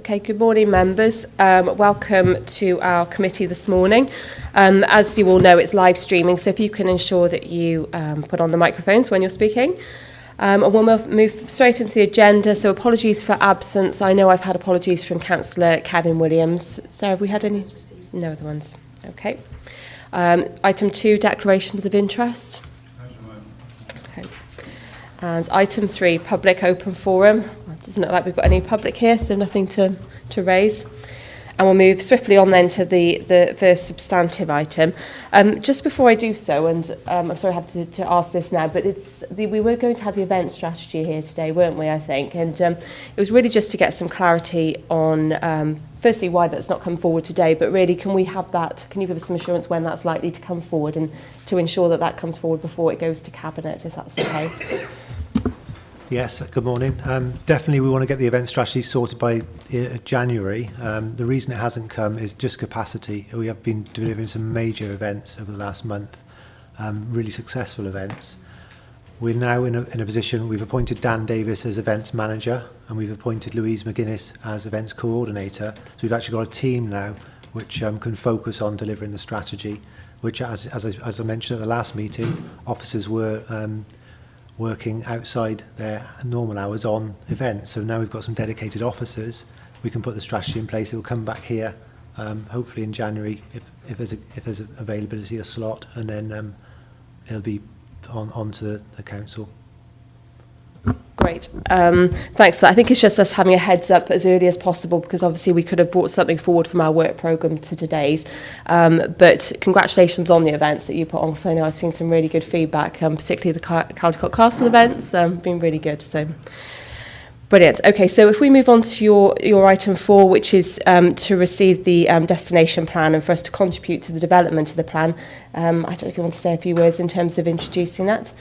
Okay, good morning, members. Welcome to our committee this morning. As you all know, it's live streaming, so if you can ensure that you put on the microphones when you're speaking. And we'll move straight into the agenda, so apologies for absence. I know I've had apologies from Councillor Kevin Williams. Sarah, have we had any? No other ones. Okay. Item 2, declarations of interest. Okay. And item 3, public open forum. Well, it doesn't look like we've got any public here, so nothing to raise. And we'll move swiftly on then to the first substantive item. Just before I do so, and I'm sorry I have to ask this now, but we were going to have the event strategy here today, weren't we, I think? And it was really just to get some clarity on, firstly, why that's not come forward today, but really, can we have that, can you give us some assurance when that's likely to come forward and to ensure that that comes forward before it goes to Cabinet, if that's okay? Yes, good morning. Definitely we want to get the event strategy sorted by January. The reason it hasn't come is just capacity. We have been delivering some major events over the last month, really successful events. We're now in a position, we've appointed Dan Davis as events manager and we've appointed Louise McGuinness as events coordinator. So we've actually got a team now which can focus on delivering the strategy, which as I mentioned at the last meeting, officers were working outside their normal hours on events. So now we've got some dedicated officers. We can put the strategy in place. It will come back here, hopefully in January, if there's availability, a slot, and then it'll be on to the council. Great. Thanks. I think it's just us having a heads up as early as possible, because obviously we could have brought something forward from our work programme to today's. But congratulations on the events that you put on, because I know I've seen some really good feedback, particularly the Caldecott Castle events, been really good. So brilliant. Okay, so if we move on to your item 4, which is to receive the destination plan and for us to contribute to the development of the plan. I don't know if you want to say a few words in terms of introducing that.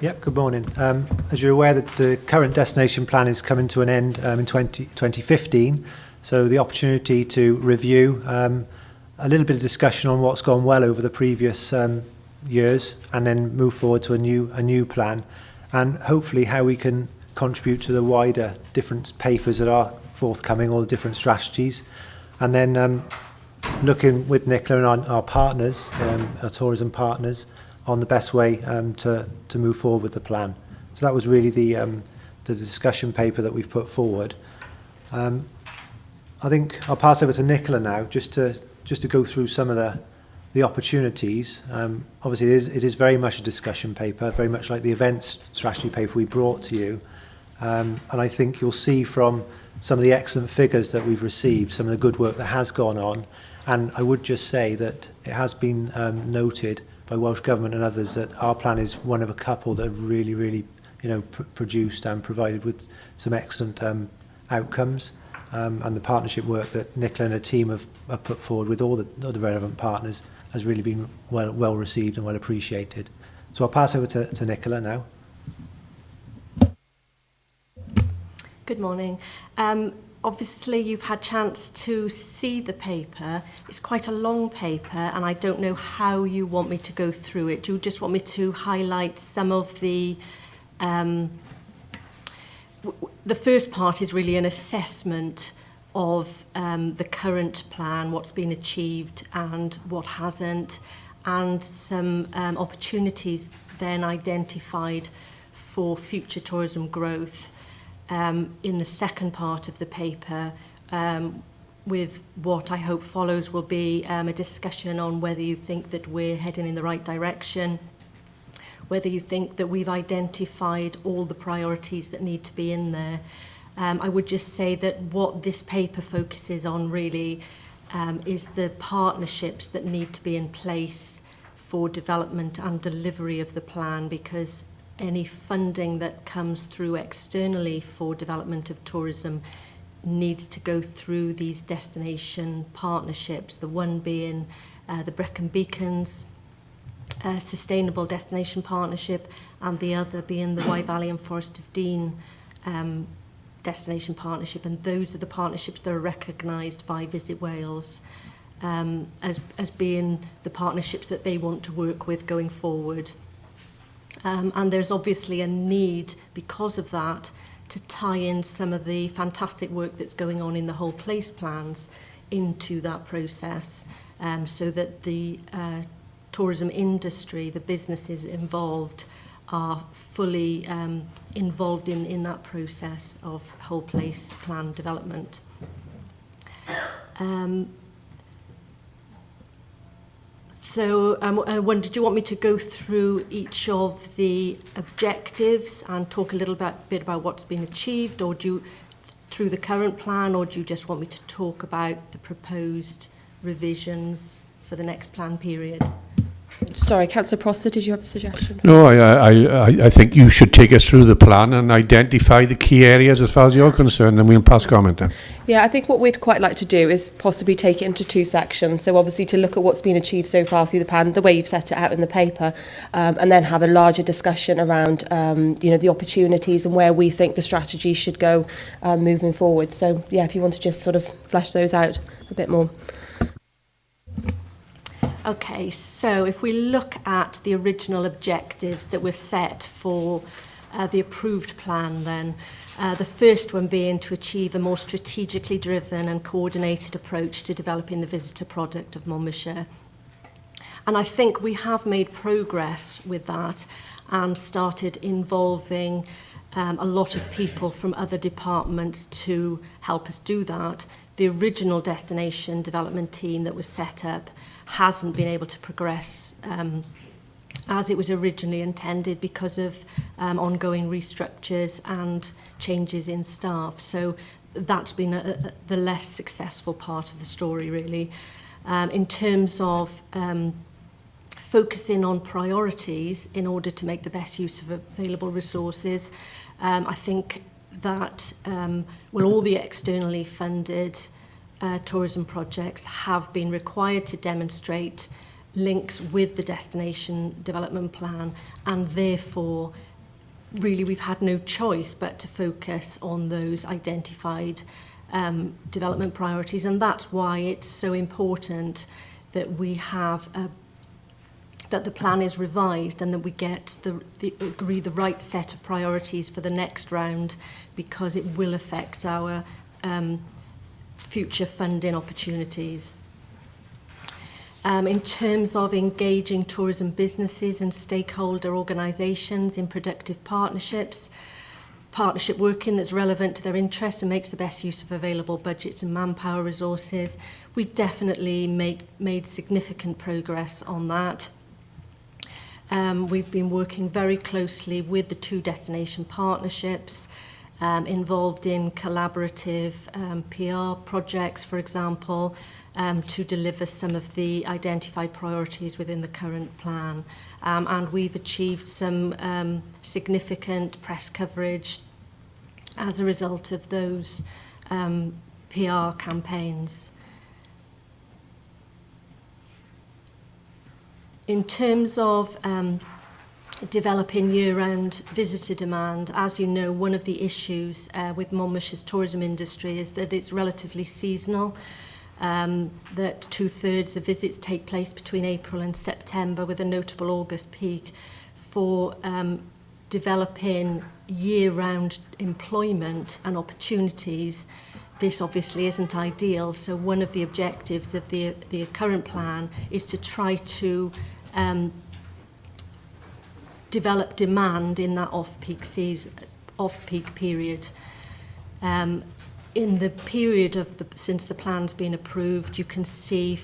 Yep, good morning. As you're aware, that the current destination plan is coming to an end in 2015. So the opportunity to review a little bit of discussion on what's gone well over the previous years, and then move forward to a new plan, and hopefully how we can contribute to the wider different papers that are forthcoming, all the different strategies, and then looking with Nicola and our partners, our tourism partners, on the best way to move forward with the plan. So that was really the discussion paper that we've put forward. I think I'll pass over to Nicola now, just to go through some of the opportunities. Obviously, it is very much a discussion paper, very much like the events strategy paper we brought to you. And I think you'll see from some of the excellent figures that we've received, some of the good work that has gone on. And I would just say that it has been noted by Welsh Government and others that our plan is one of a couple that have really, produced and provided with some excellent outcomes. And the partnership work that Nicola and her team have put forward with all the relevant partners has really been well received and well appreciated. So I'll pass over to Nicola now. Good morning. Obviously, you've had a chance to see the paper. It's quite a long paper, and I don't know how you want me to go through it. Do you just want me to highlight some of the... the first part is really an assessment of the current plan, what's been achieved and what hasn't, and some opportunities then identified for future tourism growth. In the second part of the paper, with what I hope follows will be a discussion on whether you think that we're heading in the right direction, whether you think that we've identified all the priorities that need to be in there. I would just say that what this paper focuses on really is the partnerships that need to be in place for development and delivery of the plan, because any funding that comes through externally for development of tourism needs to go through these destination partnerships, the one being the Brecon Beacons Sustainable Destination Partnership, and the other being the Wye Valley and Forest of Dean Destination Partnership. And those are the partnerships that are recognised by Visit Wales as being the partnerships that they want to work with going forward. And there's obviously a need, because of that, to tie in some of the fantastic work that's going on in the whole place plans into that process, so that the tourism industry, the businesses involved, are fully involved in that process of whole place plan development. So did you want me to go through each of the objectives and talk a little bit about what's been achieved, or do you, through the current plan, or do you just want me to talk about the proposed revisions for the next plan period? Sorry, Councillor Prosser, did you have a suggestion? No, I think you should take us through the plan and identify the key areas as far as you're concerned, and we'll pass comment then. Yeah, I think what we'd quite like to do is possibly take it into two sections. So obviously to look at what's been achieved so far through the plan, the way you've set it out in the paper, and then have a larger discussion around, the opportunities and where we think the strategy should go moving forward. So yeah, if you want to just sort of flesh those out a bit more. Okay, so if we look at the original objectives that were set for the approved plan, then the first one being to achieve a more strategically driven and coordinated approach to developing the visitor product of Monmouthshire. And I think we have made progress with that and started involving a lot of people from other departments to help us do that. The original destination development team that was set up hasn't been able to progress as it was originally intended because of ongoing restructures and changes in staff. So that's been the less successful part of the story, really. In terms of focusing on priorities in order to make the best use of available resources, I think that all the externally funded tourism projects have been required to demonstrate links with the destination development plan, and therefore really we've had no choice but to focus on those identified development priorities. And that's why it's so important that we have that the plan is revised and that we get agree the right set of priorities for the next round, because it will affect our future funding opportunities. In terms of engaging tourism businesses and stakeholder organisations in productive partnership working that's relevant to their interests and makes the best use of available budgets and manpower resources, we've definitely made significant progress on that. We've been working very closely with the two destination partnerships, involved in collaborative PR projects, for example, to deliver some of the identified priorities within the current plan. And we've achieved some significant press coverage as a result of those PR campaigns. In terms of developing year-round visitor demand, as you know, one of the issues with Monmouthshire's tourism industry is that it's relatively seasonal, that 2/3 of visits take place between April and September, with a notable August peak. For developing year-round employment and opportunities, this obviously isn't ideal. So one of the objectives of the current plan is to try to develop demand in that off-peak period. In the period of since the plan's been approved, you can see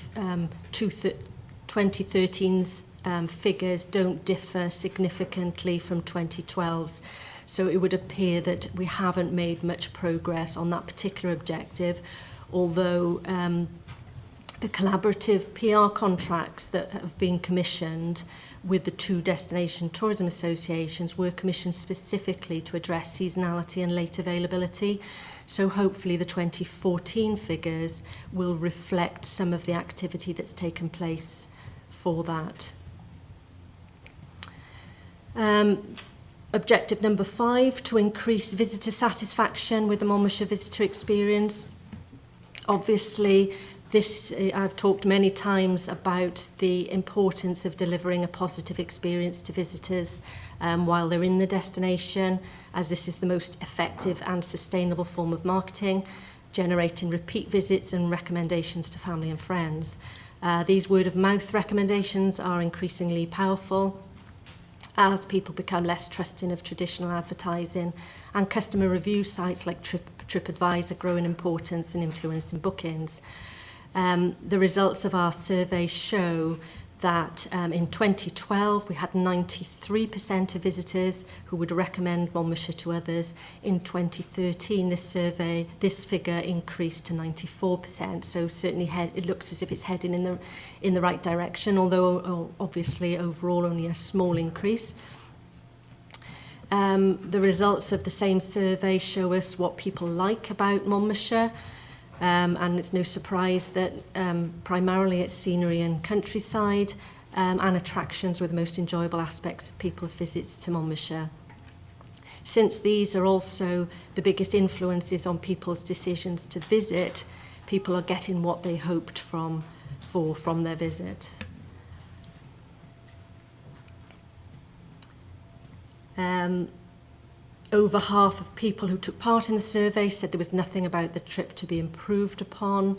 2013's figures don't differ significantly from 2012's. So it would appear that we haven't made much progress on that particular objective, although the collaborative PR contracts that have been commissioned with the two destination tourism associations were commissioned specifically to address seasonality and late availability. So hopefully the 2014 figures will reflect some of the activity that's taken place for that. Objective number 5, to increase visitor satisfaction with the Monmouthshire visitor experience. Obviously, I've talked many times about the importance of delivering a positive experience to visitors while they're in the destination, as this is the most effective and sustainable form of marketing, generating repeat visits and recommendations to family and friends. These word-of-mouth recommendations are increasingly powerful as people become less trusting of traditional advertising, and customer review sites like TripAdvisor grow in importance and influence in bookings. The results of our survey show that in 2012 we had 93% of visitors who would recommend Monmouthshire to others. In 2013 this figure increased to 94%, so certainly it looks as if it's heading in the right direction, although obviously overall only a small increase. The results of the same survey show us what people like about Monmouthshire. And it's no surprise that primarily it's scenery and countryside, and attractions were the most enjoyable aspects of people's visits to Monmouthshire. Since these are also the biggest influences on people's decisions to visit, people are getting what they hoped from their visit. Over half of people who took part in the survey said there was nothing about the trip to be improved upon.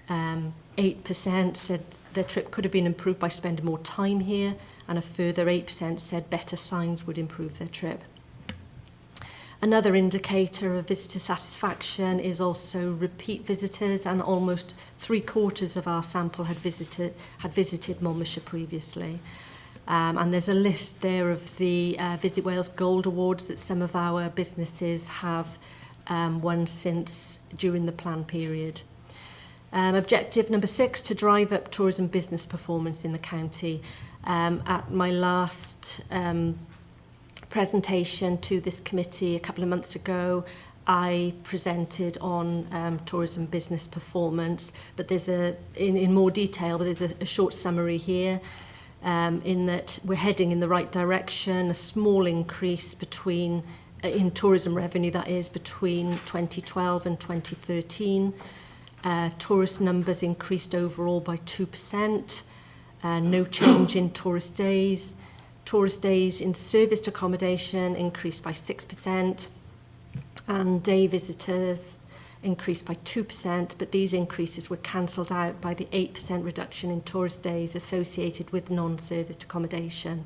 8% said their trip could have been improved by spending more time here, and a further 8% said better signs would improve their trip. Another indicator of visitor satisfaction is also repeat visitors, and almost 3/4 of our sample had visited Monmouthshire previously. And there's a list there of the Visit Wales Gold Awards that some of our businesses have won since during the plan period. Objective number 6, to drive up tourism business performance in the county. At my last presentation to this committee a couple of months ago, I presented on tourism business performance, but there's in more detail, but there's a short summary here. In that we're heading in the right direction, a small increase in tourism revenue, that is, between 2012 and 2013. Tourist numbers increased overall by 2%. No change in tourist days. Tourist days in serviced accommodation increased by 6%, and day visitors increased by 2%, but these increases were cancelled out by the 8% reduction in tourist days associated with non-serviced accommodation.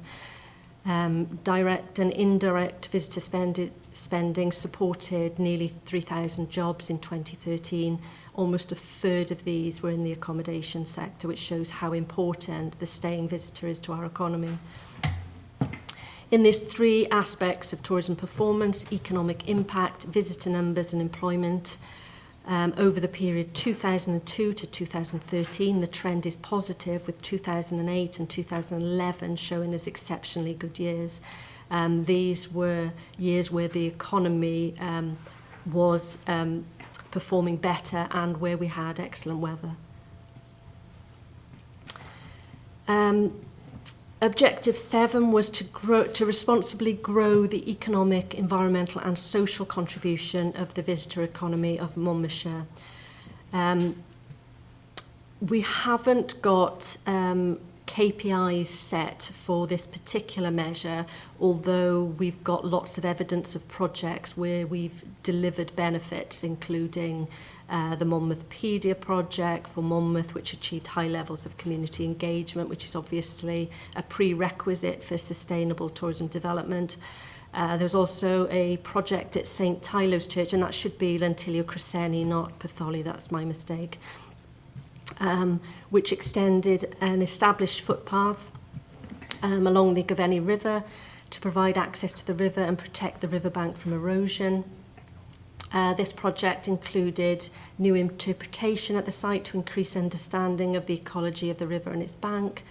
Direct and indirect visitor spending supported nearly 3,000 jobs in 2013. Almost a third of these were in the accommodation sector, which shows how important the staying visitor is to our economy. In these 3 aspects of tourism performance, economic impact, visitor numbers and employment, over the period 2002 to 2013, the trend is positive, with 2008 and 2011 showing as exceptionally good years. These were years where the economy was performing better and where we had excellent weather. Objective 7 was to responsibly grow the economic, environmental and social contribution of the visitor economy of Monmouthshire. We haven't got KPIs set for this particular measure, although we've got lots of evidence of projects where we've delivered benefits, including the Monmouthpedia project for Monmouth, which achieved high levels of community engagement, which is obviously a prerequisite for sustainable tourism development. There's also a project at St Tylo's Church, and that should be Llantilio Cresceni, not Patholi, that's my mistake, which extended an established footpath along the Gaveni River to provide access to the river and protect the riverbank from erosion. This project included new interpretation at the site to increase understanding of the ecology of the river and its bank.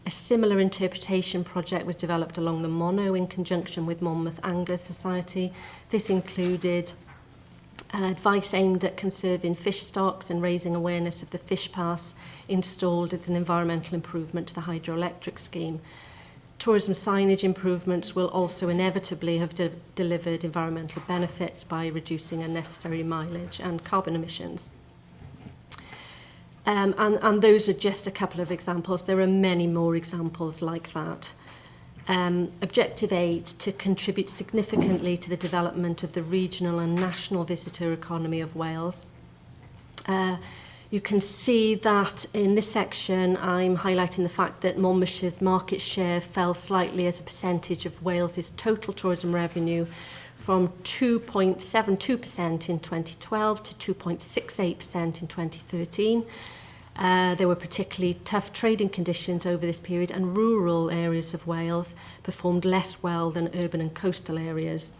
A similar interpretation project was developed along the Monnow in conjunction with Monmouth Angler Society. This included advice aimed at conserving fish stocks and raising awareness of the fish pass installed as an environmental improvement to the hydroelectric scheme. Tourism signage improvements will also inevitably have delivered environmental benefits by reducing unnecessary mileage and carbon emissions. And those are just a couple of examples. There are many more examples like that. Objective 8, to contribute significantly to the development of the regional and national visitor economy of Wales. You can see that in this section I'm highlighting the fact that Monmouthshire's market share fell slightly as a percentage of Wales's total tourism revenue from 2.72% in 2012 to 2.68% in 2013. There were particularly tough trading conditions over this period, and rural areas of Wales performed less well than urban and coastal areas.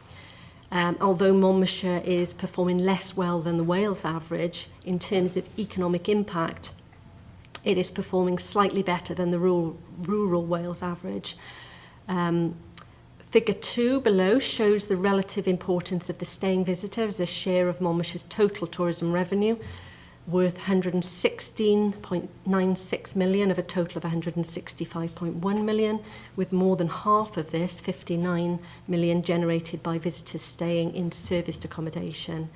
Although Monmouthshire is performing less well than the Wales average in terms of economic impact, it is performing slightly better than the rural Wales average. Figure 2 below shows the relative importance of the staying visitor as a share of Monmouthshire's total tourism revenue, worth 116.96 million of a total of 165.1 million, with more than half of this, 59 million, generated by visitors staying in serviced accommodation.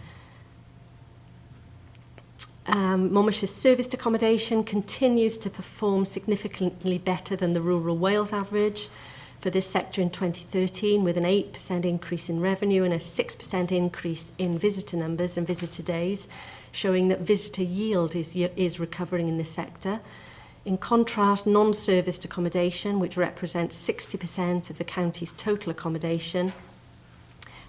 Monmouthshire's serviced accommodation continues to perform significantly better than the rural Wales average for this sector in 2013, with an 8% increase in revenue and a 6% increase in visitor numbers and visitor days, showing that visitor yield is recovering in this sector. In contrast, non-serviced accommodation, which represents 60% of the county's total accommodation,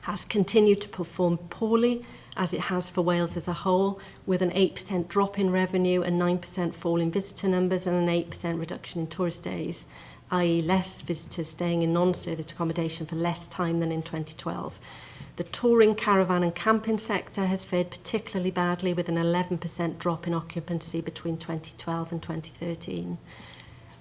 has continued to perform poorly, as it has for Wales as a whole, with an 8% drop in revenue, a 9% fall in visitor numbers, and an 8% reduction in tourist days, i.e. less visitors staying in non-serviced accommodation for less time than in 2012. The touring, caravan and camping sector has fared particularly badly, with an 11% drop in occupancy between 2012 and 2013.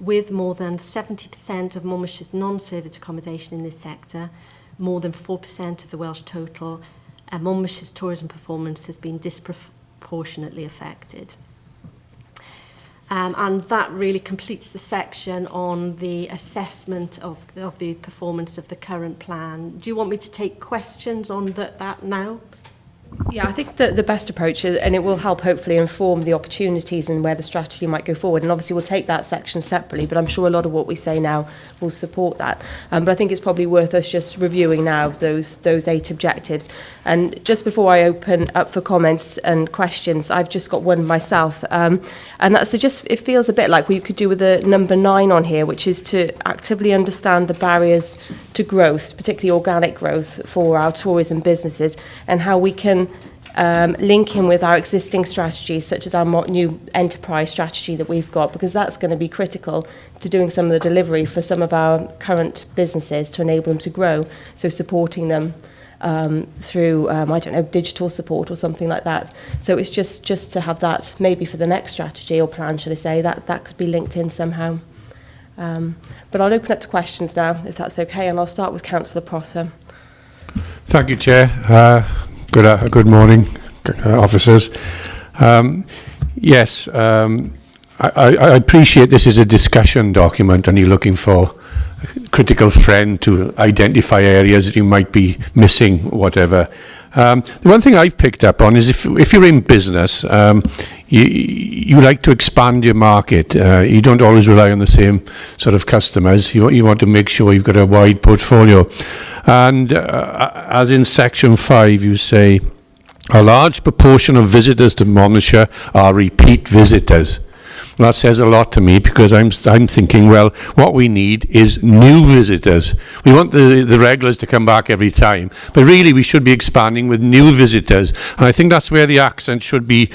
With more than 70% of Monmouthshire's non-serviced accommodation in this sector, more than 4% of the Welsh total, Monmouthshire's tourism performance has been disproportionately affected. And that really completes the section on the assessment of the performance of the current plan. Do you want me to take questions on that now? Yeah, I think that the best approach is, and it will help hopefully inform the opportunities and where the strategy might go forward. And obviously we'll take that section separately, but I'm sure a lot of what we say now will support that. But I think it's probably worth us just reviewing now those 8 objectives. And just before I open up for comments and questions, I've just got one myself. And that's it feels a bit like we could do with the number 9 on here, which is to actively understand the barriers to growth, particularly organic growth for our tourism businesses, and how we can link in with our existing strategies, such as our new enterprise strategy that we've got, because that's going to be critical to doing some of the delivery for some of our current businesses to enable them to grow. So supporting them through, digital support or something like that. So it's just to have that maybe for the next strategy or plan, should I say, that could be linked in somehow. But I'll open up to questions now, if that's okay, and I'll start with Councillor Prosser. Thank you, Chair. Good morning, officers. Yes, I appreciate this is a discussion document and you're looking for a critical friend to identify areas that you might be missing, whatever. The one thing I've picked up on is if you're in business, you like to expand your market. You don't always rely on the same sort of customers. You want to make sure you've got a wide portfolio. And as in section 5, you say, a large proportion of visitors to Monmouthshire are repeat visitors. That says a lot to me, because I'm thinking, well, what we need is new visitors. We want the regulars to come back every time, but really we should be expanding with new visitors. And I think that's where the accent should be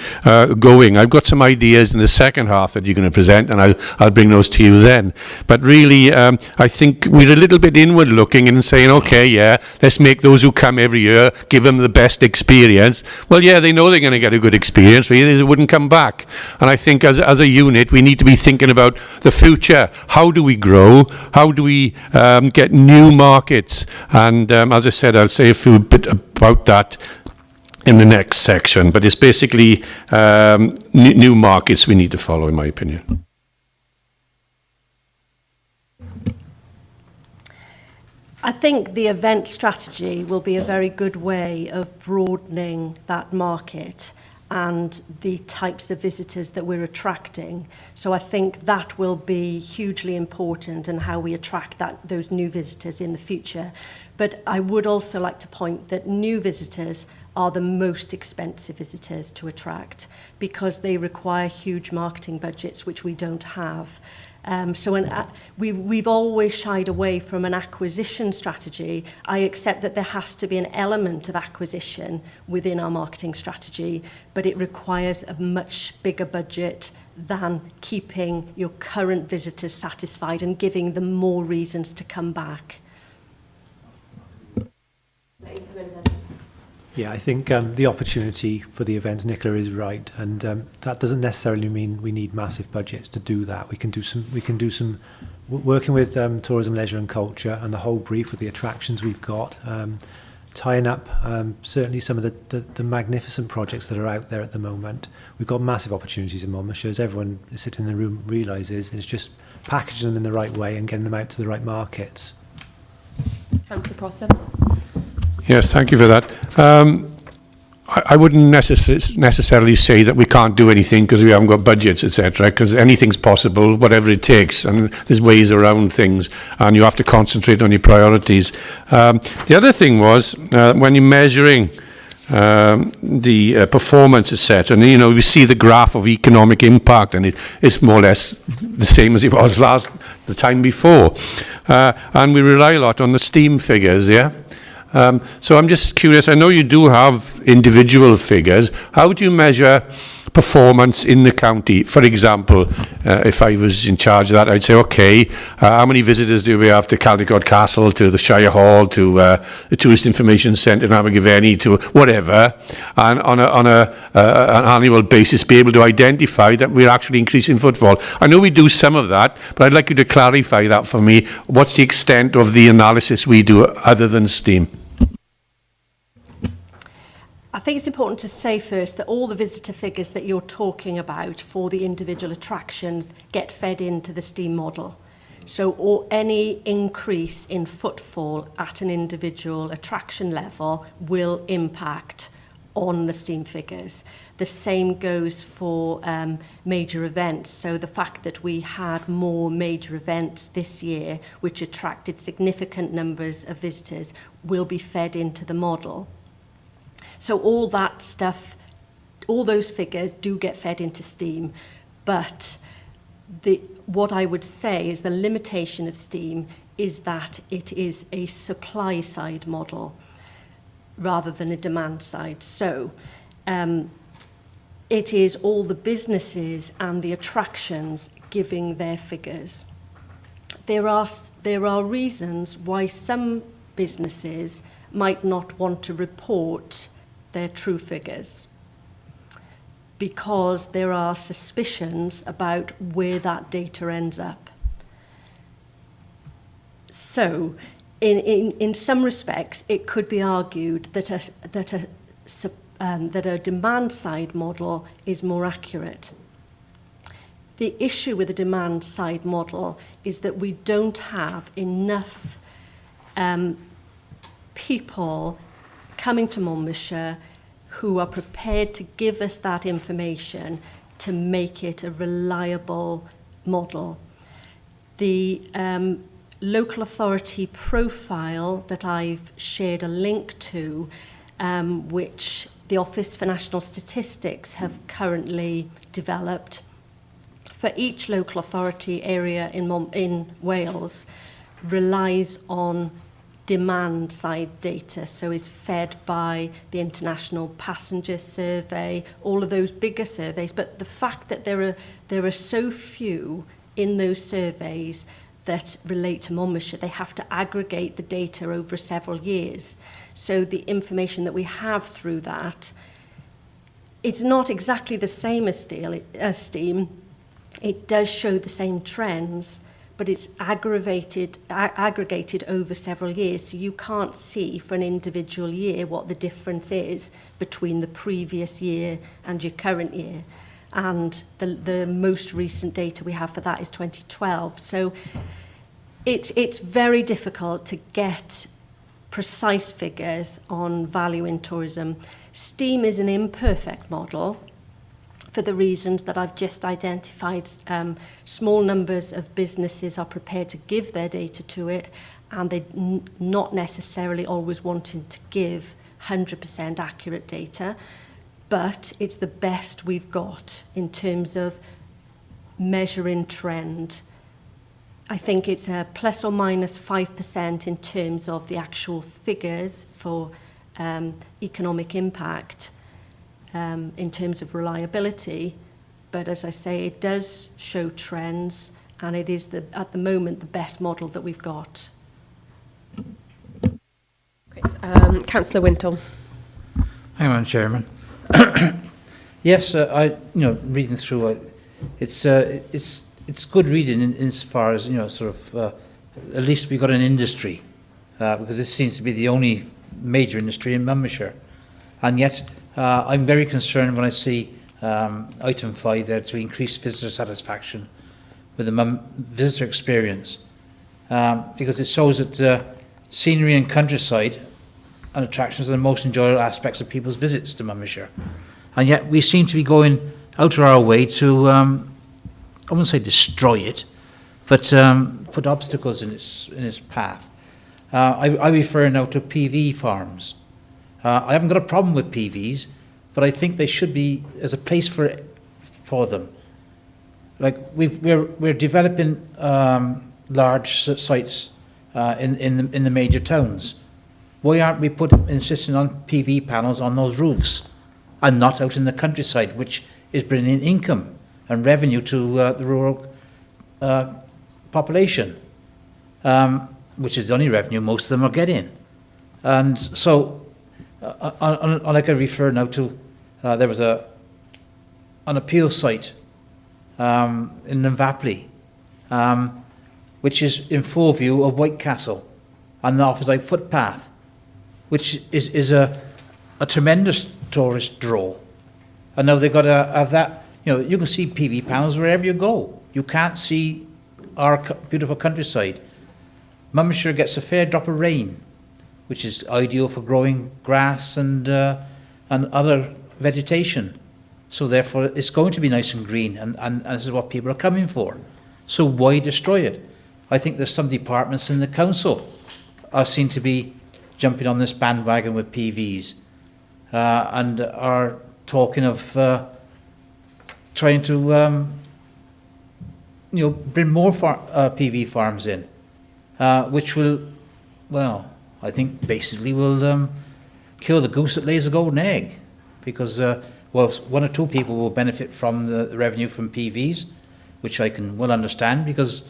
going. I've got some ideas in the second half that you're going to present, and I'll bring those to you then. But really, I think we're a little bit inward looking and saying, okay, yeah, let's make those who come every year, give them the best experience. Well, yeah, they know they're going to get a good experience, really, they wouldn't come back. And I think as a unit, we need to be thinking about the future. How do we grow? How do we get new markets? And as I said, I'll say a few bit about that in the next section. But it's basically new markets we need to follow, in my opinion. I think the event strategy will be a very good way of broadening that market and the types of visitors that we're attracting. So I think that will be hugely important in how we attract those new visitors in the future. But I would also like to point that new visitors are the most expensive visitors to attract because they require huge marketing budgets, which we don't have. We've always shied away from an acquisition strategy. I accept that there has to be an element of acquisition within our marketing strategy, but it requires a much bigger budget than keeping your current visitors satisfied and giving them more reasons to come back. Yeah, I think the opportunity for the event, Nicola is right, and that doesn't necessarily mean we need massive budgets to do that. We can do some working with tourism, leisure and culture and the whole brief with the attractions we've got, tying up certainly some of the magnificent projects that are out there at the moment. We've got massive opportunities in Monmouthshire, as everyone sitting in the room realises. It's just packaging them in the right way and getting them out to the right markets. Councillor Crossan. Yes, thank you for that. I wouldn't necessarily say that we can't do anything because we haven't got budgets, etc., because anything's possible, whatever it takes, and there's ways around things, and you have to concentrate on your priorities. The other thing was, when you're measuring the performance, etc., and, you know, we see the graph of economic impact, and it's more or less the same as it was the time before. And we rely a lot on the STEAM figures, yeah? So I'm just curious, I know you do have individual figures. How do you measure performance in the county? For example, if I was in charge of that, I'd say, okay, how many visitors do we have to Caldecott Castle, to the Shire Hall, to the Tourist Information Centre in Abergavenny, to whatever, and on an annual basis be able to identify that we're actually increasing footfall. I know we do some of that, but I'd like you to clarify that for me. What's the extent of the analysis we do other than STEAM? I think it's important to say first that all the visitor figures that you're talking about for the individual attractions get fed into the STEAM model. So any increase in footfall at an individual attraction level will impact on the STEAM figures. The same goes for major events. So the fact that we had more major events this year, which attracted significant numbers of visitors, will be fed into the model. So all that stuff, all those figures do get fed into STEAM, but what I would say is the limitation of STEAM is that it is a supply side model rather than a demand side. So it is all the businesses and the attractions giving their figures. There are reasons why some businesses might not want to report their true figures because there are suspicions about where that data ends up. So in some respects, it could be argued that a demand side model is more accurate. The issue with a demand side model is that we don't have enough people coming to Monmouthshire who are prepared to give us that information to make it a reliable model. The local authority profile that I've shared a link to, which the Office for National Statistics have currently developed, for each local authority area in Wales relies on demand side data, so is fed by the International Passenger Survey, all of those bigger surveys. But the fact that there are so few in those surveys that relate to Monmouthshire, they have to aggregate the data over several years. So the information that we have through that, it's not exactly the same as STEAM. It does show the same trends, but it's aggregated over several years, so you can't see for an individual year what the difference is between the previous year and your current year. And the most recent data we have for that is 2012. So it's very difficult to get precise figures on value in tourism. Steam is an imperfect model for the reasons that I've just identified. Small numbers of businesses are prepared to give their data to it, and they're not necessarily always wanting to give 100% accurate data, but it's the best we've got in terms of measuring trend. I think it's a plus or minus 5% in terms of the actual figures for economic impact, in terms of reliability. But as I say, it does show trends, and it is, at the moment, the best model that we've got. Great. Councillor Wintle. Hang on, Chairman. Yes, reading through it, it's good reading insofar as, at least we've got an industry, because this seems to be the only major industry in Monmouthshire. And yet, I'm very concerned when I see item 5 there, to increase visitor satisfaction with the visitor experience, because it shows that scenery and countryside and attractions are the most enjoyable aspects of people's visits to Monmouthshire. And yet we seem to be going out of our way to, I wouldn't say destroy it, but put obstacles in its path. I refer now to PV farms. I haven't got a problem with PVs, but I think they should be, as a place for them. Like we're developing large sites in the major towns. Why aren't we insisting on PV panels on those roofs and not out in the countryside, which is bringing income and revenue to the rural population, which is the only revenue most of them are getting. And so, like I refer now to, there was an appeal site in Nvapley, which is in full view of Whitecastle, and offers a footpath, which is a tremendous tourist draw. And now they've got to have that, you can see PV panels wherever you go. You can't see our beautiful countryside. Monmouthshire gets a fair drop of rain, which is ideal for growing grass and other vegetation. So therefore it's going to be nice and green, and this is what people are coming for. So why destroy it? I think there's some departments in the council seem to be jumping on this bandwagon with PVs, and are talking of trying to bring more PV farms in, which will, well, I think basically will kill the goose that lays the golden egg, because one or two people will benefit from the revenue from PVs, which I can well understand, because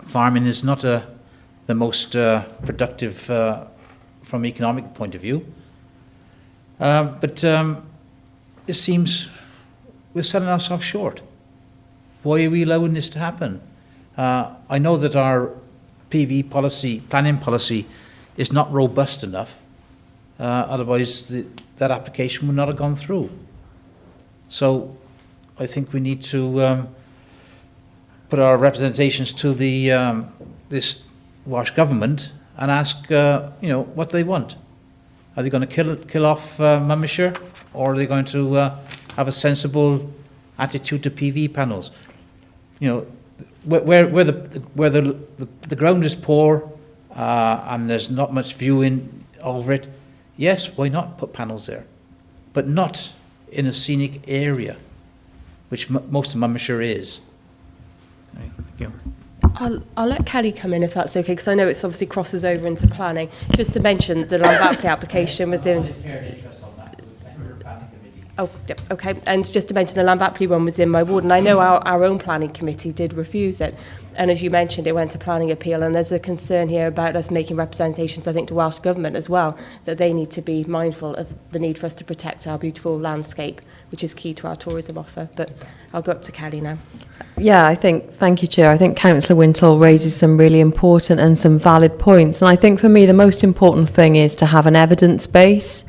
farming is not the most productive from an economic point of view. But it seems we're selling ourselves short. Why are we allowing this to happen? I know that our PV policy, planning policy, is not robust enough. Otherwise, that application would not have gone through. So I think we need to put our representations to the this Welsh government and ask, what they want. Are they going to kill off Monmouthshire, or are they going to have a sensible attitude to PV panels? Where the ground is poor and there's not much viewing over it, yes, why not put panels there? But not in a scenic area, which most of Monmouthshire is. Thank you. I'll let Kelly come in if that's okay, because I know it's obviously crosses over into planning. Just to mention that the Llanfapley application was in... Oh, yep, okay. And just to mention, the Llanfapley one was in my ward, and I know our own planning committee did refuse it. And as you mentioned, it went to planning appeal, and there's a concern here about us making representations, I think, to Welsh Government as well, that they need to be mindful of the need for us to protect our beautiful landscape, which is key to our tourism offer. But I'll go up to Kelly now. Yeah, thank you, Chair. I think Councillor Wintle raises some really important and some valid points. And I think for me, the most important thing is to have an evidence base.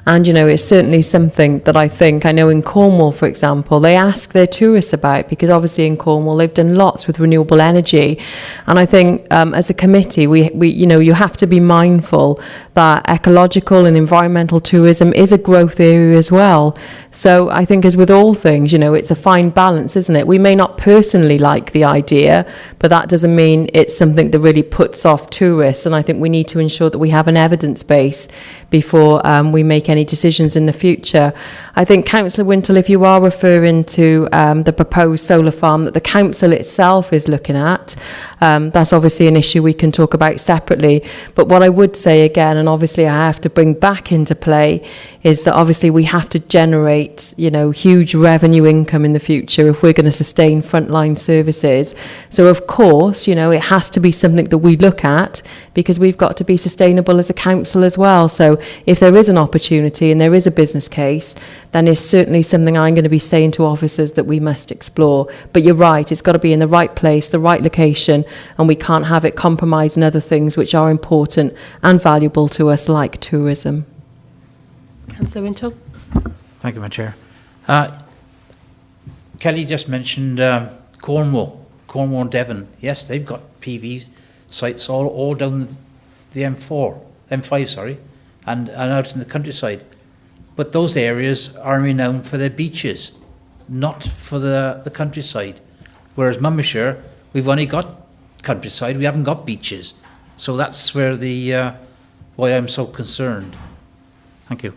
And, you know, it's certainly something that I know in Cornwall, for example, they ask their tourists about, because obviously in Cornwall they've done lots with renewable energy. And I think as a committee, we you know, you have to be mindful that ecological and environmental tourism is a growth area as well. So I think, as with all things, you know, it's a fine balance, isn't it? We may not personally like the idea, but that doesn't mean it's something that really puts off tourists. And I think we need to ensure that we have an evidence base before we make any decisions in the future. I think, Councillor Wintle, if you are referring to the proposed solar farm that the council itself is looking at, that's obviously an issue we can talk about separately. But what I would say again, and obviously I have to bring back into play, is that obviously we have to generate, you know, huge revenue income in the future if we're going to sustain frontline services. So of course, you know, it has to be something that we look at, because we've got to be sustainable as a council as well. So if there is an opportunity and there is a business case, then it's certainly something I'm going to be saying to officers that we must explore. But you're right, it's got to be in the right place, the right location, and we can't have it compromising other things which are important and valuable to us, like tourism. Councillor Wintle. Thank you, Madam Chair. Kelly just mentioned Cornwall and Devon. Yes, they've got PV sites all down the M5, sorry, and out in the countryside. But those areas are renowned for their beaches, not for the countryside. Whereas Monmouthshire, we've only got countryside, we haven't got beaches. So that's where why I'm so concerned. Thank you.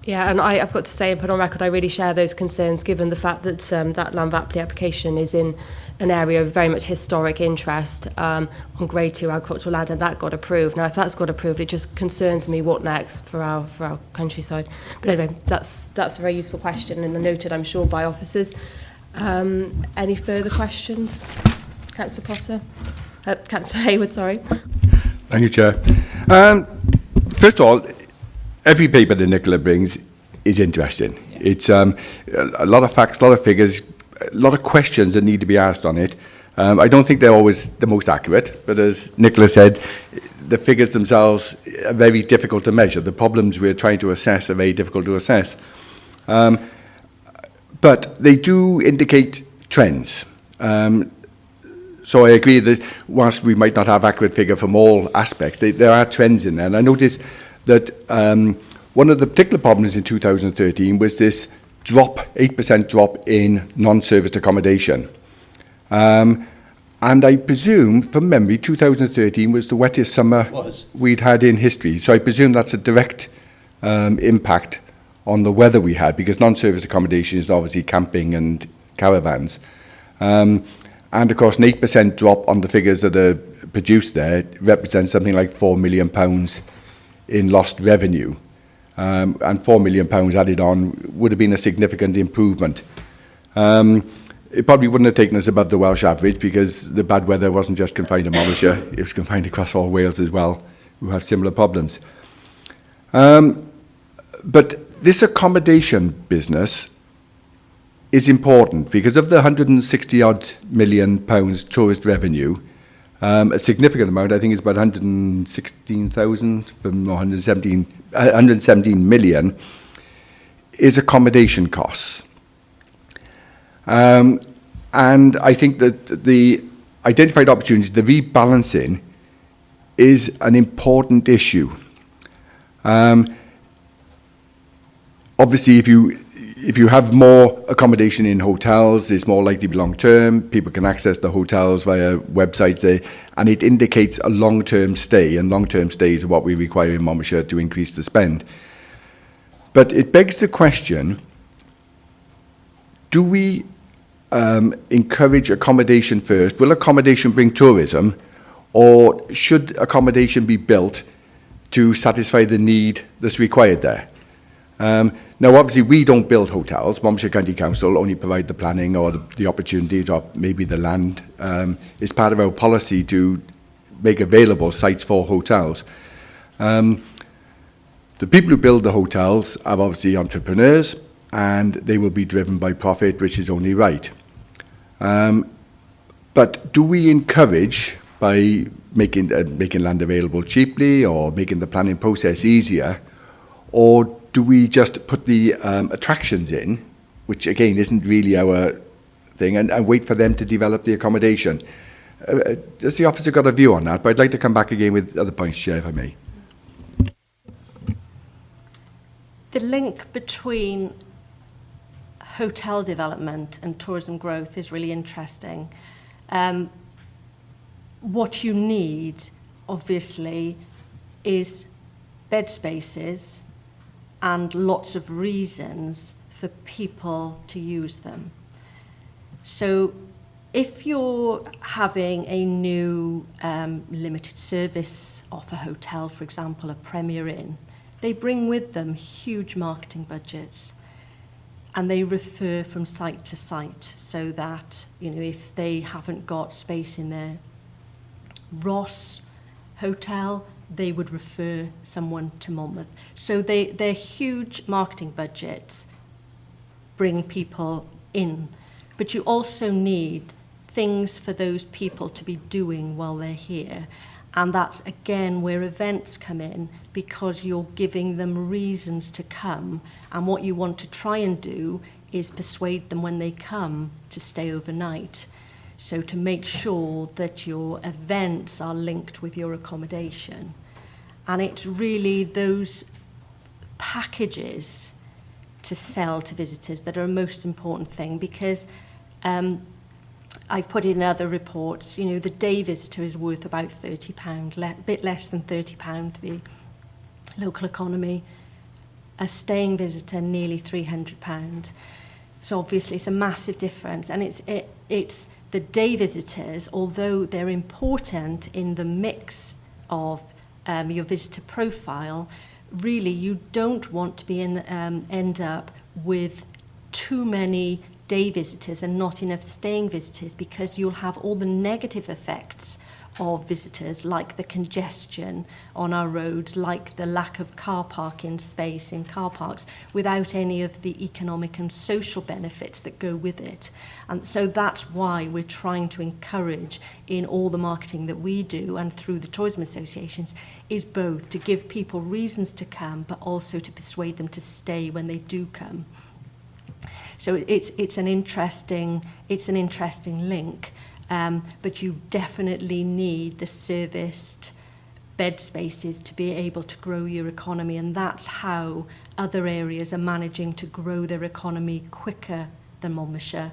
Yeah, and I've got to say and put on record, I really share those concerns, given the fact that that Llanfapli application is in an area of very much historic interest on Grade 2 agricultural land, and that got approved. Now, if that's got approved, it just concerns me what next for our countryside. But anyway, that's a very useful question, and noted, I'm sure, by officers. Any further questions? Councillor Potter? Councillor Hayward, sorry. Thank you, Chair. First of all, every paper that Nicola brings is interesting. Yeah. It's a lot of facts, a lot of figures, a lot of questions that need to be asked on it. I don't think they're always the most accurate, but as Nicola said, the figures themselves are very difficult to measure. The problems we're trying to assess are very difficult to assess. But they do indicate trends. So I agree that whilst we might not have accurate figure from all aspects, there are trends in there. And I noticed that one of the particular problems in 2013 was this 8% drop in non-serviced accommodation. And I presume, from memory, 2013 was the wettest summer we'd had in history. So I presume that's a direct impact on the weather we had, because non-serviced accommodation is obviously camping and caravans. And of course, an 8% drop on the figures that are produced there represents something like £4 million in lost revenue. And £4 million added on would have been a significant improvement. It probably wouldn't have taken us above the Welsh average, because the bad weather wasn't just confined to Monmouthshire, it was confined across all Wales as well, who have similar problems. But this accommodation business is important, because of the 160 odd million pounds tourist revenue, a significant amount, I think it's about 116,000 from 117 million, is accommodation costs. And I think that the identified opportunities, the rebalancing, is an important issue. Obviously, if you have more accommodation in hotels, it's more likely to be long-term. People can access the hotels via websites there, and it indicates a long-term stay, and long-term stays are what we require in Monmouthshire to increase the spend. But it begs the question, do we encourage accommodation first? Will accommodation bring tourism, or should accommodation be built to satisfy the need that's required there? Now, obviously, we don't build hotels. Monmouthshire County Council only provide the planning or the opportunities, or maybe the land. It's part of our policy to make available sites for hotels. The people who build the hotels are obviously entrepreneurs, and they will be driven by profit, which is only right. But do we encourage, by making land available cheaply or making the planning process easier, or do we just put the attractions in, which again isn't really our thing, and wait for them to develop the accommodation? Has the officer got a view on that? But I'd like to come back again with other points, Chair, if I may. The link between hotel development and tourism growth is really interesting. What you need, obviously, is bed spaces and lots of reasons for people to use them. So if you're having a new limited service offer hotel, for example, a Premier Inn, they bring with them huge marketing budgets, and they refer from site to site, so that, you know, if they haven't got space in their Ross hotel, they would refer someone to Monmouth. So their huge marketing budgets bring people in, but you also need things for those people to be doing while they're here. And that's, again, where events come in, because you're giving them reasons to come. And what you want to try and do is persuade them when they come to stay overnight. So to make sure that your events are linked with your accommodation. And it's really those packages to sell to visitors that are a most important thing, because I've put in other reports, you know, the day visitor is worth about £30, a bit less than £30 to the local economy. A staying visitor, nearly £300. So obviously it's a massive difference, and it's the day visitors, although they're important in the mix of your visitor profile, really you don't want to be end up with too many day visitors and not enough staying visitors, because you'll have all the negative effects of visitors, like the congestion on our roads, like the lack of car parking space in car parks, without any of the economic and social benefits that go with it. And so that's why we're trying to encourage, in all the marketing that we do and through the tourism associations, is both to give people reasons to come, but also to persuade them to stay when they do come. So it's an interesting link. But you definitely need the serviced bed spaces to be able to grow your economy, and that's how other areas are managing to grow their economy quicker than Monmouthshire.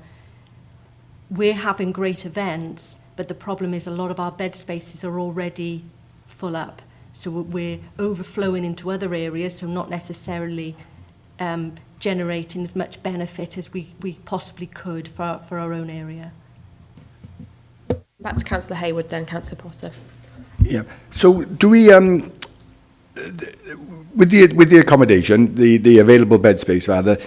We're having great events, but the problem is a lot of our bed spaces are already full up. So we're overflowing into other areas, so not necessarily generating as much benefit as we possibly could for our own area. Back to Councillor Hayward, then Councillor Potter. Yeah. So do we, with the accommodation, the available bed space rather,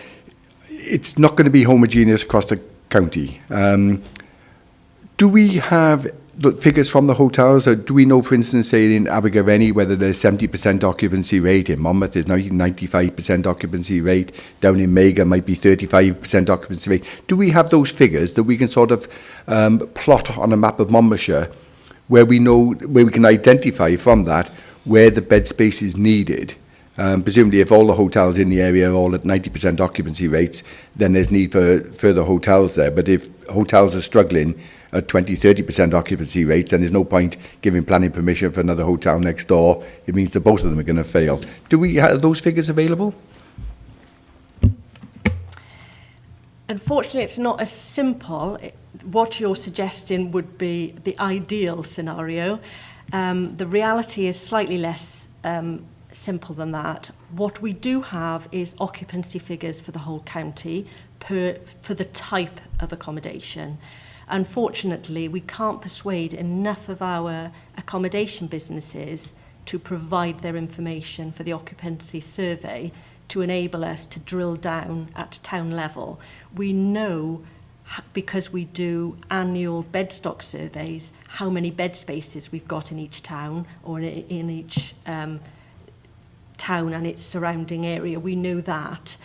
it's not going to be homogeneous across the county. Do we have the figures from the hotels? Or do we know, for instance, say in Abergavenny, whether there's 70% occupancy rate, in Monmouth there's now 95% occupancy rate, down in Mega might be 35% occupancy rate. Do we have those figures that we can sort of plot on a map of Monmouthshire, where we know, where we can identify from that where the bed space is needed? Presumably, if all the hotels in the area are all at 90% occupancy rates, then there's need for further hotels there. But if hotels are struggling at 20-30% occupancy rates, then there's no point giving planning permission for another hotel next door. It means that both of them are going to fail. Do we have those figures available? Unfortunately, it's not as simple. What you're suggesting would be the ideal scenario. The reality is slightly less simple than that. What we do have is occupancy figures for the whole county for the type of accommodation. Unfortunately, we can't persuade enough of our accommodation businesses to provide their information for the occupancy survey to enable us to drill down at town level. We know, because we do annual bed stock surveys, how many bed spaces we've got in each town, or in each town and its surrounding area. We know that.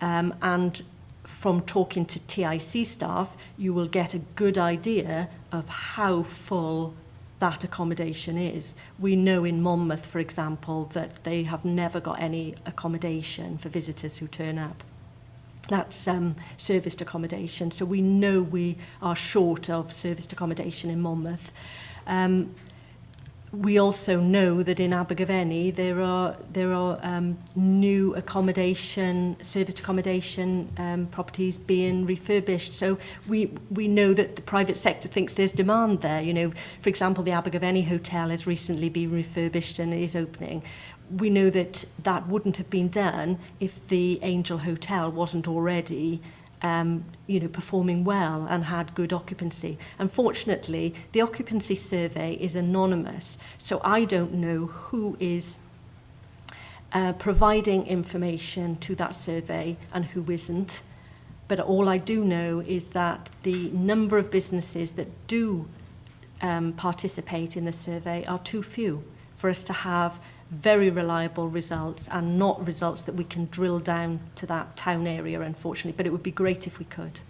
And from talking to TIC staff, you will get a good idea of how full that accommodation is. We know in Monmouth, for example, that they have never got any accommodation for visitors who turn up. That's serviced accommodation. So we know we are short of serviced accommodation in Monmouth. We also know that in Abergavenny there are new accommodation, serviced accommodation properties being refurbished. So we know that the private sector thinks there's demand there. You know, for example, the Abergavenny Hotel has recently been refurbished and is opening. We know that that wouldn't have been done if the Angel Hotel wasn't already performing well and had good occupancy. Unfortunately, the occupancy survey is anonymous, so I don't know who is providing information to that survey and who isn't. But all I do know is that the number of businesses that do participate in the survey are too few for us to have very reliable results and not results that we can drill down to that town area, unfortunately. But it would be great if we could.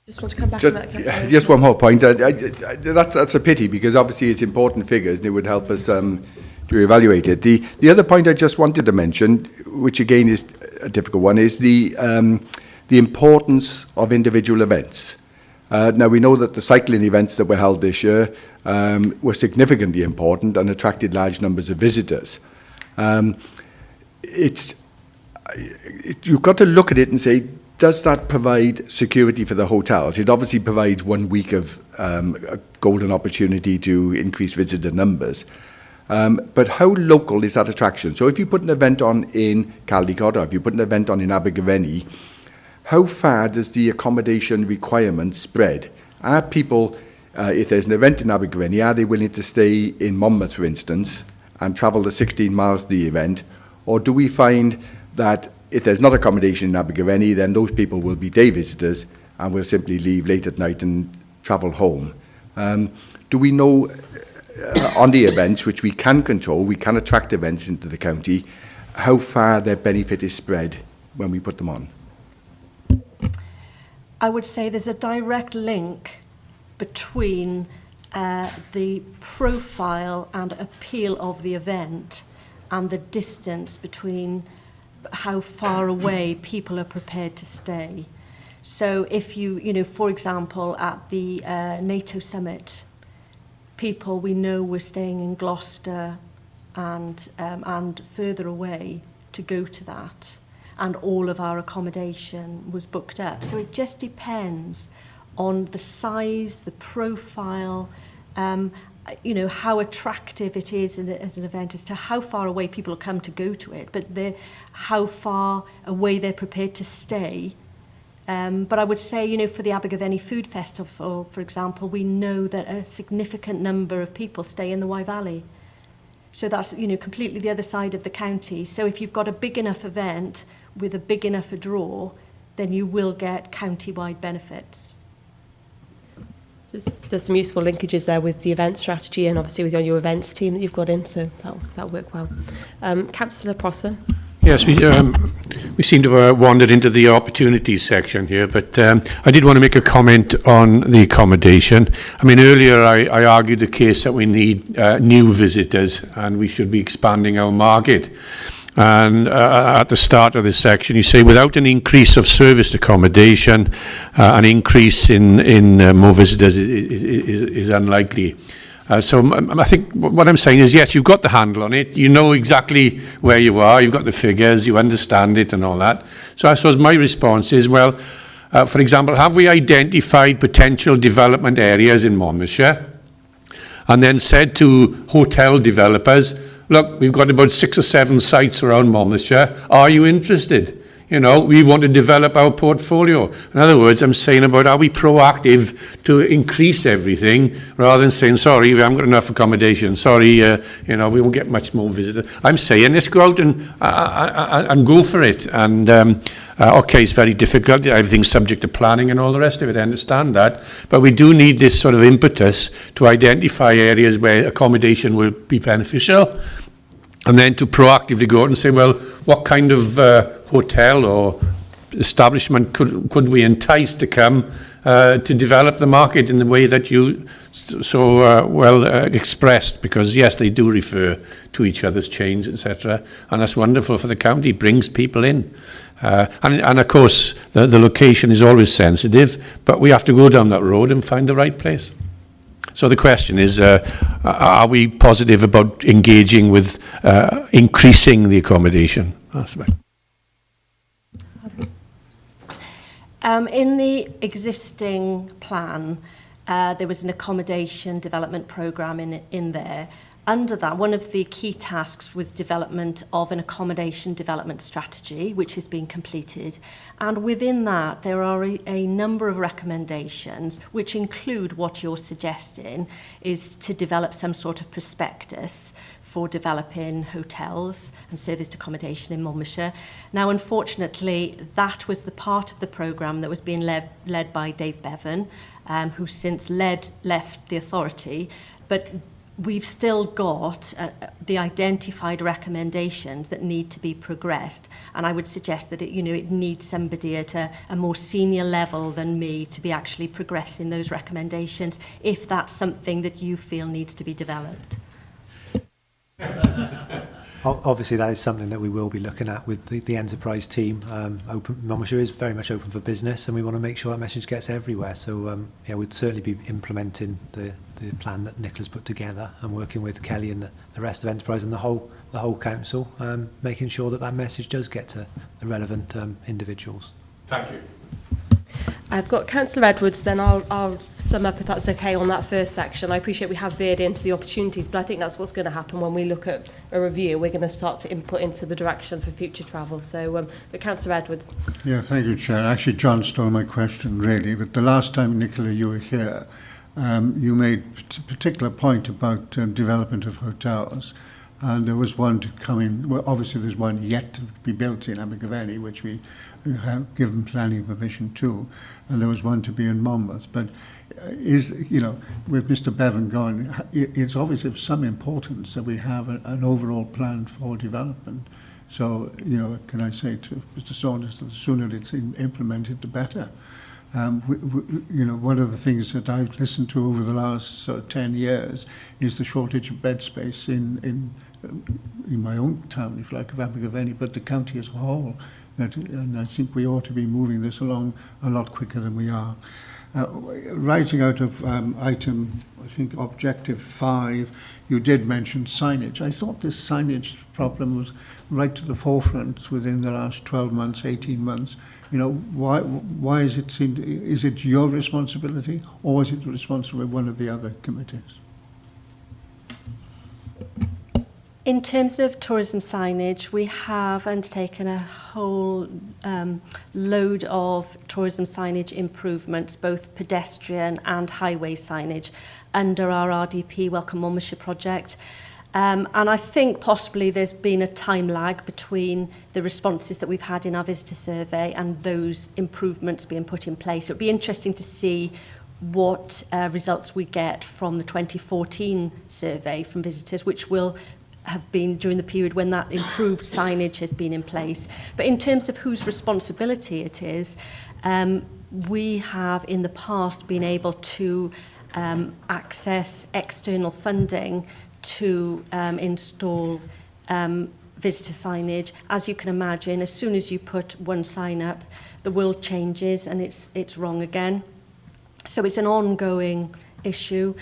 Just want to come back on that, Councillor. Just one more point. That's a pity, because obviously it's important figures and it would help us to evaluate it. The other point I just wanted to mention, which again is a difficult one, is the importance of individual events. Now, we know that the cycling events that were held this year were significantly important and attracted large numbers of visitors. You've got to look at it and say, does that provide security for the hotels? It obviously provides 1 week of a golden opportunity to increase visitor numbers. But how local is that attraction? So if you put an event on in Caldicot, or if you put an event on in Abergavenny, how far does the accommodation requirement spread? Are people, if there's an event in Abergavenny, are they willing to stay in Monmouth, for instance, and travel the 16 miles to the event? Or do we find that if there's not accommodation in Abergavenny, then those people will be day visitors and will simply leave late at night and travel home? Do we know on the events, which we can control, we can attract events into the county, how far their benefit is spread when we put them on? I would say there's a direct link between the profile and appeal of the event and the distance between how far away people are prepared to stay. So if you for example, at the NATO summit, people we know were staying in Gloucester and further away to go to that. And all of our accommodation was booked up. So it just depends on the size, the profile, how attractive it is as an event, as to how far away people come to go to it, but how far away they're prepared to stay. But I would say, for the Abergavenny Food Festival, for example, we know that a significant number of people stay in the Wye Valley. So that's, completely the other side of the county. So if you've got a big enough event with a big enough a draw, then you will get county-wide benefits. There's some useful linkages there with the event strategy and obviously with your events team that you've got in, so that'll work well. Councillor Prosser. Yes, we seem to have wandered into the opportunities section here, but I did want to make a comment on the accommodation. I mean, earlier I argued the case that we need new visitors and we should be expanding our market. And at the start of this section, you say, without an increase of serviced accommodation, an increase in more visitors is unlikely. So I think what I'm saying is, yes, you've got the handle on it. You know exactly where you are. You've got the figures. You understand it and all that. So I suppose my response is, well, for example, have we identified potential development areas in Monmouthshire and then said to hotel developers, look, we've got about 6 or 7 sites around Monmouthshire. Are you interested? We want to develop our portfolio. In other words, I'm saying about, are we proactive to increase everything rather than saying, sorry, we haven't got enough accommodation. Sorry, we won't get much more visitors. I'm saying, let's go out and go for it. And, okay, it's very difficult. Everything's subject to planning and all the rest of it. I understand that. But we do need this sort of impetus to identify areas where accommodation will be beneficial. And then to proactively go out and say, well, what kind of hotel or establishment could we entice to come to develop the market in the way that you so well expressed? Because yes, they do refer to each other's chains, etc., and that's wonderful for the county. It brings people in, and of course the location is always sensitive, but we have to go down that road and find the right place. So the question is, are we positive about engaging with increasing the accommodation aspect? In the existing plan, there was an accommodation development programme in there. Under that, one of the key tasks was development of an accommodation development strategy, which has been completed. And within that, there are a number of recommendations, which include what you're suggesting, is to develop some sort of prospectus for developing hotels and serviced accommodation in Monmouthshire. Now, unfortunately, that was the part of the programme that was being led by Dave Bevan, who since left the authority, but we've still got the identified recommendations that need to be progressed, and I would suggest that it needs somebody at a more senior level than me to be actually progressing those recommendations, if that's something that you feel needs to be developed. Obviously, that is something that we will be looking at with the enterprise team. Monmouthshire is very much open for business, and we want to make sure that message gets everywhere. So, yeah, we'd certainly be implementing the plan that Nicola's put together and working with Kelly and the rest of enterprise and the whole council, making sure that message does get to the relevant individuals. Thank you. I've got Councillor Edwards, then I'll sum up if that's okay on that first section. I appreciate we have veered into the opportunities, but I think that's what's going to happen when we look at a review. We're going to start to input into the direction for future travel. So, but Councillor Edwards. Yeah, thank you, Chair. Actually, John stole my question, really. But the last time, Nicola, you were here, you made a particular point about development of hotels. And there was one to come in. Well, obviously, there's one yet to be built in Abergavenny, which we have given planning permission to, and there was one to be in Monmouth. But with Mr. Bevan gone, it's obviously of some importance that we have an overall plan for development. So, can I say to Mr. Saunders that the sooner it's implemented, the better. One of the things that I've listened to over the last 10 years is the shortage of bed space in my own town, if you like, of Abergavenny, but the county as a whole. And I think we ought to be moving this along a lot quicker than we are. Rising out of item, I think, objective 5, you did mention signage. I thought this signage problem was right to the forefront within the last 12 months, 18 months. Why is it your responsibility, or is it the responsibility of one of the other committees? In terms of tourism signage, we have undertaken a whole load of tourism signage improvements, both pedestrian and highway signage, under our RDP Welcome Monmouthshire project. And I think possibly there's been a time lag between the responses that we've had in our visitor survey and those improvements being put in place. It would be interesting to see what results we get from the 2014 survey from visitors, which will have been during the period when that improved signage has been in place. But in terms of whose responsibility it is, we have in the past been able to access external funding to install visitor signage. As you can imagine, as soon as you put one sign up, the world changes and it's wrong again. So it's an ongoing issue.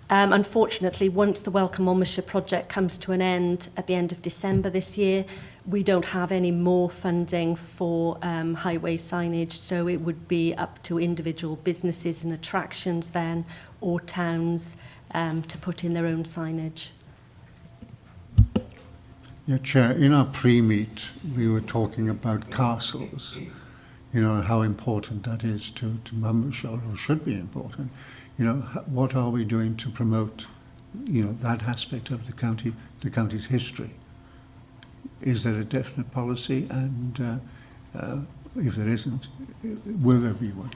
Unfortunately, once the Welcome Monmouthshire project comes to an end at the end of December this year, we don't have any more funding for highway signage, so it would be up to individual businesses and attractions then, or towns, to put in their own signage. Yeah, Chair, in our pre-meet, we were talking about castles, how important that is to Monmouthshire, or should be important. What are we doing to promote, that aspect of the county's history? Is there a definite policy? And if there isn't, will there be one?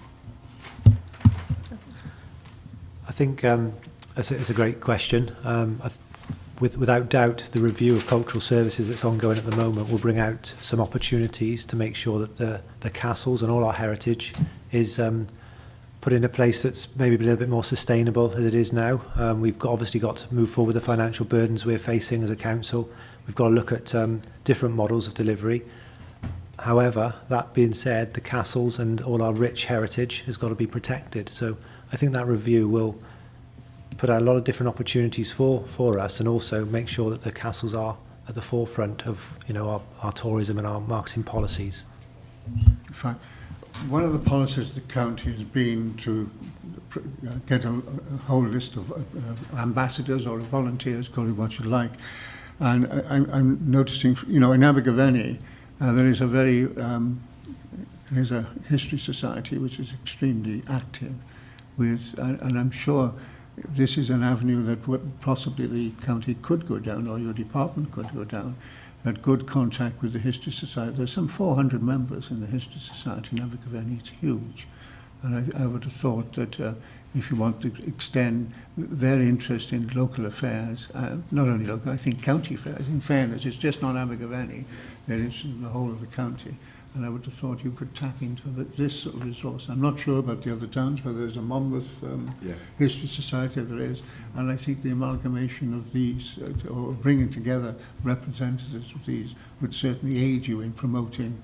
I think it's a great question. without doubt, the review of cultural services that's ongoing at the moment will bring out some opportunities to make sure that the castles and all our heritage is put in a place that's maybe a little bit more sustainable as it is now. We've obviously got to move forward with the financial burdens we're facing as a council. We've got to look at different models of delivery. However, that being said, the castles and all our rich heritage has got to be protected. So I think that review will put out a lot of different opportunities for us, and also make sure that the castles are at the forefront of, you know, our tourism and our marketing policies. Fine. One of the policies of the county has been to get a whole list of ambassadors or volunteers, call it what you like. And I'm noticing, you know, in Abergavenny, there is a history society which is extremely active with, and I'm sure this is an avenue that possibly the county could go down, or your department could go down, that good contact with the History Society. There's some 400 members in the History Society in Abergavenny. It's huge. And I would have thought that if you want to extend their interest in local affairs, not only local, I think county affairs, in fairness, it's just not Abergavenny, they're interested in the whole of the county. And I would have thought you could tap into this sort of resource. I'm not sure about the other towns, whether there's a Monmouth History Society, there is. And I think the amalgamation of these, or bringing together representatives of these, would certainly aid you in promoting,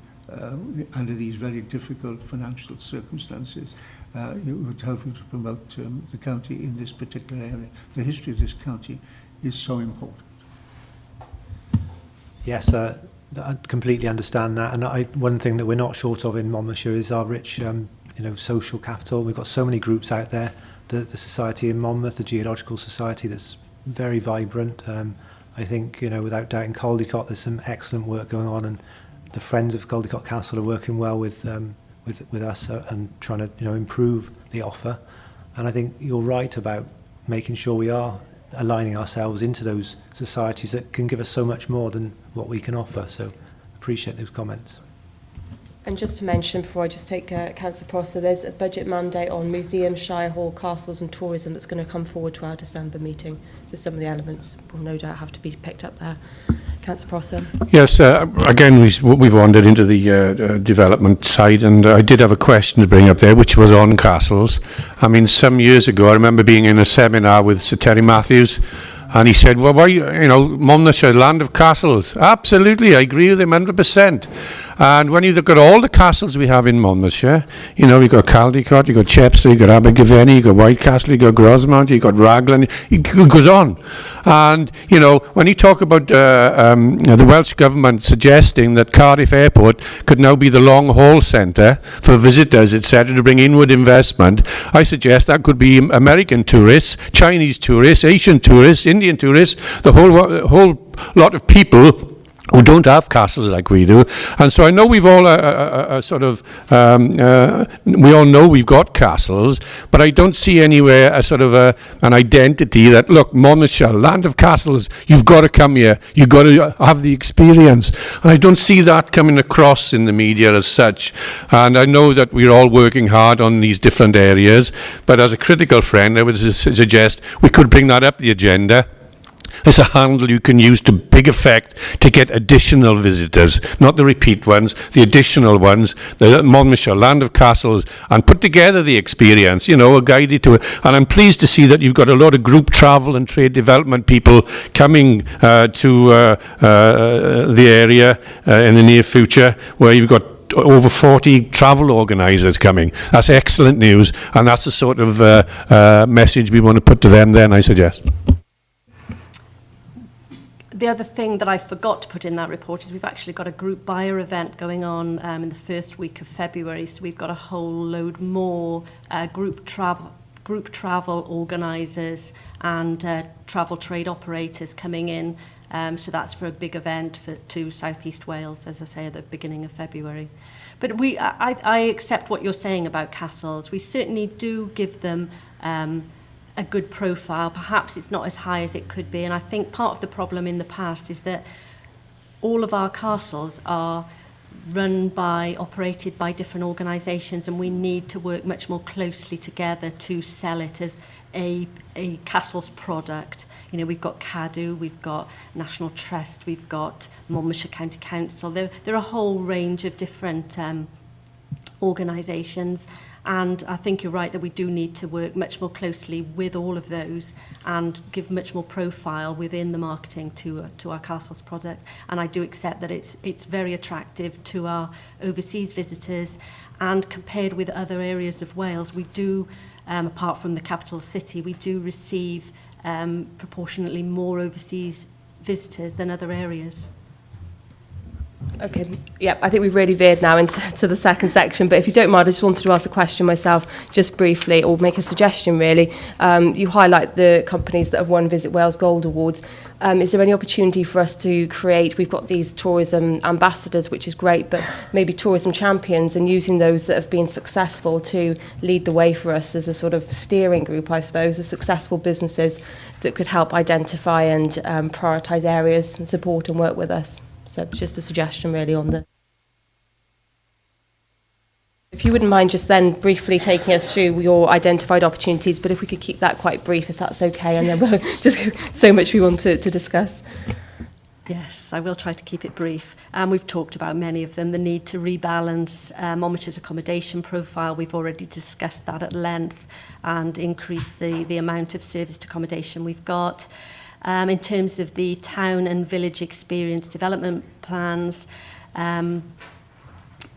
under these very difficult financial circumstances, it would help you to promote the county in this particular area. The history of this county is so important. Yes, I completely understand that, and one thing that we're not short of in Monmouthshire is our rich, social capital. We've got so many groups out there. The society in Monmouth, the Geological Society, that's very vibrant. I think, without doubt, in Caldicot there's some excellent work going on, and the Friends of Caldicot Castle are working well with us and trying to improve the offer. And I think you're right about making sure we are aligning ourselves into those societies that can give us so much more than what we can offer. So appreciate those comments. And just to mention, before I just take Councillor Prosser, there's a budget mandate on museums, Shire Hall, castles and tourism that's going to come forward to our December meeting. So some of the elements will no doubt have to be picked up there. Councillor Prosser. Yes, again, we've wandered into the development side, and I did have a question to bring up there, which was on castles. I mean, some years ago, I remember being in a seminar with Sir Terry Matthews, and he said, well, why, Monmouthshire, land of castles. Absolutely, I agree with him 100%. And when you look at all the castles we have in Monmouthshire, you've got Caldicot, you've got Chepstow, you've got Abergavenny, you've got Whitecastle, you've got Grosmont, you've got Raglan, it goes on. And, when you talk about the Welsh Government suggesting that Cardiff Airport could now be the long-haul centre for visitors, etc., to bring inward investment, I suggest that could be American tourists, Chinese tourists, Asian tourists, Indian tourists, the whole lot of people who don't have castles like we do. And so I know we've all we all know we've got castles, but I don't see anywhere an identity that, look, Monmouthshire, land of castles, you've got to come here, you've got to have the experience. And I don't see that coming across in the media as such. And I know that we're all working hard on these different areas, but as a critical friend, I would suggest we could bring that up the agenda. It's a handle you can use to big effect to get additional visitors, not the repeat ones, the additional ones, the Monmouthshire, land of castles, and put together the experience, a guided to it. And I'm pleased to see that you've got a lot of group travel and trade development people coming to the area in the near future, where you've got over 40 travel organisers coming. That's excellent news, and that's the sort of message we want to put to them then, I suggest. The other thing that I forgot to put in that report is we've actually got a group buyer event going on in the first week of February. So we've got a whole load more group travel organisers and travel trade operators coming in. So that's for a big event to South East Wales, as I say, at the beginning of February. But I accept what you're saying about castles. We certainly do give them a good profile. Perhaps it's not as high as it could be, and I think part of the problem in the past is that all of our castles are operated by different organisations, and we need to work much more closely together to sell it as a Castles product. You know, we've got CADU, we've got National Trust, we've got Monmouthshire County Council. There are a whole range of different organisations, and I think you're right that we do need to work much more closely with all of those and give much more profile within the marketing to our Castles product. And I do accept that it's very attractive to our overseas visitors, and compared with other areas of Wales, we do, apart from the capital city, we do receive proportionately more overseas visitors than other areas. Okay, yeah, I think we've really veered now into the second section, but if you don't mind, I just wanted to ask a question myself, just briefly, or make a suggestion really. You highlight the companies that have won Visit Wales Gold Awards. Is there any opportunity for us to create, we've got these tourism ambassadors, which is great, but maybe tourism champions, and using those that have been successful to lead the way for us as a sort of steering group, I suppose, of successful businesses that could help identify and prioritise areas and support and work with us. So it's just a suggestion really on the... If you wouldn't mind just then briefly taking us through your identified opportunities, but if we could keep that quite brief, if that's okay, and then we'll just so much we want to discuss. Yes, I will try to keep it brief. We've talked about many of them. The need to rebalance Monmouthshire's accommodation profile. We've already discussed that at length, and increase the amount of serviced accommodation we've got. In terms of the town and village experience development plans,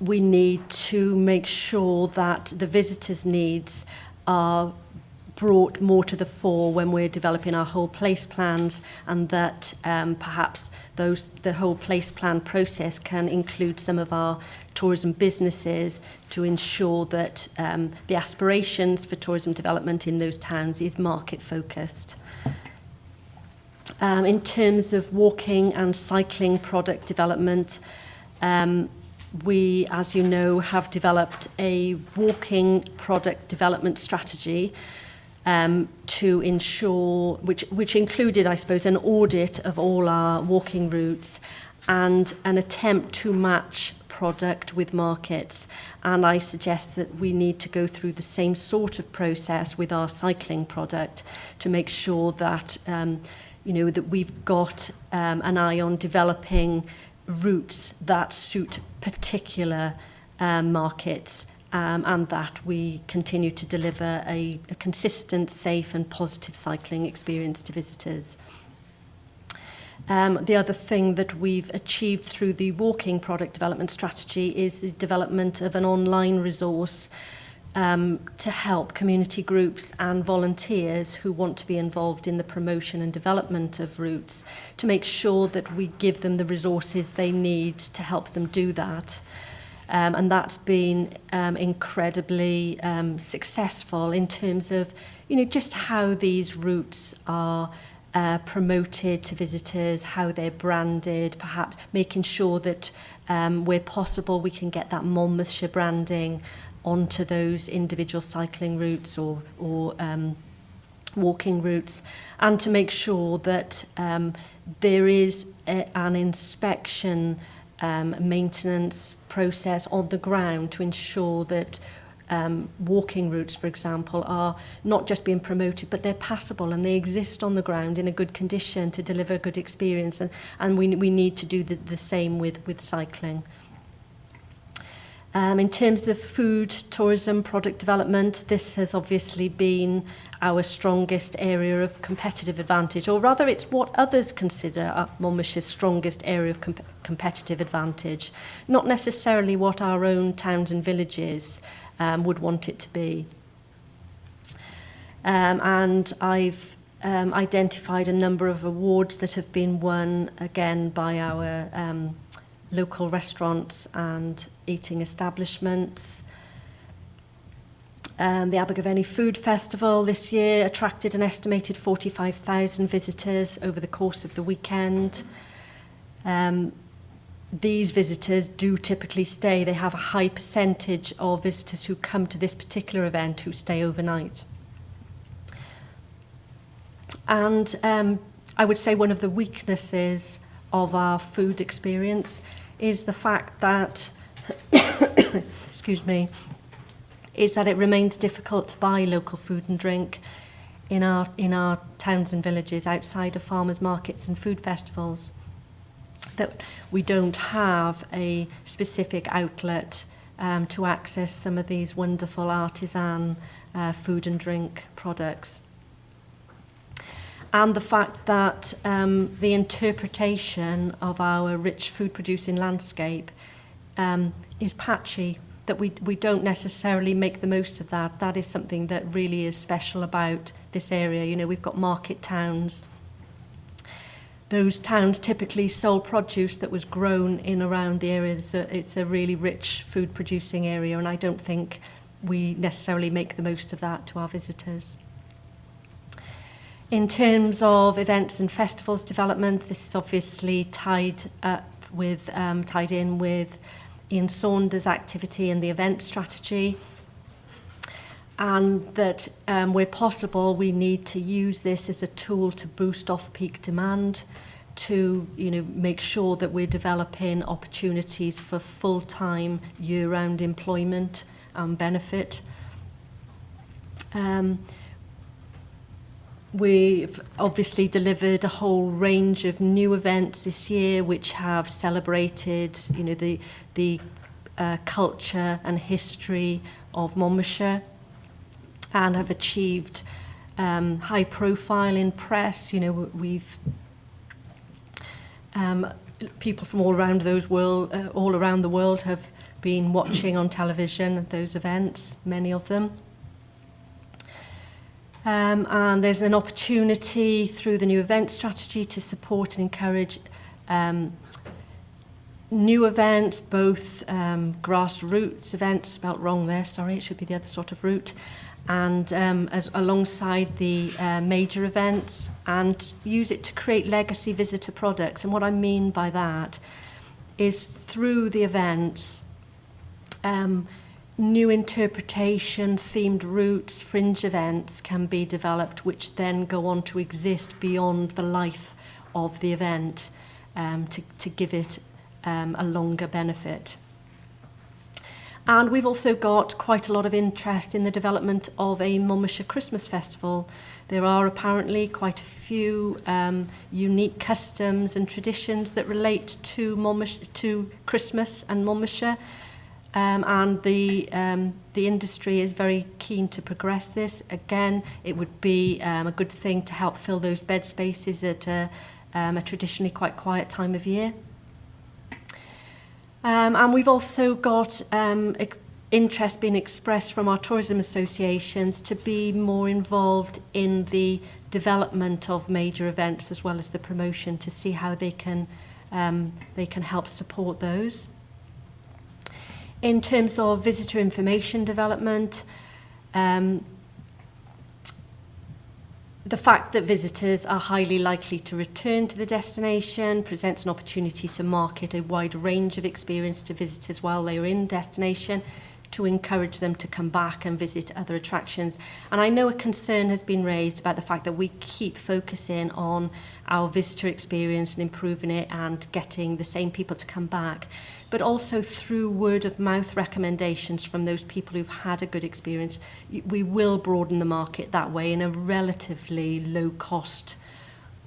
we need to make sure that the visitors' needs are brought more to the fore when we're developing our whole place plans, and that perhaps the whole place plan process can include some of our tourism businesses to ensure that the aspirations for tourism development in those towns is market focused. In terms of walking and cycling product development, we, as you know, have developed a walking product development strategy to ensure, which included, I suppose, an audit of all our walking routes and an attempt to match product with markets. And I suggest that we need to go through the same sort of process with our cycling product to make sure that that we've got an eye on developing routes that suit particular markets, and that we continue to deliver a consistent, safe and positive cycling experience to visitors. The other thing that we've achieved through the walking product development strategy is the development of an online resource to help community groups and volunteers who want to be involved in the promotion and development of routes, to make sure that we give them the resources they need to help them do that. And that's been incredibly successful in terms of, just how these routes are promoted to visitors, how they're branded, perhaps making sure that where possible we can get that Monmouthshire branding onto those individual cycling routes or walking routes, and to make sure that there is an inspection maintenance process on the ground to ensure that walking routes, for example, are not just being promoted, but they're passable and they exist on the ground in a good condition to deliver a good experience. And we need to do the same with cycling. In terms of food, tourism, product development, this has obviously been our strongest area of competitive advantage, or rather it's what others consider Monmouthshire's strongest area of competitive advantage, not necessarily what our own towns and villages would want it to be. And I've identified a number of awards that have been won, again, by our local restaurants and eating establishments. The Abergavenny Food Festival this year attracted an estimated 45,000 visitors over the course of the weekend. These visitors do typically stay. They have a high percentage of visitors who come to this particular event who stay overnight. And I would say one of the weaknesses of our food experience is the fact that, excuse me, is that it remains difficult to buy local food and drink in our towns and villages outside of farmers' markets and food festivals. That we don't have a specific outlet to access some of these wonderful artisan food and drink products. And the fact that the interpretation of our rich food producing landscape is patchy, that we don't necessarily make the most of that. That is something that really is special about this area. You know, we've got market towns. Those towns typically sold produce that was grown in around the area. It's a really rich food producing area, and I don't think we necessarily make the most of that to our visitors. In terms of events and festivals development, this is obviously tied in with Ian Saunders' activity and the event strategy, and that where possible we need to use this as a tool to boost off-peak demand, to make sure that we're developing opportunities for full-time year-round employment and benefit. We've obviously delivered a whole range of new events this year which have celebrated the culture and history of Monmouthshire and have achieved high profile in press. We've people from all around the world have been watching on television those events, many of them. And there's an opportunity through the new event strategy to support and encourage new events, both grassroots events, spelt wrong there, sorry, it should be the other sort of route, and alongside the major events, and use it to create legacy visitor products. And what I mean by that is through the events, new interpretation, themed routes, fringe events can be developed, which then go on to exist beyond the life of the event, to give it a longer benefit. And we've also got quite a lot of interest in the development of a Monmouthshire Christmas Festival. There are apparently quite a few unique customs and traditions that relate to Christmas and Monmouthshire. And the industry is very keen to progress this. Again, it would be a good thing to help fill those bed spaces at a traditionally quite quiet time of year. And we've also got interest being expressed from our tourism associations to be more involved in the development of major events as well as the promotion, to see how they can help support those. In terms of visitor information development, the fact that visitors are highly likely to return to the destination presents an opportunity to market a wide range of experience to visitors while they are in destination, to encourage them to come back and visit other attractions. And I know a concern has been raised about the fact that we keep focusing on our visitor experience and improving it and getting the same people to come back, but also through word of mouth recommendations from those people who've had a good experience. We will broaden the market that way in a relatively low cost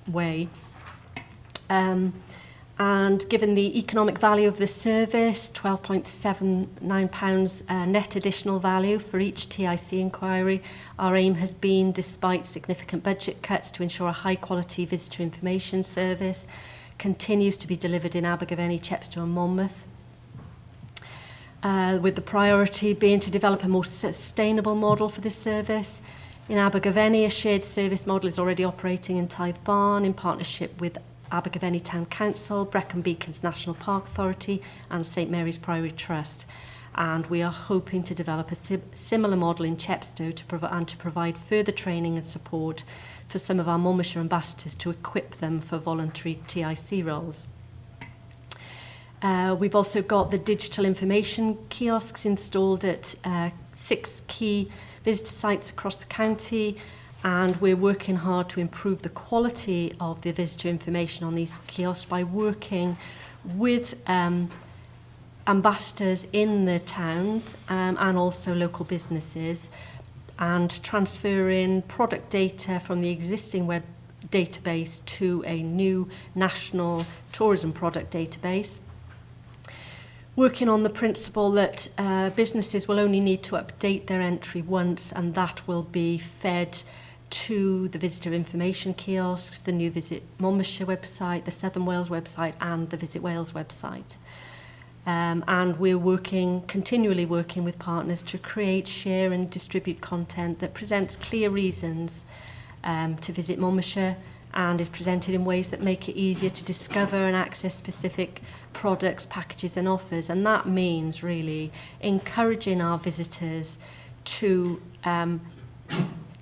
way. And given the economic value of the service, £12.79 net additional value for each TIC inquiry, our aim has been, despite significant budget cuts, to ensure a high quality visitor information service continues to be delivered in Abergavenny, Chepstow and Monmouth, with the priority being to develop a more sustainable model for this service. In Abergavenny, a shared service model is already operating in Tithe Barn in partnership with Abergavenny Town Council, Brecon Beacons National Park Authority and St Mary's Priory Trust. And we are hoping to develop a similar model in Chepstow to provide further training and support for some of our Monmouthshire ambassadors to equip them for voluntary TIC roles. We've also got the digital information kiosks installed at 6 key visitor sites across the county, and we're working hard to improve the quality of the visitor information on these kiosks by working with ambassadors in the towns and also local businesses, and transferring product data from the existing web database to a new national tourism product database. Working on the principle that businesses will only need to update their entry once, and that will be fed to the visitor information kiosks, the new Visit Monmouthshire website, the Southern Wales website, and the Visit Wales website. And we're continually working with partners to create, share and distribute content that presents clear reasons to visit Monmouthshire and is presented in ways that make it easier to discover and access specific products, packages and offers. And that means really encouraging our visitors to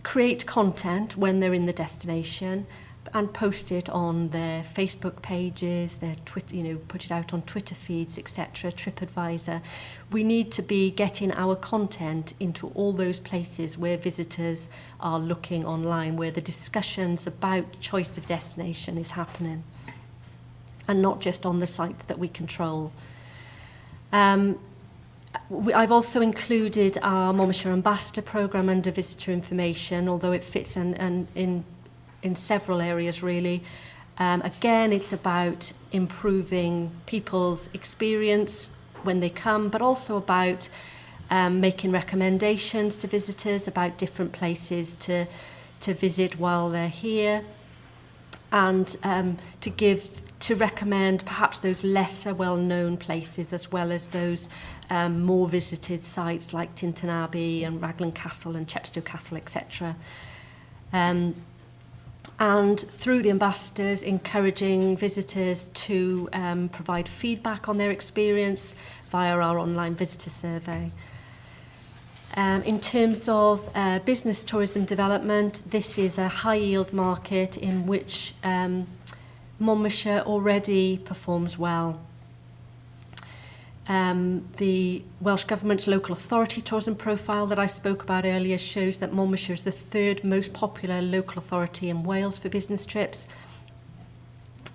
create content when they're in the destination and post it on their Facebook pages, their Twitter, put it out on Twitter feeds, etc., TripAdvisor. We need to be getting our content into all those places where visitors are looking online, where the discussions about choice of destination is happening, and not just on the sites that we control. I've also included our Monmouthshire Ambassador programme under visitor information, although it fits in several areas really. Again, it's about improving people's experience when they come, but also about making recommendations to visitors about different places to visit while they're here, and to recommend perhaps those lesser well-known places as well as those more visited sites like Tintern Abbey and Raglan Castle and Chepstow Castle, etc. And through the ambassadors, encouraging visitors to provide feedback on their experience via our online visitor survey. In terms of business tourism development, this is a high-yield market in which Monmouthshire already performs well. The Welsh Government's local authority tourism profile that I spoke about earlier shows that Monmouthshire is the third most popular local authority in Wales for business trips,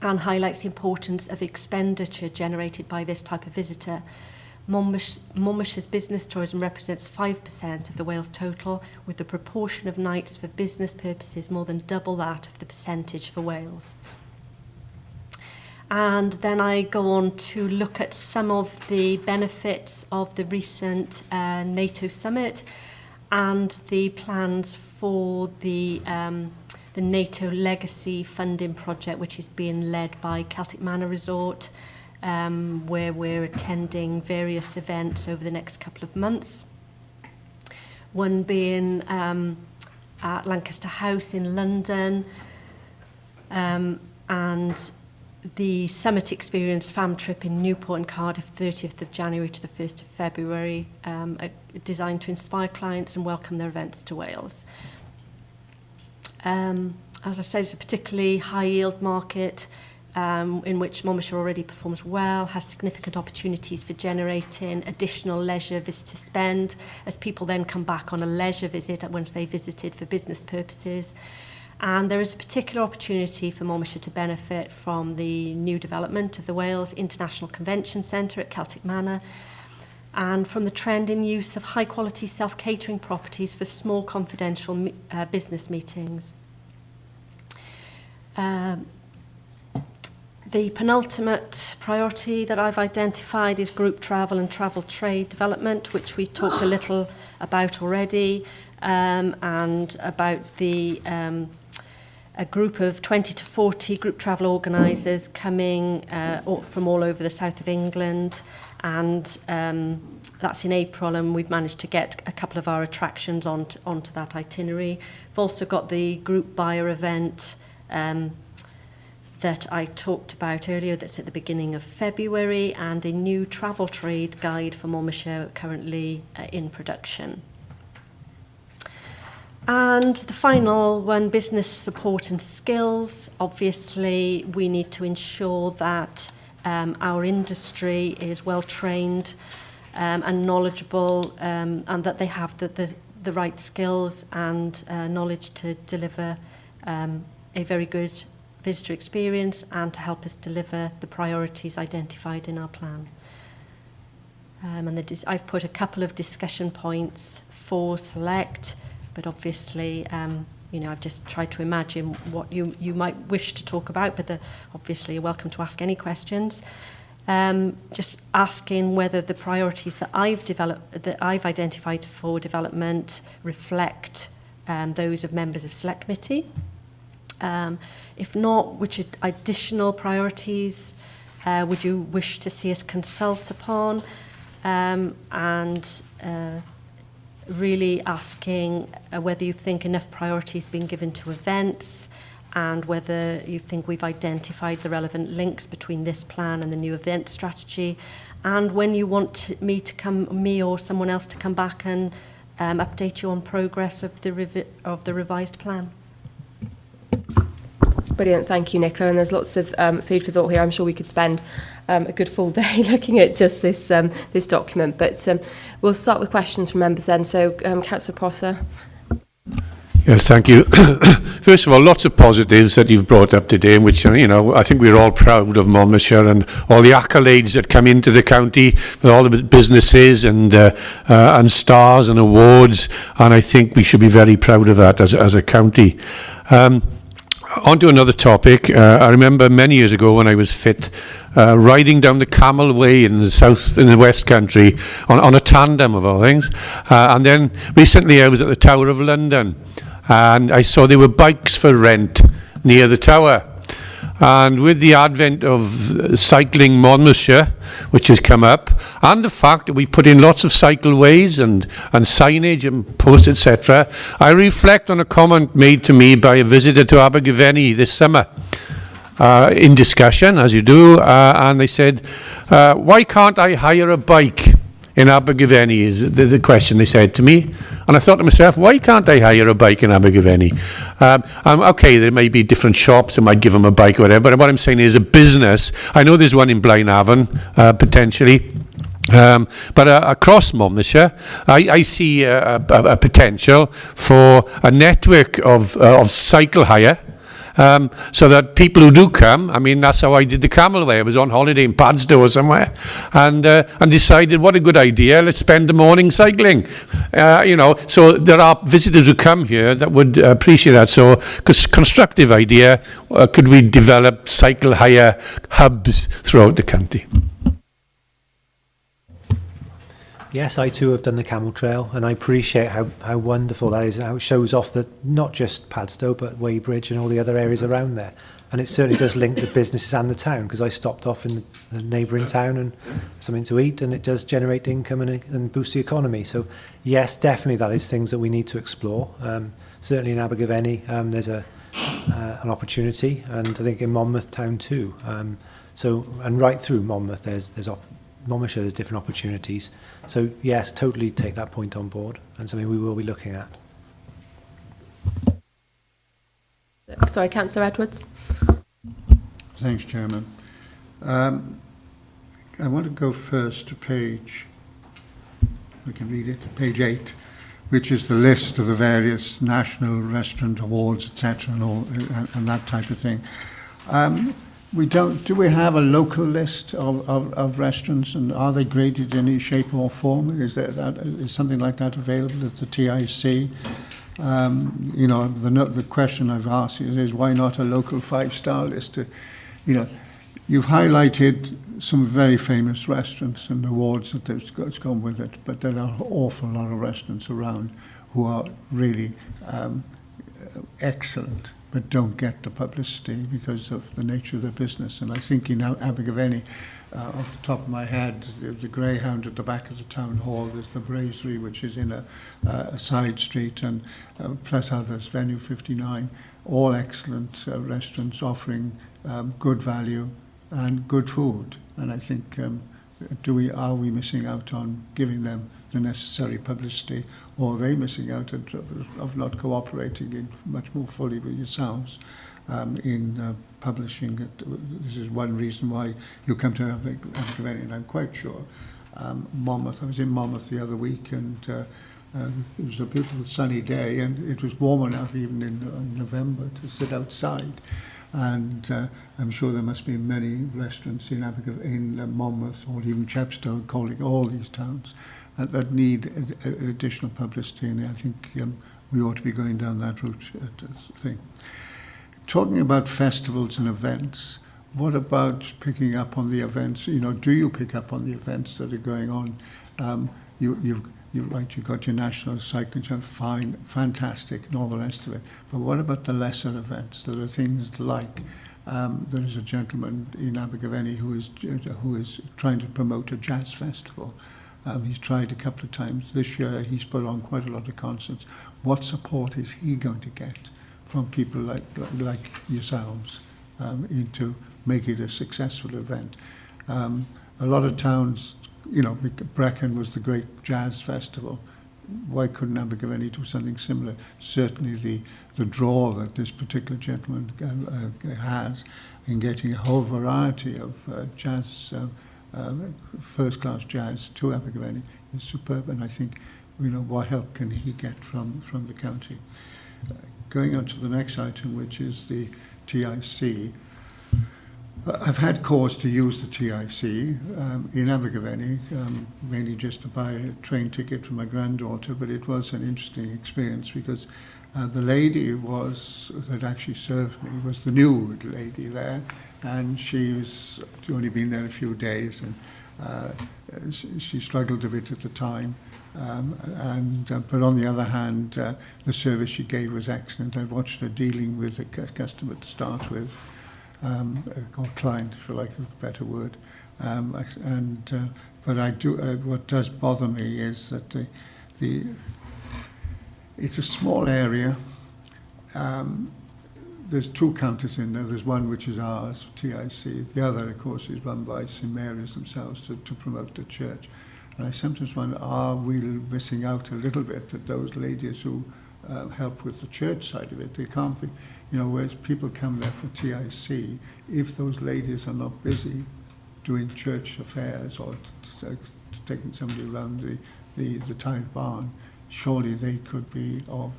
and highlights the importance of expenditure generated by this type of visitor. Monmouthshire's business tourism represents 5% of the Wales total, with the proportion of nights for business purposes more than double that of the percentage for Wales. And then I go on to look at some of the benefits of the recent NATO summit and the plans for the NATO Legacy Funding Project, which is being led by Celtic Manor Resort, where we're attending various events over the next couple of months. One being at Lancaster House in London, and the Summit Experience fam trip in Newport and Cardiff, 30th of January to the 1st of February, designed to inspire clients and welcome their events to Wales. As I said, it's a particularly high-yield market in which Monmouthshire already performs well, has significant opportunities for generating additional leisure visitor spend as people then come back on a leisure visit once they visited for business purposes. And there is a particular opportunity for Monmouthshire to benefit from the new development of the Wales International Convention Centre at Celtic Manor, and from the trend in use of high-quality self-catering properties for small confidential business meetings. The penultimate priority that I've identified is group travel and travel trade development, which we talked a little about already, and about the a group of 20 to 40 group travel organisers coming from all over the south of England, and that's in April, and we've managed to get a couple of our attractions onto that itinerary. We've also got the group buyer event that I talked about earlier, that's at the beginning of February, and a new travel trade guide for Monmouthshire currently in production. And the final one, business support and skills. Obviously, we need to ensure that our industry is well trained and knowledgeable, and that they have the right skills and knowledge to deliver a very good visitor experience and to help us deliver the priorities identified in our plan. And I've put a couple of discussion points for select, but obviously, I've just tried to imagine what you might wish to talk about, but obviously you're welcome to ask any questions. Just asking whether the priorities that I've identified for development reflect those of members of Select Committee. If not, which additional priorities would you wish to see us consult upon? Really asking whether you think enough priority has been given to events, and whether you think we've identified the relevant links between this plan and the new event strategy, and when you want me or someone else to come back and update you on progress of the revised plan. That's brilliant, thank you, Nicola. And there's lots of food for thought here. I'm sure we could spend a good full day looking at just this this document. But we'll start with questions from members then. So, Councillor Prosser. Yes, thank you. First of all, lots of positives that you've brought up today, which, I think we're all proud of Monmouthshire and all the accolades that come into the county with all the businesses and stars and awards, and I think we should be very proud of that as a county. On to another topic. I remember many years ago when I was fit, riding down the Camel Way in the West Country on a tandem of all things. And then recently I was at the Tower of London and I saw there were bikes for rent near the tower. And with the advent of Cycling Monmouthshire, which has come up, and the fact that we put in lots of cycleways and signage and posts, etc., I reflect on a comment made to me by a visitor to Abergavenny this summer, in discussion, as you do, and they said, why can't I hire a bike in Abergavenny, is the question they said to me. And I thought to myself, why can't I hire a bike in Abergavenny? Okay, there may be different shops that might give them a bike or whatever, but what I'm saying is a business. I know there's one in Blaenavon, potentially. But across Monmouthshire, I see a potential for a network of cycle hire, so that people who do come, I mean, that's how I did the Camelway. I was on holiday in Padstow or somewhere, and decided, what a good idea, let's spend the morning cycling. So there are visitors who come here that would appreciate that. So, constructive idea, could we develop cycle hire hubs throughout the county? Yes, I too have done the Camel Trail, and I appreciate how wonderful that is, and how it shows off not just Padstow, but Weybridge and all the other areas around there. And it certainly does link the businesses and the town, because I stopped off in the neighbouring town and something to eat, and it does generate income and boost the economy. So yes, definitely that is things that we need to explore. Certainly in Abergavenny, there's an opportunity, and I think in Monmouth town too. And right through Monmouth, Monmouthshire, there's different opportunities. So yes, totally take that point on board, and something we will be looking at. Sorry, Councillor Edwards. Thanks, Chairman. I want to go first to page, we can read it, page 8, which is the list of the various national restaurant awards, etc., and that type of thing. Do we have a local list of restaurants, and are they graded in any shape or form? Is something like that available at the TIC? The question I've asked is why not a local 5-star list? You've highlighted some very famous restaurants and awards that's gone with it, but there are an awful lot of restaurants around who are really excellent, but don't get the publicity because of the nature of their business. And I think in Abergavenny, off the top of my head, the Greyhound at the back of the town hall, there's the Brasserie, which is in a side street, and plus others, Venue 59, all excellent restaurants offering good value and good food. And I think, are we missing out on giving them the necessary publicity, or are they missing out of not cooperating much more fully with yourselves in publishing it? This is one reason why you come to Abergavenny, and I'm quite sure Monmouth. I was in Monmouth the other week, and it was a beautiful sunny day, and it was warm enough even in November to sit outside. and I'm sure there must be many restaurants in Monmouth or even Chepstow, calling all these towns that need additional publicity, and I think we ought to be going down that route thing. Talking about festivals and events, what about picking up on the events? You know, do you pick up on the events that are going on? You've got your National Cycling Challenge, fine, fantastic, and all the rest of it. But what about the lesser events? There are things like there is a gentleman in Abergavenny who is trying to promote a jazz festival. He's tried a couple of times. This year he's put on quite a lot of concerts. What support is he going to get from people like yourselves to make it a successful event? A lot of towns, you know, Brecon was the great jazz festival. Why couldn't Abergavenny do something similar? Certainly the draw that this particular gentleman has in getting a whole variety of jazz, first-class jazz to Abergavenny is superb, and I think, you know, what help can he get from the county? Going on to the next item, which is the TIC. I've had cause to use the TIC in Abergavenny, mainly just to buy a train ticket for my granddaughter, but it was an interesting experience because the lady that actually served me was the new lady there, and she's only been there a few days, and she struggled a bit at the time. But on the other hand, the service she gave was excellent. I watched her dealing with a customer to start with, or client, for lack of a better word. But I do. What does bother me is that it's a small area. There's two counters in there. There's one which is ours, TIC. The other, of course, is run by St Mary's themselves to promote the church. And I sometimes wonder, are we missing out a little bit that those ladies who help with the church side of it, they can't be, you know, whereas people come there for TIC, if those ladies are not busy doing church affairs or taking somebody around the tithe barn, surely they could be of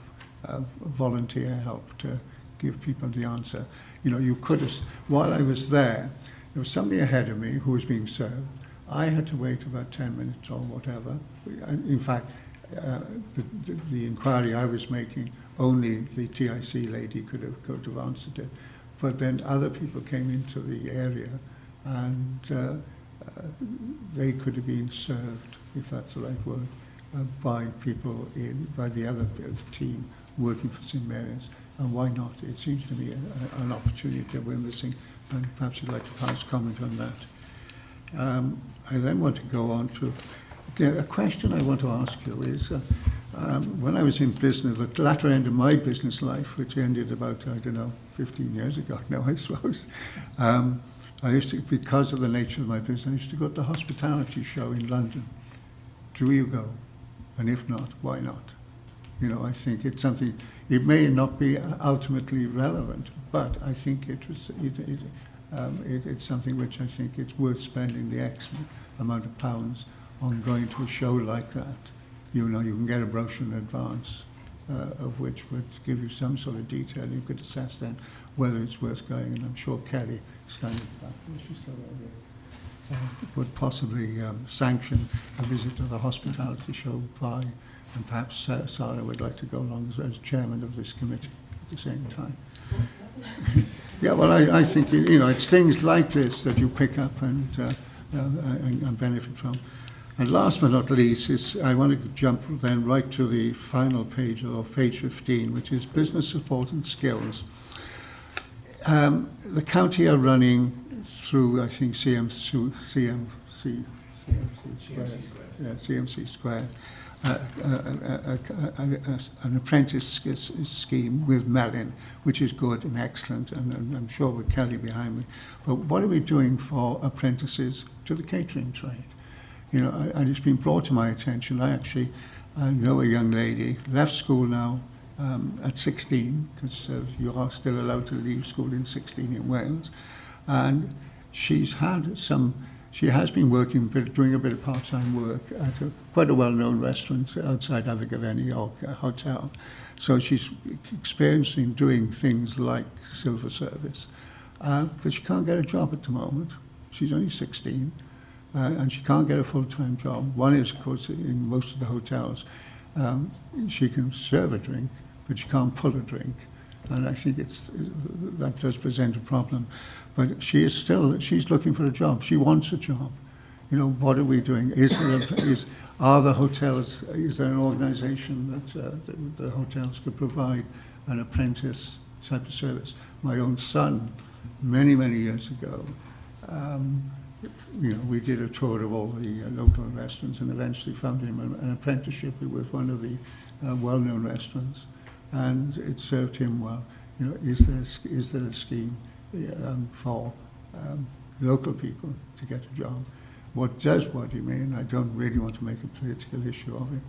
volunteer help to give people the answer. You know, you could have, while I was there was somebody ahead of me who was being served. I had to wait about 10 minutes or whatever. In fact, the inquiry I was making, only the TIC lady could have answered it. But then other people came into the area and they could have been served, if that's the right word, by people by the other team working for St Mary's. And why not? It seems to me an opportunity that we're missing, and perhaps you'd like to pass comment on that. I then want to go on to a question I want to ask you is, when I was in business, the latter end of my business life, which ended about, 15 years ago now, I suppose, I used to, because of the nature of my business, I used to go to the hospitality show in London. Do you go? And if not, why not? You know, I think it's something, it may not be ultimately relevant, but I think it's something which I think it's worth spending the X amount of pounds on going to a show like that. You know, you can get a brochure in advance of which would give you some sort of detail. You could assess then whether it's worth going, and I'm sure Kelly, standing back, she's still there, would possibly sanction a visit to the hospitality show by, and perhaps Sarah would like to go along as chairman of this committee at the same time. Yeah, well, I think, you know, it's things like this that you pick up and benefit from. And last but not least, is I want to jump then right to the final page of page 15, which is business support and skills. The county are running through, I think, CMC Square, an apprentice scheme with Mellin, which is good and excellent, and I'm sure with Kelly behind me. But what are we doing for apprentices to the catering trade? You know, and it's been brought to my attention. I know a young lady, left school now at 16, because you are still allowed to leave school in 16 in Wales, and she's had some She has been working, doing a bit of part-time work at quite a well-known restaurant outside Abergavenny or hotel. So she's experiencing doing things like silver service. But she can't get a job at the moment. She's only 16, and she can't get a full-time job. One is, of course, in most of the hotels, she can serve a drink, but she can't pull a drink. And I think that does present a problem. But she's looking for a job. She wants a job. You know, what are we doing? Are the hotels, is there an organisation that the hotels could provide an apprentice type of service? My own son, many, many years ago, you know, we did a tour of all the local restaurants and eventually found him an apprenticeship with one of the well-known restaurants, and it served him well. You know, is there a scheme for local people to get a job? What does worry me, and I don't really want to make a political issue of it,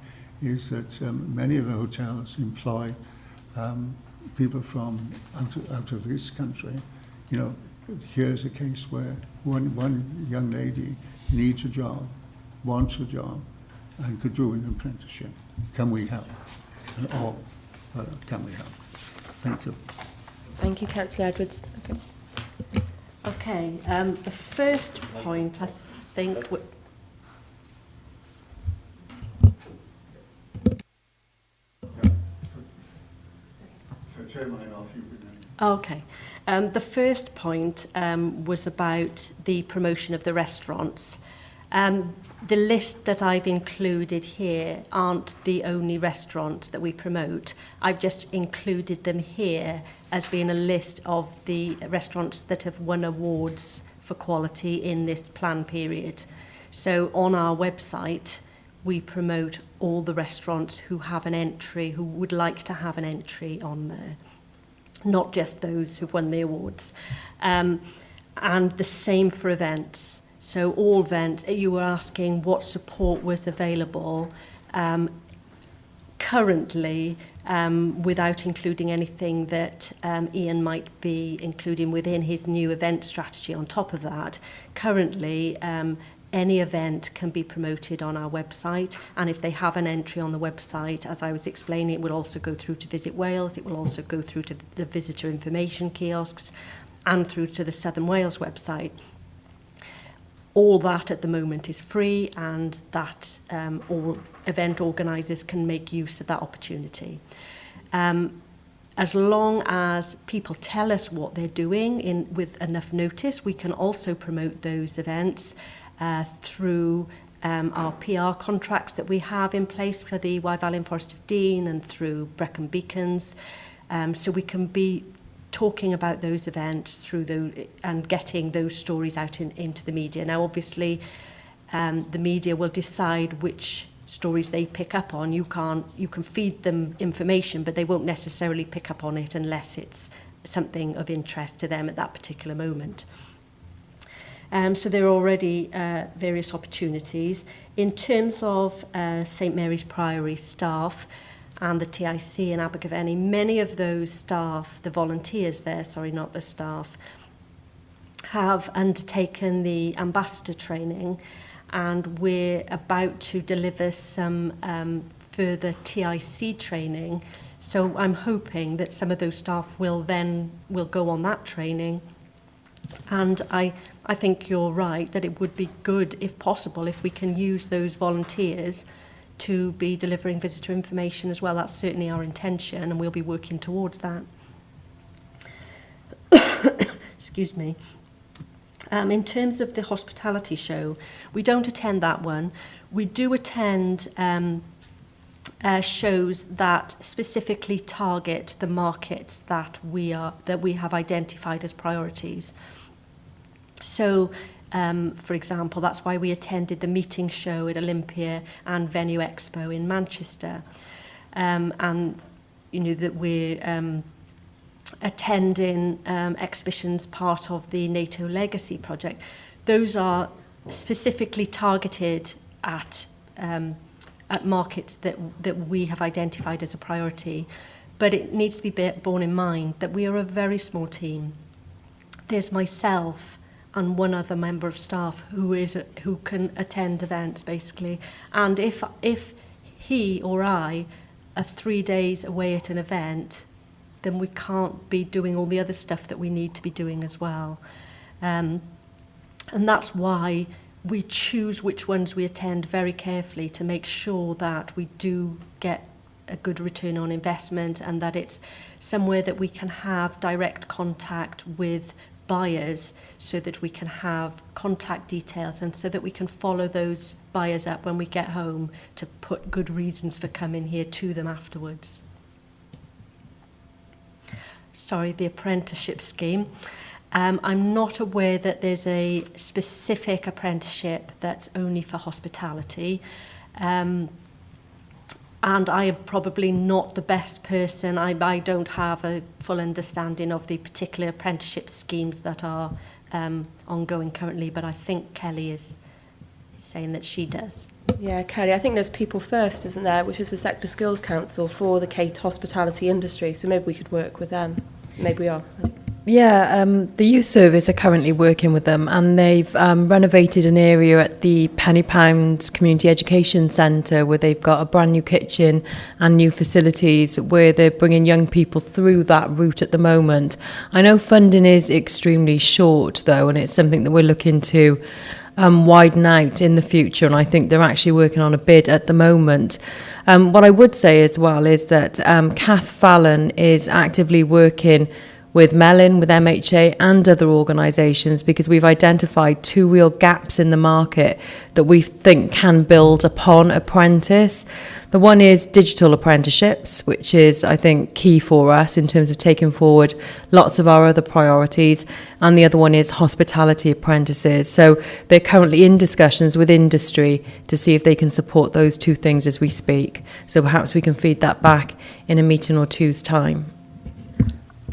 is that many of the hotels employ people from out of this country. You know, here's a case where one young lady needs a job, wants a job, and could do an apprenticeship. Can we help? Or can we help? Thank you. Thank you, Councillor Edwards. Okay. Okay, the first point, I think... Okay. The first point was about the promotion of the restaurants. The list that I've included here aren't the only restaurants that we promote. I've just included them here as being a list of the restaurants that have won awards for quality in this plan period. So on our website, we promote all the restaurants who have an entry, who would like to have an entry on there, not just those who've won the awards. And the same for events. So all events, you were asking what support was available. Currently, without including anything that Ian might be including within his new event strategy on top of that, currently any event can be promoted on our website, and if they have an entry on the website, as I was explaining, it will also go through to Visit Wales, it will also go through to the visitor information kiosks and through to the Southern Wales website. All that at the moment is free, and that all event organisers can make use of that opportunity. As long as people tell us what they're doing with enough notice, we can also promote those events through our PR contracts that we have in place for the Wye Valley and Forest of Dean and through Brecon Beacons. So we can be talking about those events through and getting those stories out into the media. Now, obviously, the media will decide which stories they pick up on. You can feed them information, but they won't necessarily pick up on it unless it's something of interest to them at that particular moment. So there are already various opportunities. In terms of St Mary's Priory staff and the TIC in Abergavenny, many of those staff, the volunteers there, sorry, not the staff, have undertaken the ambassador training, and we're about to deliver some further TIC training. So I'm hoping that some of those staff will go on that training. And I think you're right that it would be good, if possible, if we can use those volunteers to be delivering visitor information as well. That's certainly our intention, and we'll be working towards that. Excuse me. In terms of the hospitality show, we don't attend that one. We do attend shows that specifically target the markets that we have identified as priorities. So, for example, that's why we attended the meeting show at Olympia and Venue Expo in Manchester, and you know that we're attending exhibitions part of the NATO Legacy project. Those are specifically targeted at markets that we have identified as a priority, but it needs to be borne in mind that we are a very small team. There's myself and one other member of staff who can attend events, basically. And if he or I are 3 days away at an event, then we can't be doing all the other stuff that we need to be doing as well. And that's why we choose which ones we attend very carefully to make sure that we do get a good return on investment, and that it's somewhere that we can have direct contact with buyers, so that we can have contact details and so that we can follow those buyers up when we get home to put good reasons for coming here to them afterwards. Sorry, the apprenticeship scheme. I'm not aware that there's a specific apprenticeship that's only for hospitality. And I am probably not the best person. I don't have a full understanding of the particular apprenticeship schemes that are ongoing currently, but I think Kelly is saying that she does. Yeah, Kelly, I think there's People First, isn't there, which is the Sector Skills Council for the hospitality industry, so maybe we could work with them. Maybe we are. Yeah, the youth service are currently working with them, and they've renovated an area at the Penny Pound Community Education Centre where they've got a brand new kitchen and new facilities where they're bringing young people through that route at the moment. I know funding is extremely short though, and it's something that we're looking to widen out in the future, and I think they're actually working on a bid at the moment. What I would say as well is that Kath Fallon is actively working with Mellon, with MHA and other organisations, because we've identified two real gaps in the market that we think can build upon apprentice. The one is digital apprenticeships, which is, I think, key for us in terms of taking forward lots of our other priorities. And the other one is hospitality apprentices. So they're currently in discussions with industry to see if they can support those two things as we speak. So perhaps we can feed that back in a meeting or two's time.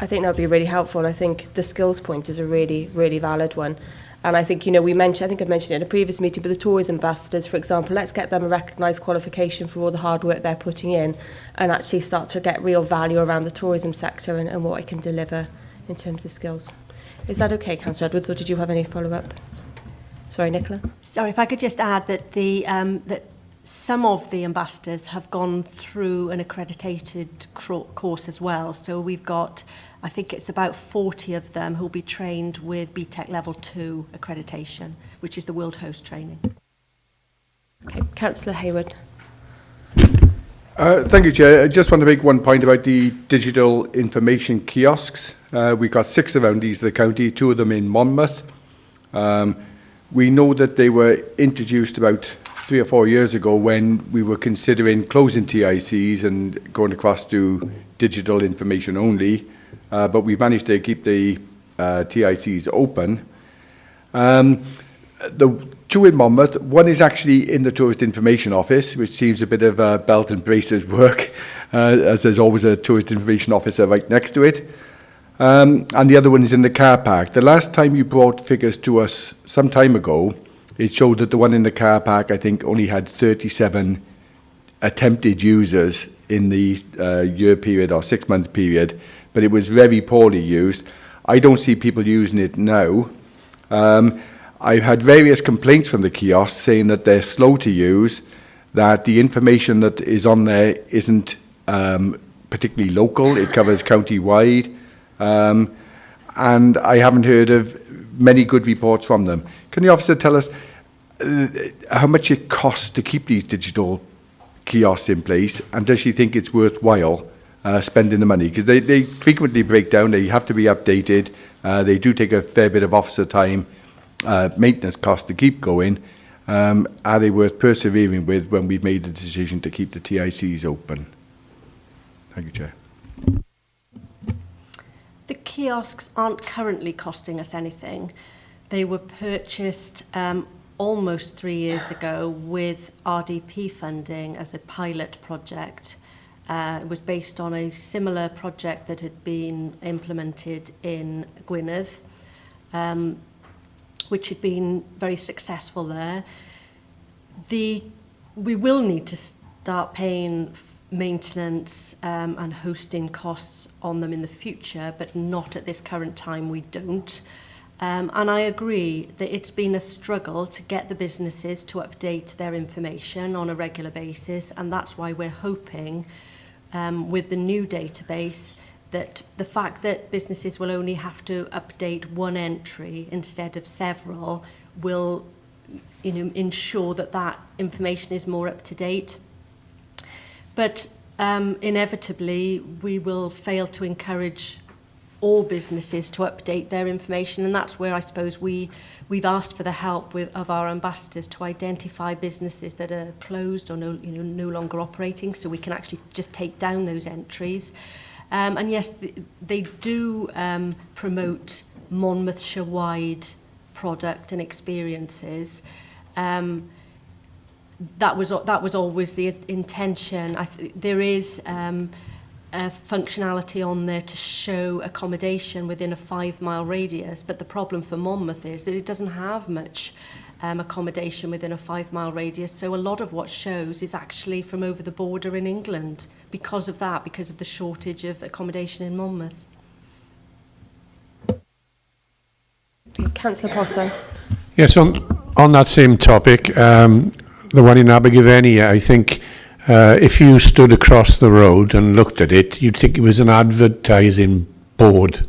I think that would be really helpful. I think the skills point is a really, really valid one. And I think, I think I mentioned it in a previous meeting, but the tourism ambassadors, for example, let's get them a recognised qualification for all the hard work they're putting in and actually start to get real value around the tourism sector and what it can deliver in terms of skills. Is that okay, Councillor Edwards, or did you have any follow-up? Sorry, Nicola? Sorry, if I could just add that that some of the ambassadors have gone through an accredited course as well. So we've got, I think it's about 40 of them who'll be trained with BTEC Level 2 accreditation, which is the World Host training. Okay, Councillor Hayward. Thank you, Chair. I just want to make one point about the digital information kiosks. We've got 6 around these of the county, 2 of them in Monmouth. We know that they were introduced about 3 or 4 years ago when we were considering closing TICs and going across to digital information only, but we've managed to keep the TICs open. The 2 in Monmouth, one is actually in the Tourist Information Office, which seems a bit of belt and braces work, as there's always a Tourist Information Officer right next to it. And the other one is in the car park. The last time you brought figures to us some time ago, it showed that the one in the car park, I think, only had 37 attempted users in the year period or 6-month period, but it was very poorly used. I don't see people using it now. I've had various complaints from the kiosks saying that they're slow to use, that the information that is on there isn't particularly local, it covers county-wide, and I haven't heard of many good reports from them. Can the officer tell us how much it costs to keep these digital kiosks in place, and does she think it's worthwhile spending the money? Because they frequently break down, they have to be updated, they do take a fair bit of officer time, maintenance costs to keep going. Are they worth persevering with when we've made the decision to keep the TICs open? Thank you, Chair. The kiosks aren't currently costing us anything. They were purchased almost 3 years ago with RDP funding as a pilot project. It was based on a similar project that had been implemented in Gwynedd, which had been very successful there. We will need to start paying maintenance and hosting costs on them in the future, but not at this current time, we don't. And I agree that it's been a struggle to get the businesses to update their information on a regular basis, and that's why we're hoping with the new database that the fact that businesses will only have to update one entry instead of several will ensure that that information is more up to date. But inevitably, we will fail to encourage all businesses to update their information, and that's where I suppose we've asked for the help of our ambassadors to identify businesses that are closed or no longer operating, so we can actually just take down those entries. And yes, they do promote Monmouthshire-wide product and experiences. That was always the intention. There is a functionality on there to show accommodation within a 5-mile radius, but the problem for Monmouth is that it doesn't have much accommodation within a 5-mile radius, so a lot of what shows is actually from over the border in England because of the shortage of accommodation in Monmouth. Councillor Posse. Yes, on that same topic, the one in Abergavenny, I think if you stood across the road and looked at it, you'd think it was an advertising board.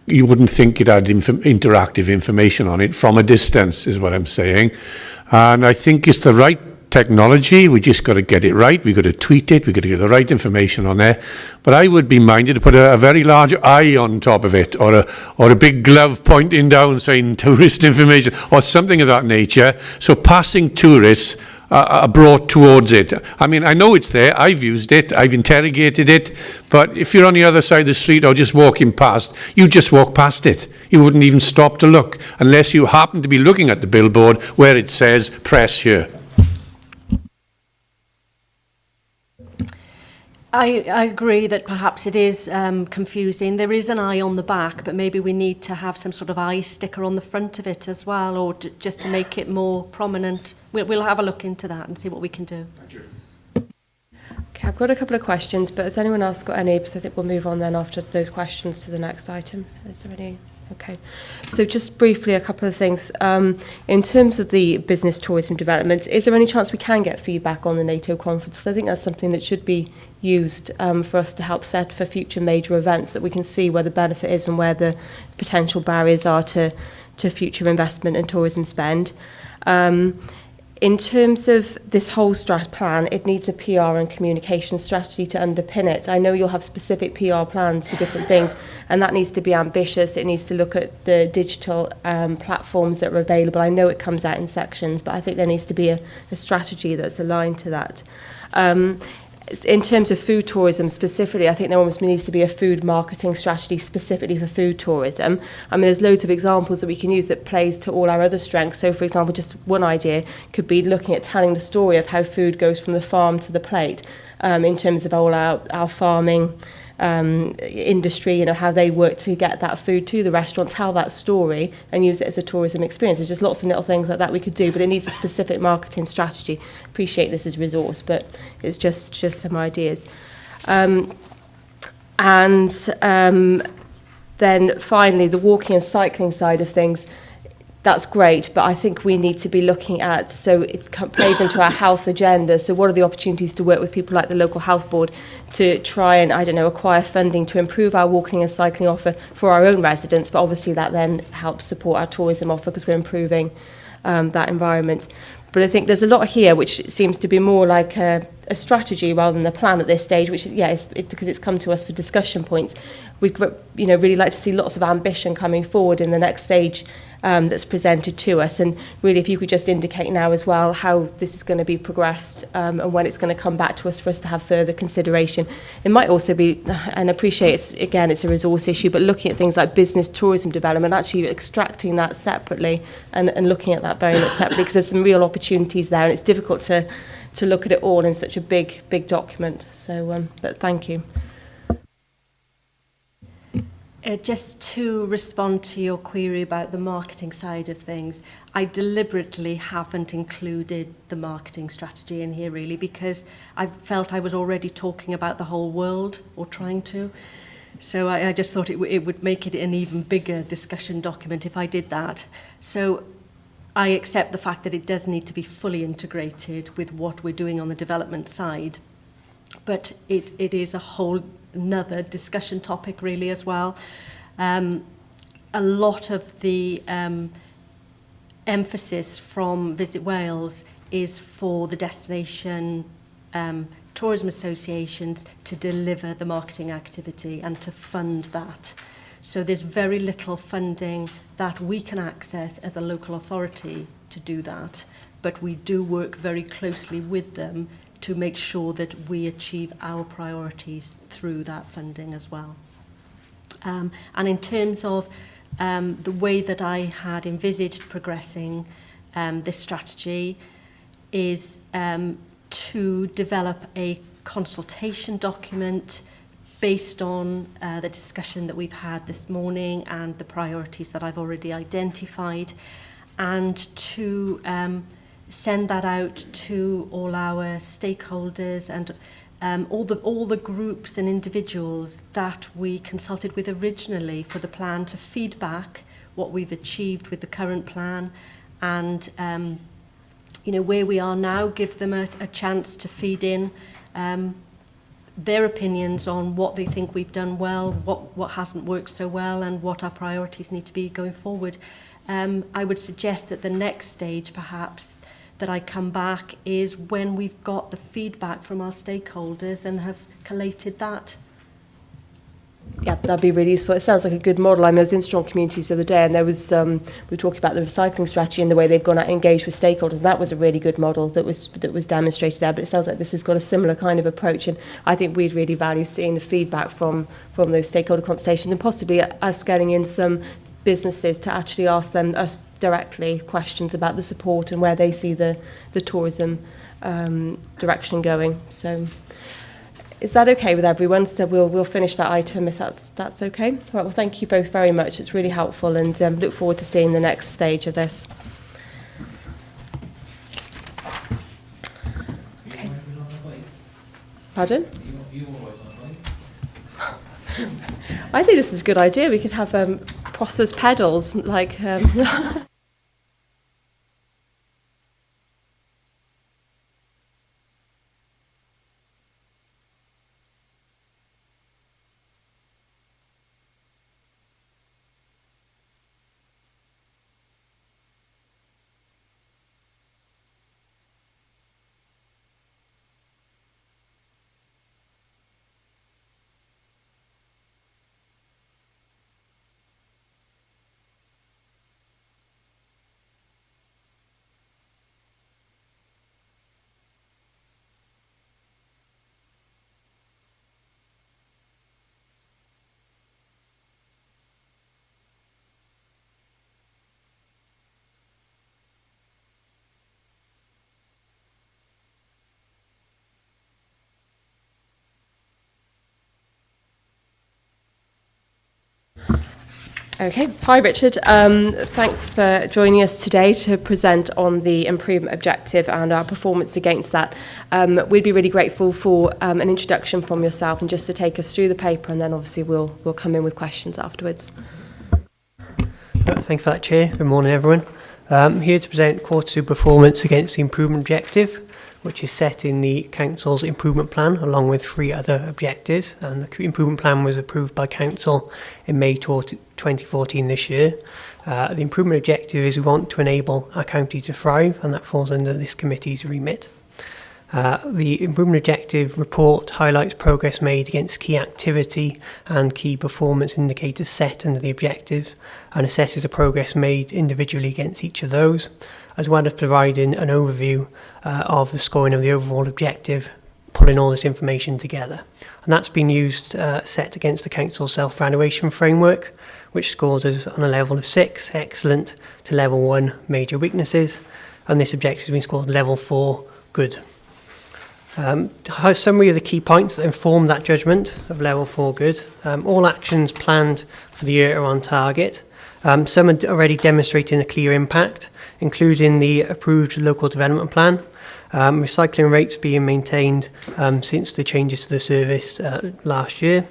You wouldn't think it had interactive information on it from a distance, is what I'm saying. And I think it's the right technology. We just got to get it right. We've got to tweet it. We've got to get the right information on there. But I would be minded to put a very large eye on top of it, or a big glove pointing down saying tourist information, or something of that nature. So passing tourists are brought towards it. I mean, I know it's there. I've used it. I've interrogated it. But if you're on the other side of the street or just walking past, you just walk past it. You wouldn't even stop to look unless you happen to be looking at the billboard where it says press here. I agree that perhaps it is confusing. There is an eye on the back, but maybe we need to have some sort of eye sticker on the front of it as well, or just to make it more prominent. We'll have a look into that and see what we can do. Thank you. Okay, I've got a couple of questions, but has anyone else got any? Because I think we'll move on then after those questions to the next item. Is there any? Okay. So just briefly, a couple of things. In terms of the business tourism development, is there any chance we can get feedback on the NATO conference? Because I think that's something that should be used for us to help set for future major events, that we can see where the benefit is and where the potential barriers are to future investment and tourism spend. In terms of this whole strat plan, it needs a PR and communication strategy to underpin it. I know you'll have specific PR plans for different things, and that needs to be ambitious. It needs to look at the digital platforms that are available. I know it comes out in sections, but I think there needs to be a strategy that's aligned to that. In terms of food tourism specifically, I think there almost needs to be a food marketing strategy specifically for food tourism. I mean, there's loads of examples that we can use that plays to all our other strengths. So, for example, just one idea could be looking at telling the story of how food goes from the farm to the plate, in terms of all our farming industry, how they work to get that food to the restaurant, tell that story and use it as a tourism experience. There's just lots of little things like that we could do, but it needs a specific marketing strategy. Appreciate this as resource, but it's just some ideas. Then finally, the walking and cycling side of things, that's great, but I think we need to be looking at, so it plays into our health agenda, so what are the opportunities to work with people like the local health board to try and, acquire funding to improve our walking and cycling offer for our own residents, but obviously that then helps support our tourism offer because we're improving that environment. But I think there's a lot here which seems to be more like a strategy rather than a plan at this stage, which, because it's come to us for discussion points. We'd really like to see lots of ambition coming forward in the next stage that's presented to us. And really, if you could just indicate now as well how this is going to be progressed and when it's going to come back to us for us to have further consideration. It might also be, and appreciate it's a resource issue, but looking at things like business tourism development, actually extracting that separately and looking at that very much separately, because there's some real opportunities there, and it's difficult to look at it all in such a big document. So, but thank you. Just to respond to your query about the marketing side of things, I deliberately haven't included the marketing strategy in here really because I felt I was already talking about the whole world, or trying to. So I just thought it would make it an even bigger discussion document if I did that. So I accept the fact that it does need to be fully integrated with what we're doing on the development side. But it is a whole another discussion topic really as well. A lot of the emphasis from Visit Wales is for the destination tourism associations to deliver the marketing activity and to fund that. So there's very little funding that we can access as a local authority to do that, but we do work very closely with them to make sure that we achieve our priorities through that funding as well. And in terms of the way that I had envisaged progressing this strategy is to develop a consultation document based on the discussion that we've had this morning and the priorities that I've already identified, and to send that out to all our stakeholders and all the groups and individuals that we consulted with originally for the plan, to feed back what we've achieved with the current plan and you know, where we are now, give them a chance to feed in their opinions on what they think we've done well, what hasn't worked so well, and what our priorities need to be going forward. I would suggest that the next stage, perhaps, that I come back is when we've got the feedback from our stakeholders and have collated that. Yeah, that'd be really useful. It sounds like a good model. I was in Strong Communities the other day, and there was we were talking about the recycling strategy and the way they've gone out and engaged with stakeholders. And that was a really good model that was demonstrated there. But it sounds like this has got a similar kind of approach, and I think we'd really value seeing the feedback from those stakeholder consultations, and possibly us getting in some businesses to actually ask them us directly questions about the support and where they see the tourism direction going. So. Is that okay with everyone? So we'll finish that item if that's okay. All right, well, thank you both very much. It's really helpful, and look forward to seeing the next stage of this. Okay. Pardon? I think this is a good idea. We could have Prosser's pedals, like... Okay. Hi, Richard. Thanks for joining us today to present on the improvement objective and our performance against that. We'd be really grateful for an introduction from yourself and just to take us through the paper, and then obviously we'll come in with questions afterwards. Thanks for that, Chair. Good morning, everyone. I'm here to present Q2 performance against the improvement objective, which is set in the Council's improvement plan, along with 3 other objectives. And the improvement plan was approved by Council in May 2014 this year. The improvement objective is we want to enable our county to thrive, and that falls under this committee's remit. The improvement objective report highlights progress made against key activity and key performance indicators set under the objectives, and assesses the progress made individually against each of those, as well as providing an overview of the scoring of the overall objective, pulling all this information together. And that's been used set against the Council's self-evaluation framework, which scores us on a level of 6, excellent, to level 1, major weaknesses, and this objective has been scored level 4, good. A summary of the key points that inform that judgment of level 4 good. All actions planned for the year are on target. Some are already demonstrating a clear impact, including the approved local development plan, recycling rates being maintained since the changes to the service last year,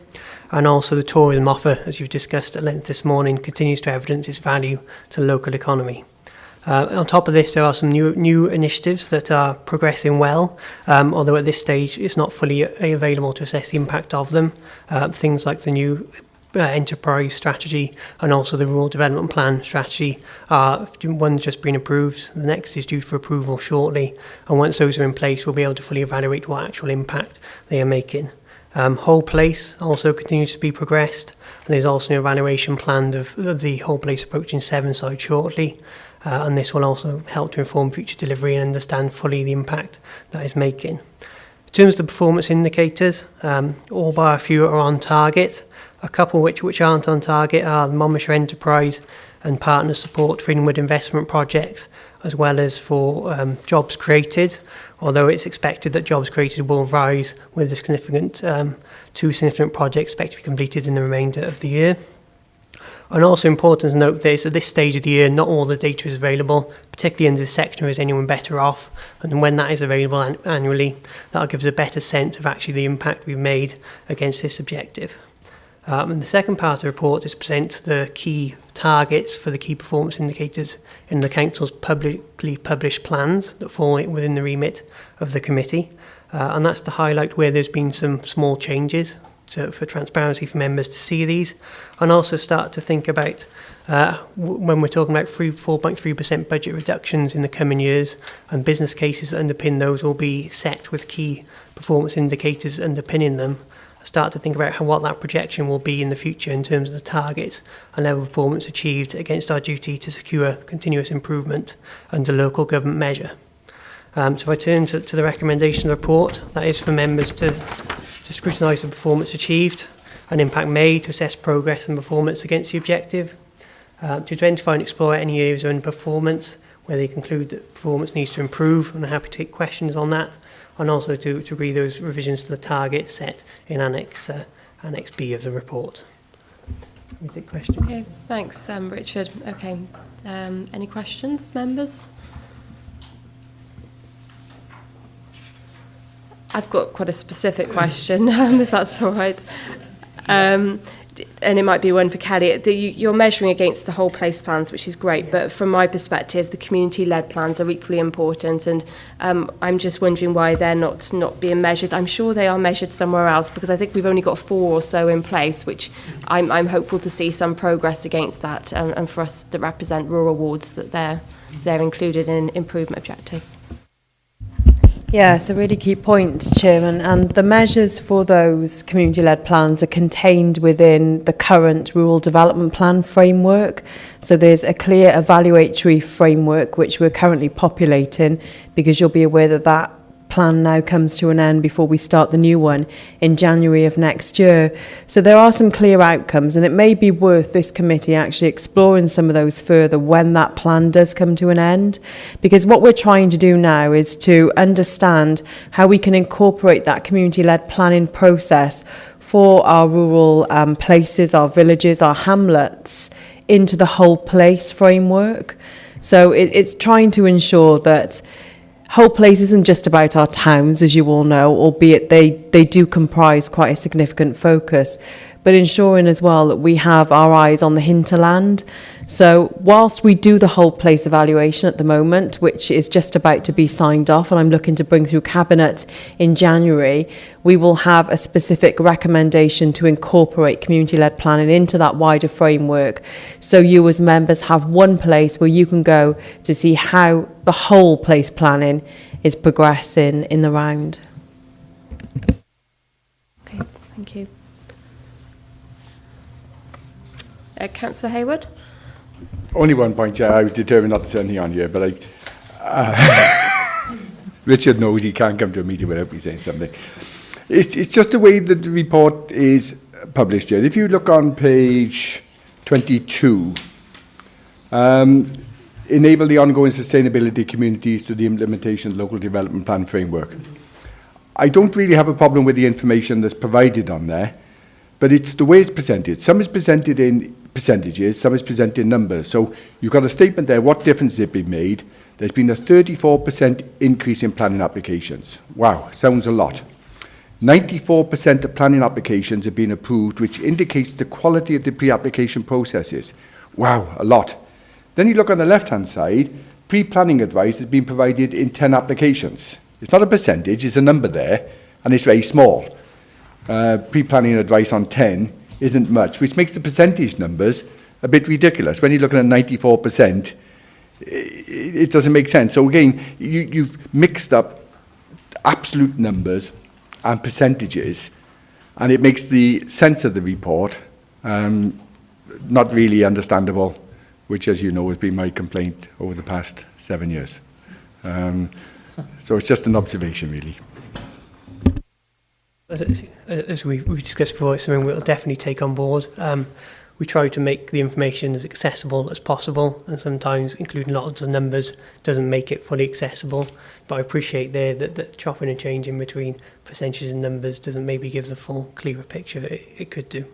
And also the tourism offer, as you've discussed at length this morning, continues to evidence its value to the local economy. On top of this, there are some new initiatives that are progressing well, although at this stage it's not fully available to assess the impact of them. Things like the new enterprise strategy and also the rural development plan strategy one's just been approved, the next is due for approval shortly, and once those are in place we'll be able to fully evaluate what actual impact they are making. Whole Place also continues to be progressed, and there's also an evaluation planned of the Whole Place approach in Sevenside shortly, and this will also help to inform future delivery and understand fully the impact that is making. In terms of the performance indicators, all bar a few are on target. A couple which aren't on target are the Monmouthshire Enterprise and Partner Support for inward investment projects, as well as for jobs created, although it's expected that jobs created will rise with the two significant projects expected to be completed in the remainder of the year. And also important to note is at this stage of the year, not all the data is available, particularly in this section of Is Anyone Better Off? And when that is available annually, that'll give us a better sense of actually the impact we've made against this objective. And the second part of the report is present the key targets for the key performance indicators in the Council's publicly published plans that fall within the remit of the committee. And that's to highlight where there's been some small changes for transparency for members to see these, and also start to think about when we're talking about 4.3% budget reductions in the coming years, and business cases that underpin those will be set with key performance indicators underpinning them. Start to think about what that projection will be in the future in terms of the targets and level of performance achieved against our duty to secure continuous improvement under local government measure. So if I turn to the recommendation of the report, that is for members to scrutinise the performance achieved and impact made, to assess progress and performance against the objective, to identify and explore any areas of underperformance where they conclude that performance needs to improve, and I'm happy to take questions on that, and also to read those revisions to the target set in Annex B of the report. Can we take questions? Okay, thanks, Richard. Okay, any questions, members? I've got quite a specific question, if that's all right. And it might be one for Kelly. You're measuring against the Whole Place plans, which is great, but from my perspective, the community-led plans are equally important, and I'm just wondering why they're not being measured. I'm sure they are measured somewhere else, because I think we've only got 4 or so in place, which I'm hopeful to see some progress against that, and for us that represent rural wards, that they're included in improvement objectives. Yeah, it's a really key point, Chairman, and the measures for those community-led plans are contained within the current Rural Development Plan framework. So there's a clear evaluatory framework which we're currently populating, because you'll be aware that that plan now comes to an end before we start the new one in January of next year. So there are some clear outcomes, and it may be worth this committee actually exploring some of those further when that plan does come to an end, because what we're trying to do now is to understand how we can incorporate that community-led planning process for our rural places, our villages, our hamlets into the Whole Place framework. So it's trying to ensure that Whole Place isn't just about our towns, as you all know, albeit they do comprise quite a significant focus, but ensuring as well that we have our eyes on the hinterland. So whilst we do the Whole Place evaluation at the moment, which is just about to be signed off, and I'm looking to bring through Cabinet in January, we will have a specific recommendation to incorporate community-led planning into that wider framework. So you as members have one place where you can go to see how the Whole Place planning is progressing in the round. Okay, thank you. Councillor Hayward? Only one point, I was determined not to say anything on here, but Richard knows he can't come to a meeting without me saying something. It's just the way that the report is published here. If you look on page 22, enable the ongoing sustainability communities to the implementation of local development plan framework. I don't really have a problem with the information that's provided on there, but it's the way it's presented. Some is presented in percentages, some is presented in numbers. So you've got a statement there, what difference has it been made? There's been a 34% increase in planning applications. Wow, sounds a lot. 94% of planning applications have been approved, which indicates the quality of the pre-application processes. Wow, a lot. Then you look on the left-hand side, pre-planning advice has been provided in 10 applications. It's not a percentage, it's a number there, and it's very small. Pre-planning advice on 10 isn't much, which makes the percentage numbers a bit ridiculous. When you're looking at 94%, it doesn't make sense. So again, you've mixed up absolute numbers and percentages, and it makes the sense of the report not really understandable, which, as you know, has been my complaint over the past 7 years. So it's just an observation, really. As we've discussed before, it's something we'll definitely take on board. We try to make the information as accessible as possible, and sometimes including lots of numbers doesn't make it fully accessible. But I appreciate there that chopping and changing between percentages and numbers doesn't maybe give the full, clearer picture it could do.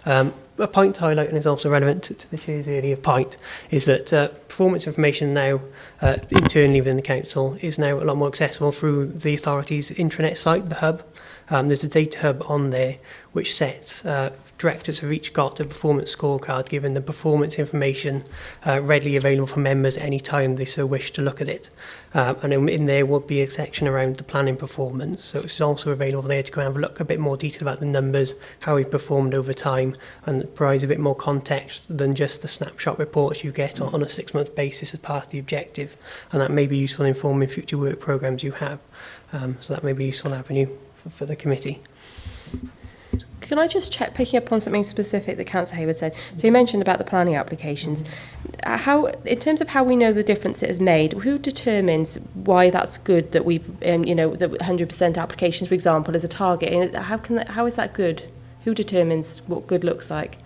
A point to highlight, and is also relevant to the Chair's earlier point, is that performance information now internally within the Council is now a lot more accessible through the authority's intranet site, the Hub. There's a data hub on there which sets directors have each got a performance scorecard giving the performance information readily available for members any time they so wish to look at it. And in there will be a section around the planning performance. So it's also available there to go and have a look a bit more detail about the numbers, how we've performed over time, and it provides a bit more context than just the snapshot reports you get on a 6-month basis as part of the objective. And that may be useful in informing future work programmes you have. So that may be a useful avenue for the committee. Can I just check, picking up on something specific that Councillor Hayward said? So you mentioned about the planning applications. How, in terms of how we know the difference it has made, who determines why that's good that we've, you know, that 100% applications, for example, as a target? How is that good? Who determines what good looks like?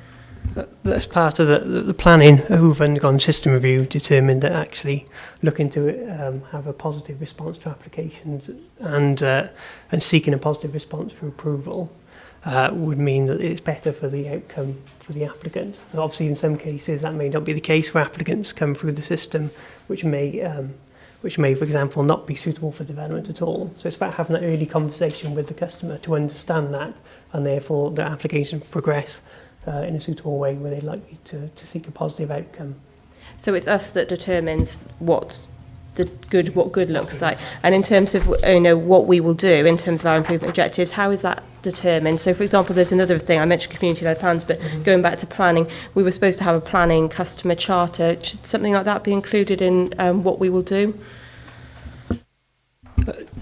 That's part of the planning who've undergone system review determined that actually looking to have a positive response to applications and seeking a positive response for approval would mean that it's better for the outcome for the applicant. And obviously in some cases that may not be the case where applicants come through the system which may, for example, not be suitable for development at all. So it's about having that early conversation with the customer to understand that, and therefore the application progress in a suitable way where they're likely to seek a positive outcome. So it's us that determines what good looks like. And in terms of, you know, what we will do in terms of our improvement objectives, how is that determined? So, for example, there's another thing, I mentioned community-led plans, but going back to planning, we were supposed to have a planning customer charter. Should something like that be included in what we will do?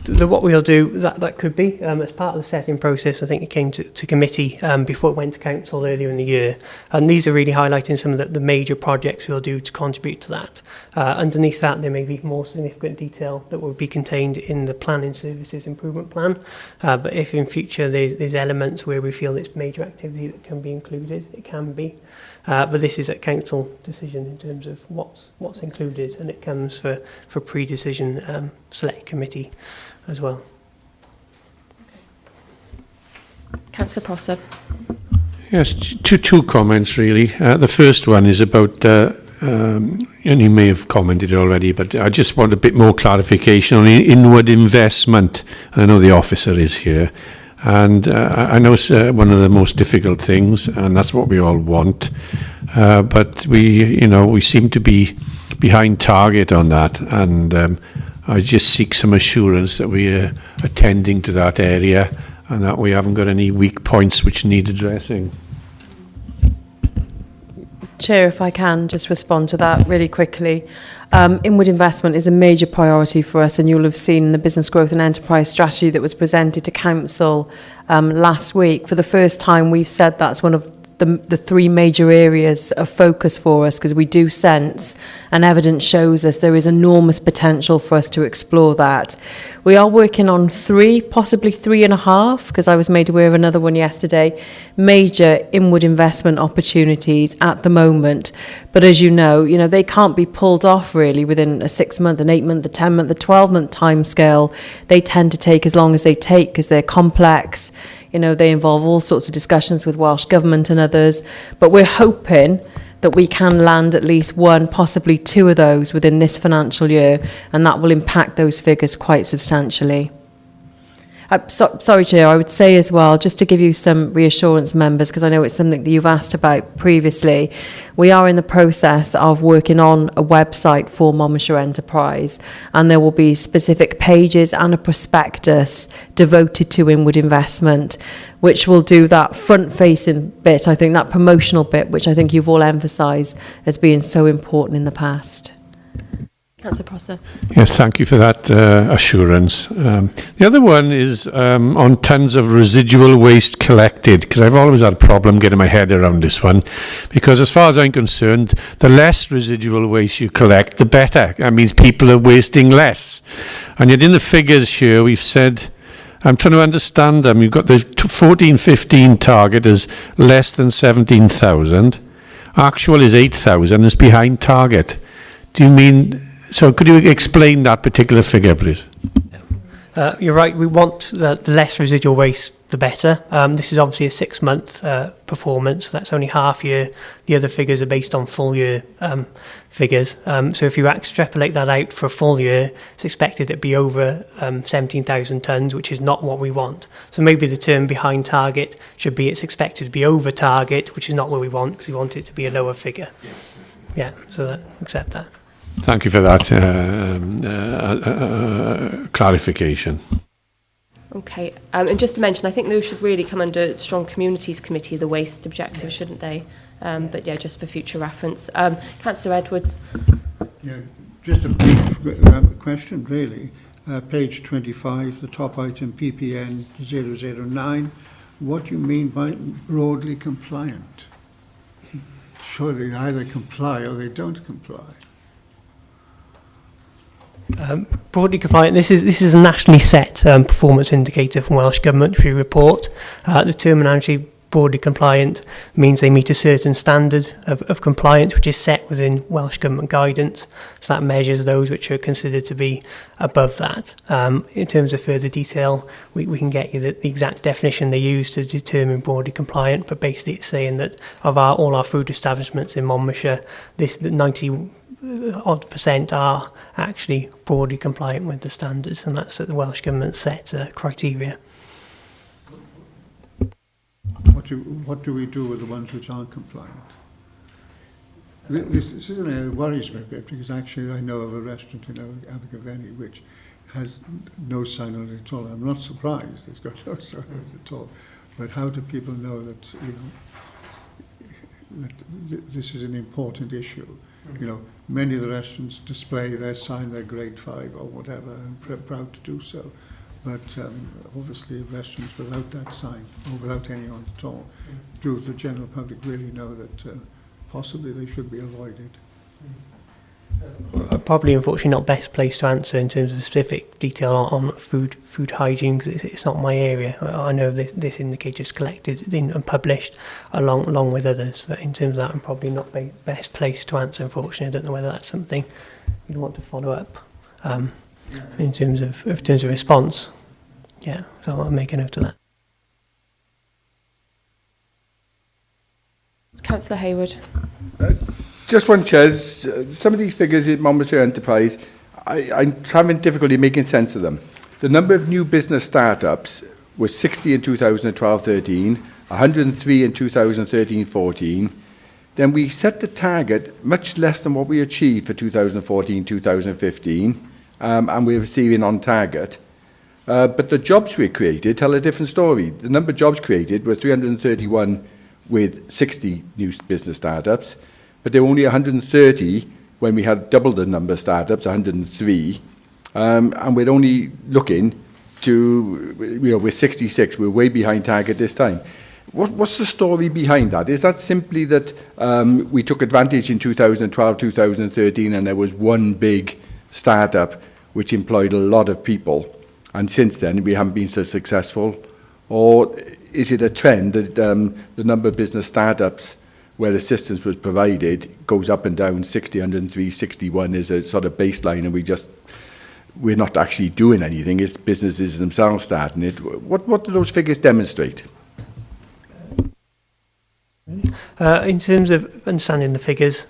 What we'll do, that could be. As part of the setting process, I think it came to committee before it went to council earlier in the year. And these are really highlighting some of the major projects we'll do to contribute to that. Underneath that, there may be more significant detail that will be contained in the planning services improvement plan. But if in future there's elements where we feel it's major activity that can be included, it can be. But this is a council decision in terms of what's included, and it comes for pre-decision select committee as well. Councillor Prosser. Yes, two comments really. The first one is about, and you may have commented already, but I just want a bit more clarification on inward investment. I know the officer is here. And I know it's one of the most difficult things, and that's what we all want. But we seem to be behind target on that, and I just seek some assurance that we are attending to that area and that we haven't got any weak points which need addressing. Chair, if I can just respond to that really quickly. Inward investment is a major priority for us, and you'll have seen the business growth and enterprise strategy that was presented to council last week. For the first time, we've said that's one of the three major areas of focus for us, because we do sense, and evidence shows us, there is enormous potential for us to explore that. We are working on 3, possibly 3.5, because I was made aware of another one yesterday, major inward investment opportunities at the moment. But as you know, they can't be pulled off really within a 6-month, an 8-month, a 10-month, a 12-month time scale. They tend to take as long as they take because they're complex. They involve all sorts of discussions with Welsh Government and others. But we're hoping that we can land at least 1, possibly 2 of those within this financial year, and that will impact those figures quite substantially. Sorry, Chair, I would say as well, just to give you some reassurance, members, because I know it's something that you've asked about previously, we are in the process of working on a website for Monmouthshire Enterprise, and there will be specific pages and a prospectus devoted to inward investment, which will do that front-facing bit, I think that promotional bit, which I think you've all emphasised as being so important in the past. Councillor Prosser. Yes, thank you for that assurance. The other one is on tons of residual waste collected, because I've always had a problem getting my head around this one, because as far as I'm concerned, the less residual waste you collect, the better. That means people are wasting less. And yet in the figures here, we've said, I'm trying to understand them. You've got the 14-15 target as less than 17,000. Actual is 8,000, is behind target. Do you mean... So could you explain that particular figure, please? You're right, we want the less residual waste, the better. This is obviously a 6-month performance, that's only half year. The other figures are based on full year figures. So if you extrapolate that out for a full year, it's expected to be over 17,000 tonnes, which is not what we want. So maybe the term behind target should be it's expected to be over target, which is not what we want, because we want it to be a lower figure. Yeah, so accept that. Thank you for that clarification. Okay, and just to mention, I think those should really come under Strong Communities Committee, the waste objectives, shouldn't they? But yeah, just for future reference. Councillor Edwards. Yeah, just a brief question, really. Page 25, the top item, PPN 009. What do you mean by broadly compliant? Surely they either comply or they don't comply. Broadly compliant. This is a nationally set performance indicator from Welsh Government, which we report. The terminology broadly compliant means they meet a certain standard of compliance, which is set within Welsh Government guidance. So that measures those which are considered to be above that. In terms of further detail, we can get you the exact definition they use to determine broadly compliant, but basically it's saying that of all our food establishments in Monmouthshire, the 90% are actually broadly compliant with the standards, and that's at the Welsh Government set criteria. What do we do with the ones which aren't compliant? This is an area that worries me a bit, because actually I know of a restaurant in Abergavenny which has no sign on it at all. I'm not surprised it's got no sign on it at all. But how do people know that, that this is an important issue? Many of the restaurants display their sign, their grade 5 or whatever, and proud to do so. But obviously restaurants without that sign, or without any on at all, do the general public really know that possibly they should be avoided? Probably, unfortunately, not best placed to answer in terms of specific detail on food hygiene, because it's not my area. I know this indicator is collected and published along with others, but in terms of that, I'm probably not best placed to answer. Unfortunately, I don't know whether that's something you'd want to follow up in terms of response. Yeah, so I'll make a note of that. Councillor Hayward. Just one, Chair. Some of these figures in Monmouthshire Enterprise, I'm having difficulty making sense of them. The number of new business startups was 60 in 2012-13, 103 in 2013-14. Then we set the target much less than what we achieved for 2014-2015, and we're receiving on target. But the jobs we created tell a different story. The number of jobs created were 331 with 60 new business startups, but there were only 130 when we had double the number of startups, 103, and we're only looking to, we're 66, we're way behind target this time. What's the story behind that? Is that simply that we took advantage in 2012, 2013, and there was one big startup which employed a lot of people, and since then we haven't been so successful? Or is it a trend that the number of business startups where assistance was provided goes up and down, 60, 103, 61 is a sort of baseline, and we're not actually doing anything, it's businesses themselves starting it? What do those figures demonstrate? In terms of understanding the figures,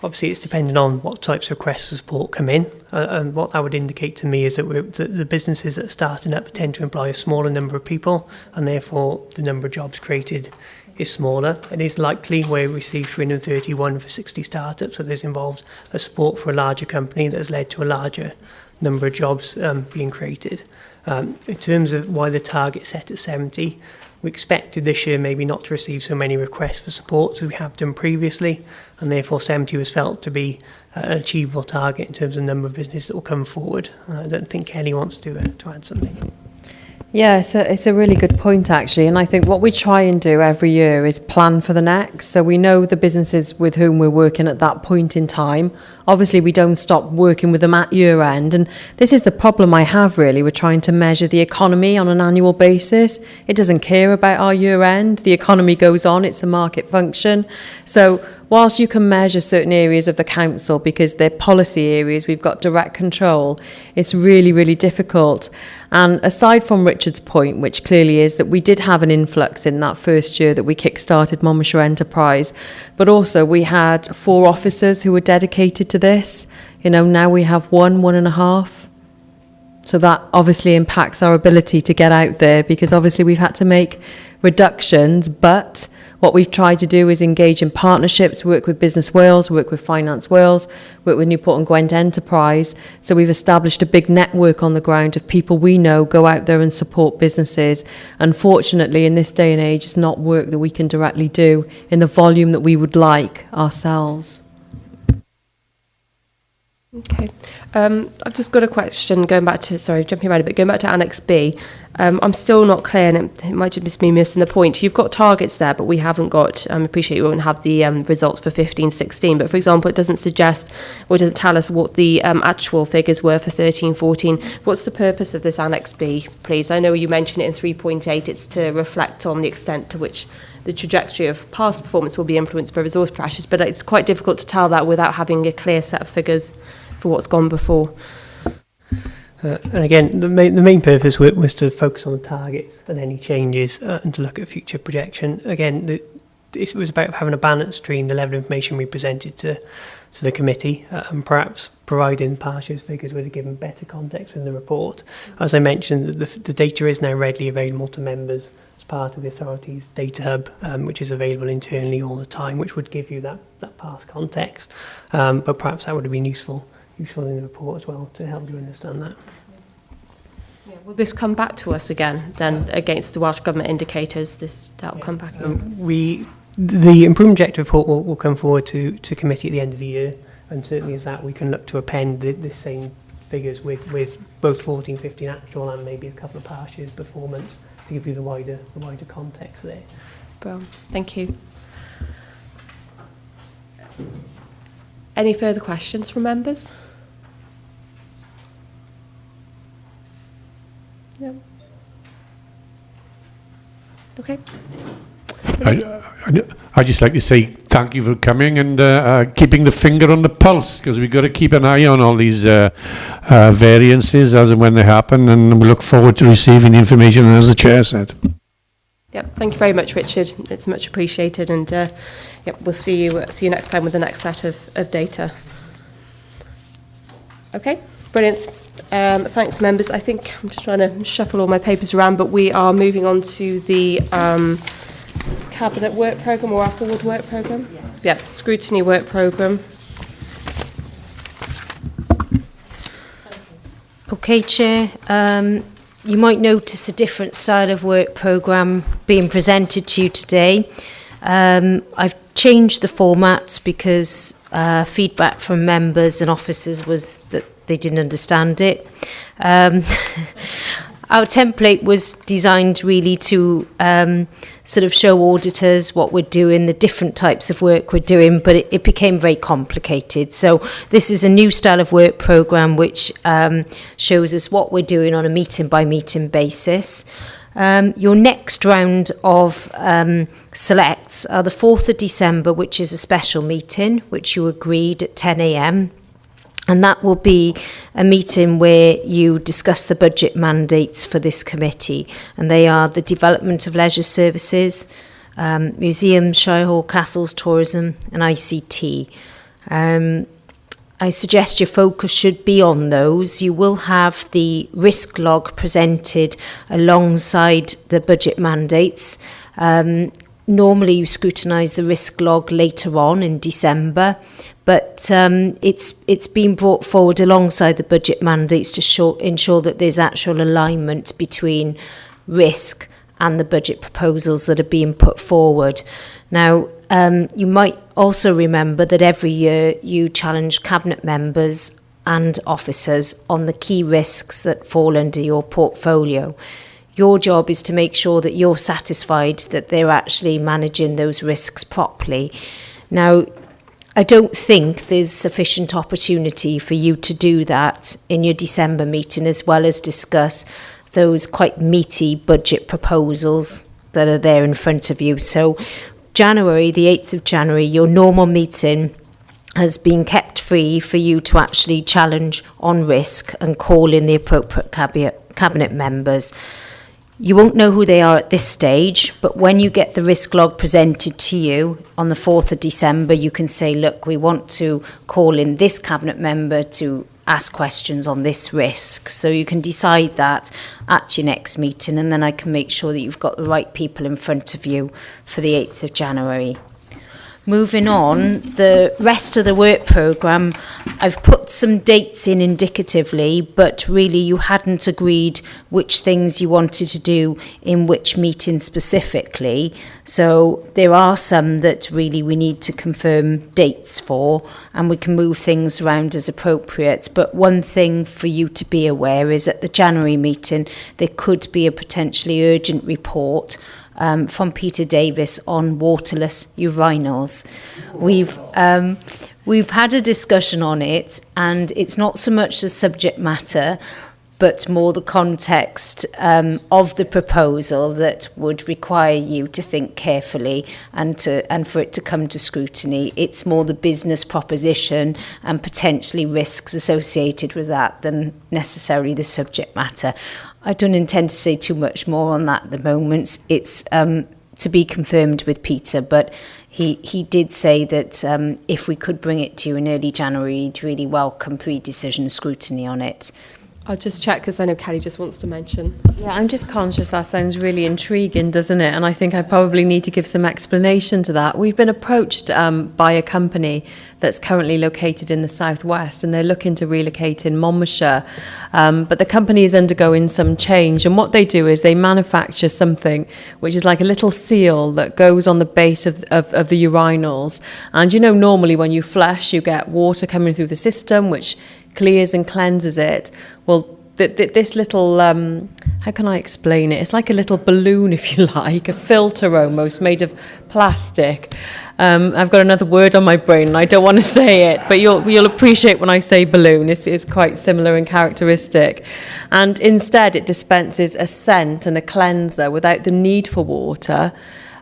Obviously, it's depending on what types of requests for support come in, and what that would indicate to me is that the businesses that are starting up tend to employ a smaller number of people, and therefore the number of jobs created is smaller. It is likely where we see 331 for 60 startups that there's involved a support for a larger company that has led to a larger number of jobs being created. In terms of why the target set at 70, we expected this year maybe not to receive so many requests for support as we have done previously, and therefore 70 was felt to be an achievable target in terms of the number of businesses that will come forward. I don't think Kelly wants to add something. Yeah, it's a really good point, actually. And I think what we try and do every year is plan for the next. So we know the businesses with whom we're working at that point in time. Obviously, we don't stop working with them at year end. And this is the problem I have, really. We're trying to measure the economy on an annual basis. It doesn't care about our year end. The economy goes on. It's a market function. So whilst you can measure certain areas of the council because they're policy areas, we've got direct control, it's really, really difficult. And aside from Richard's point, which clearly is that we did have an influx in that first year that we kick-started Monmouthshire Enterprise, but also we had 4 officers who were dedicated to this. You know, now we have 1.5. So that obviously impacts our ability to get out there because obviously we've had to make reductions, but what we've tried to do is engage in partnerships, work with Business Wales, work with Finance Wales, work with Newport and Gwent Enterprise. So we've established a big network on the ground of people we know go out there and support businesses. Unfortunately, in this day and age, it's not work that we can directly do in the volume that we would like ourselves. Okay. I've just got a question going back to, sorry, jumping around a bit, going back to Annex B. I'm still not clear, and it might just be me missing the point. You've got targets there, but we haven't got, I appreciate you won't have the results for 15-16, but for example, it doesn't suggest or doesn't tell us what the actual figures were for 13-14. What's the purpose of this Annex B, please? I know you mentioned it in 3.8. It's to reflect on the extent to which the trajectory of past performance will be influenced by resource pressures, but it's quite difficult to tell that without having a clear set of figures for what's gone before. And again, the main purpose was to focus on the targets and any changes and to look at future projection. Again, it was about having a balance between the level of information we presented to the committee and perhaps providing past year's figures would have given better context in the report. As I mentioned, the data is now readily available to members as part of the authority's data hub, which is available internally all the time, which would give you that past context. But perhaps that would have been useful in the report as well to help you understand that. Yeah, will this come back to us again then against the Welsh Government indicators? That'll come back in? The improvement objective report will come forward to committee at the end of the year, and certainly as that we can look to append the same figures with both 14-15 actual and maybe a couple of past years' performance to give you the wider context there. Well, thank you. Any further questions from members? No. Okay. I'd just like to say thank you for coming and keeping the finger on the pulse, because we've got to keep an eye on all these variances as and when they happen, and we look forward to receiving the information, as the Chair said. Yep, thank you very much, Richard. It's much appreciated, and yep, we'll see you next time with the next set of data. Okay, brilliant. Thanks, members. I think I'm just trying to shuffle all my papers around, but we are moving on to the Cabinet Work Programme or our Forward Work Programme. Yes. Yep, Scrutiny Work Programme. Okay, Chair. You might notice a different style of work programme being presented to you today. I've changed the formats because feedback from members and officers was that they didn't understand it. Our template was designed really to sort of show auditors what we're doing, the different types of work we're doing, but it became very complicated. So this is a new style of work programme which shows us what we're doing on a meeting-by-meeting basis. Your next round of selects are the 4th of December, which is a special meeting, which you agreed at 10 a.m. And that will be a meeting where you discuss the budget mandates for this committee. And they are the development of leisure services, museums, Shire Hall, castles, tourism and ICT. I suggest your focus should be on those. You will have the risk log presented alongside the budget mandates. Normally you scrutinise the risk log later on in December, but it's been brought forward alongside the budget mandates to ensure that there's actual alignment between risk and the budget proposals that are being put forward. Now, you might also remember that every year you challenge cabinet members and officers on the key risks that fall under your portfolio. Your job is to make sure that you're satisfied that they're actually managing those risks properly. Now, I don't think there's sufficient opportunity for you to do that in your December meeting, as well as discuss those quite meaty budget proposals that are there in front of you. So January, the 8th of January, your normal meeting has been kept free for you to actually challenge on risk and call in the appropriate cabinet members. You won't know who they are at this stage, but when you get the risk log presented to you on the 4th of December, you can say, look, we want to call in this cabinet member to ask questions on this risk. So you can decide that at your next meeting, and then I can make sure that you've got the right people in front of you for the 8th of January. Moving on, the rest of the work programme, I've put some dates in indicatively, but really you hadn't agreed which things you wanted to do in which meeting specifically. So there are some that really we need to confirm dates for, and we can move things around as appropriate. But one thing for you to be aware is at the January meeting, there could be a potentially urgent report from Peter Davis on waterless urinals. We've had a discussion on it, and it's not so much the subject matter, but more the context of the proposal that would require you to think carefully and for it to come to scrutiny. It's more the business proposition and potentially risks associated with that than necessarily the subject matter. I don't intend to say too much more on that at the moment. It's to be confirmed with Peter, but he did say that if we could bring it to you in early January, he'd really welcome pre-decision scrutiny on it. I'll just check because I know Kelly just wants to mention. Yeah, I'm just conscious that sounds really intriguing, doesn't it? And I think I probably need to give some explanation to that. We've been approached by a company that's currently located in the southwest, and they're looking to relocate in Monmouthshire. But the company is undergoing some change, and what they do is they manufacture something which is like a little seal that goes on the base of the urinals. And you know, normally when you flush, you get water coming through the system, which clears and cleanses it. Well, this little, how can I explain it? It's like a little balloon, if you like, a filter almost, made of plastic. I've got another word on my brain, and I don't want to say it, but you'll appreciate when I say balloon. It's quite similar in characteristic. And instead, it dispenses a scent and a cleanser without the need for water,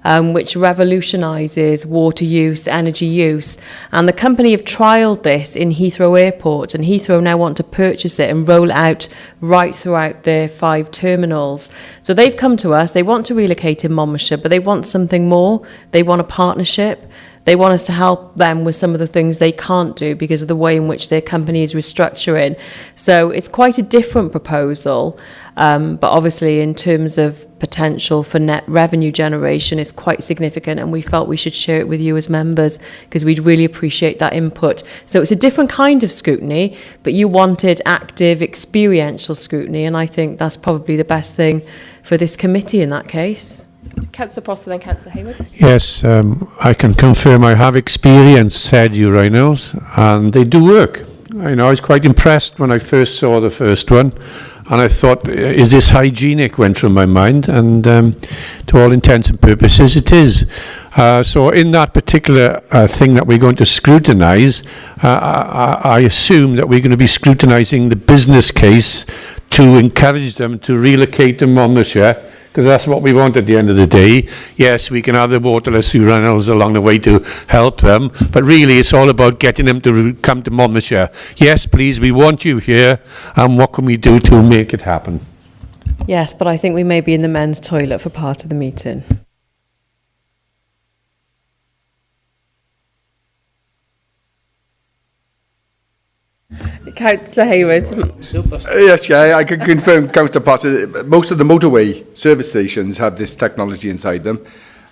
which revolutionises water use, energy use. And the company have trialled this in Heathrow Airport, and Heathrow now want to purchase it and roll it out right throughout their 5 terminals. So they've come to us, they want to relocate in Monmouthshire, but they want something more. They want a partnership. They want us to help them with some of the things they can't do because of the way in which their company is restructuring. So it's quite a different proposal, but obviously in terms of potential for net revenue generation, it's quite significant, and we felt we should share it with you as members because we'd really appreciate that input. So it's a different kind of scrutiny, but you wanted active, experiential scrutiny, and I think that's probably the best thing for this committee in that case. Councillor Prosser, then Councillor Hayward. Yes, I can confirm I have experienced said urinals, and they do work. I was quite impressed when I first saw the first one, and I thought, is this hygienic, went through my mind, and to all intents and purposes it is. So in that particular thing that we're going to scrutinise, I assume that we're going to be scrutinising the business case to encourage them to relocate to Monmouthshire, because that's what we want at the end of the day. Yes, we can have the waterless urinals along the way to help them, but really it's all about getting them to come to Monmouthshire. Yes, please, we want you here, and what can we do to make it happen? Yes, but I think we may be in the men's toilet for part of the meeting. Councillor Hayward. Super. Yes, yeah, I can confirm, Councillor Potter, most of the motorway service stations have this technology inside them.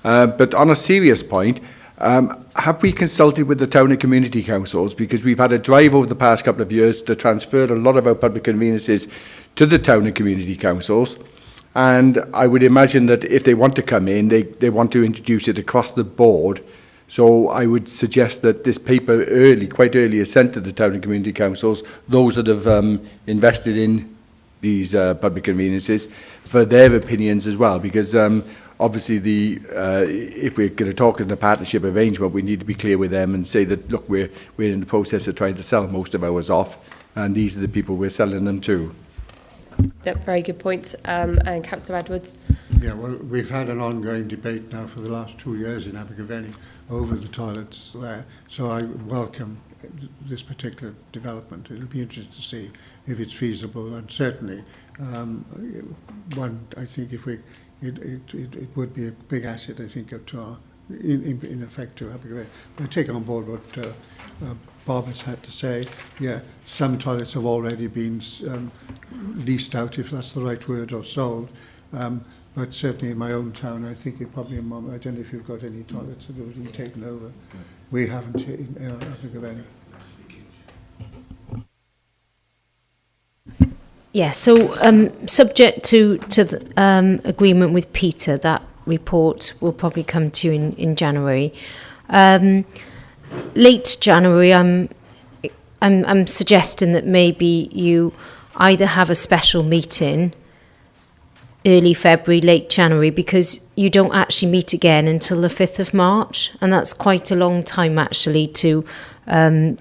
But on a serious point, have we consulted with the town and community councils? Because we've had a drive over the past couple of years to transfer a lot of our public conveniences to the town and community councils. And I would imagine that if they want to come in, they want to introduce it across the board. So I would suggest that this paper quite early is sent to the town and community councils, those that have invested in these public conveniences, for their opinions as well. Because obviously, if we're going to talk in the partnership arrangement, we need to be clear with them and say that, look, we're in the process of trying to sell most of ours off, and these are the people we're selling them to. Yep, very good point. And Councillor Edwards. Yeah, well, we've had an ongoing debate now for the last 2 years in Abergavenny over the toilets there. So I welcome this particular development. It'll be interesting to see if it's feasible, and certainly I think if it would be a big asset, I think, to our, in effect, to Abergavenny. I take on board what Bob has had to say. Yeah, some toilets have already been leased out, if that's the right word, or sold. But certainly in my own town, I think it probably, I don't know if you've got any toilets that have been taken over. We haven't in Abergavenny. Yeah, so subject to the agreement with Peter, that report will probably come to you in January. Late January, I'm suggesting that maybe you either have a special meeting early February, late January, because you don't actually meet again until the 5th of March, and that's quite a long time actually to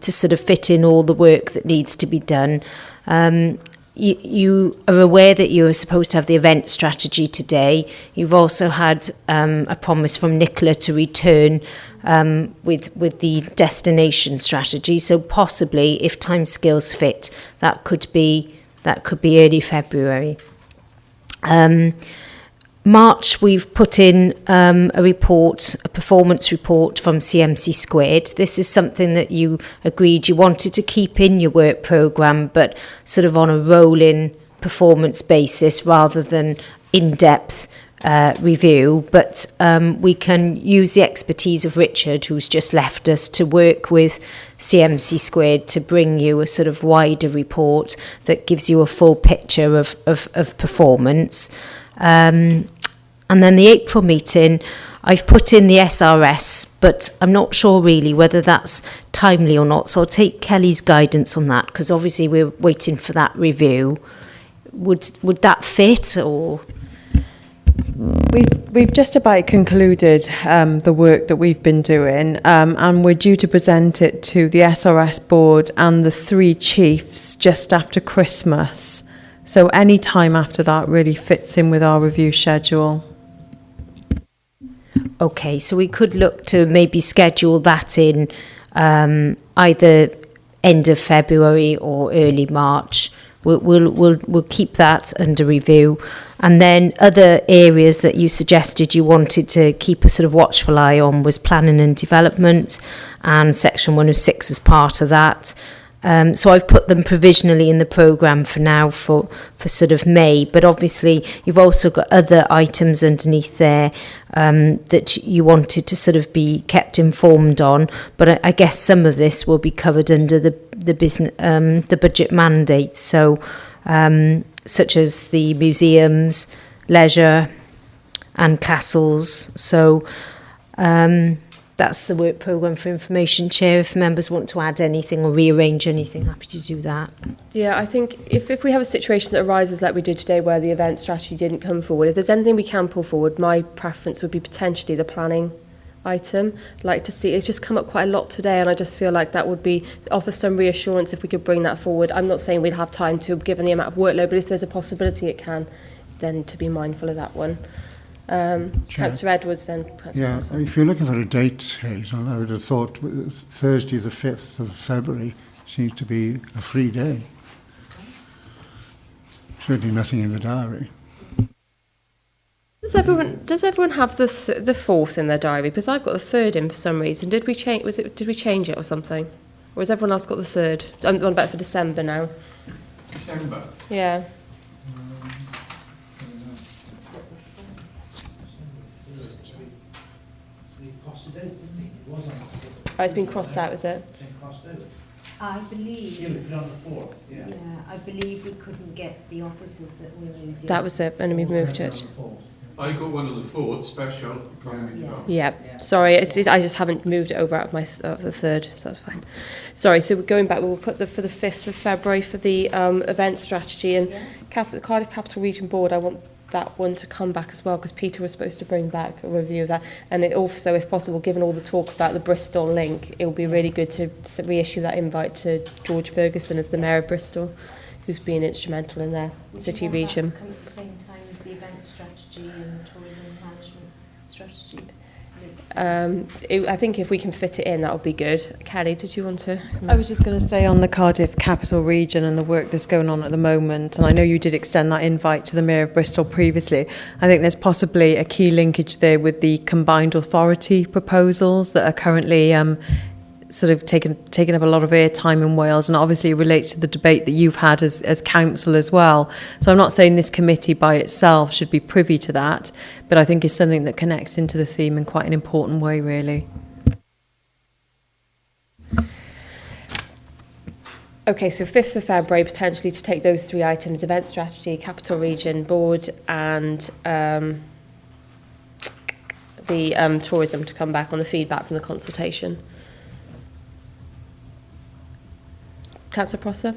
sort of fit in all the work that needs to be done. You are aware that you are supposed to have the event strategy today. You've also had a promise from Nicola to return with the destination strategy. So possibly, if timescales fit, that could be early February. March, we've put in a performance report from CMC Squared. This is something that you agreed you wanted to keep in your work programme, but sort of on a rolling performance basis rather than in-depth review. But we can use the expertise of Richard, who's just left us, to work with CMC Squared to bring you a sort of wider report that gives you a full picture of performance. And then the April meeting, I've put in the SRS, but I'm not sure really whether that's timely or not. So I'll take Kelly's guidance on that, because obviously we're waiting for that review. Would that fit, or? We've just about concluded the work that we've been doing, and we're due to present it to the SRS board and the 3 chiefs just after Christmas. So any time after that really fits in with our review schedule. Okay, so we could look to maybe schedule that in either end of February or early March. We'll keep that under review. And then other areas that you suggested you wanted to keep a sort of watchful eye on was planning and development, and Section 106 as part of that. So I've put them provisionally in the programme for now for sort of May, but obviously you've also got other items underneath there that you wanted to sort of be kept informed on, but I guess some of this will be covered under the business the budget mandate, so such as the museums, leisure and castles. So that's the work programme for information, Chair. If members want to add anything or rearrange anything, happy to do that. Yeah, I think if we have a situation that arises like we did today where the event strategy didn't come forward, if there's anything we can pull forward, my preference would be potentially the planning item. I'd like to see, it's just come up quite a lot today, and I just feel like that would offer some reassurance if we could bring that forward. I'm not saying we'd have time to, given the amount of workload, but if there's a possibility it can, then to be mindful of that one. Councillor Edwards then. Yeah, if you're looking for a date, Hazel, I would have thought Thursday the 5th of February seems to be a free day. Certainly nothing in the diary. Does everyone have the 4th in their diary? Because I've got the 3rd in for some reason. Did we change it or something? Or has everyone else got the 3rd? I'm on about for December now. December. Yeah. Oh, it's been crossed out, is it? I believe. Yeah, I believe we couldn't get the officers that we needed. That was it, and we moved it. I got one of the 4th, special. Yeah, sorry, I just haven't moved it over out of the 3rd, so that's fine. Sorry, so we're going back, we'll put for the 5th of February for the event strategy, and the Cardiff Capital Region Board, I want that one to come back as well, because Peter was supposed to bring back a review of that, and it also, if possible, given all the talk about the Bristol link, it would be really good to reissue that invite to George Ferguson as the Mayor of Bristol, who's been instrumental in their city region. Would you want that to come at the same time as the event strategy and tourism management strategy? I think if we can fit it in, that would be good. Kelly, did you want to? I was just going to say on the Cardiff Capital Region and the work that's going on at the moment, and I know you did extend that invite to the Mayor of Bristol previously, I think there's possibly a key linkage there with the combined authority proposals that are currently sort of taken up a lot of airtime in Wales, and obviously it relates to the debate that you've had as council as well. So I'm not saying this committee by itself should be privy to that, but I think it's something that connects into the theme in quite an important way, really. Okay, so 5th of February, potentially to take those 3 items, event strategy, Capital Region Board, and the tourism to come back on the feedback from the consultation. Councillor Prosser?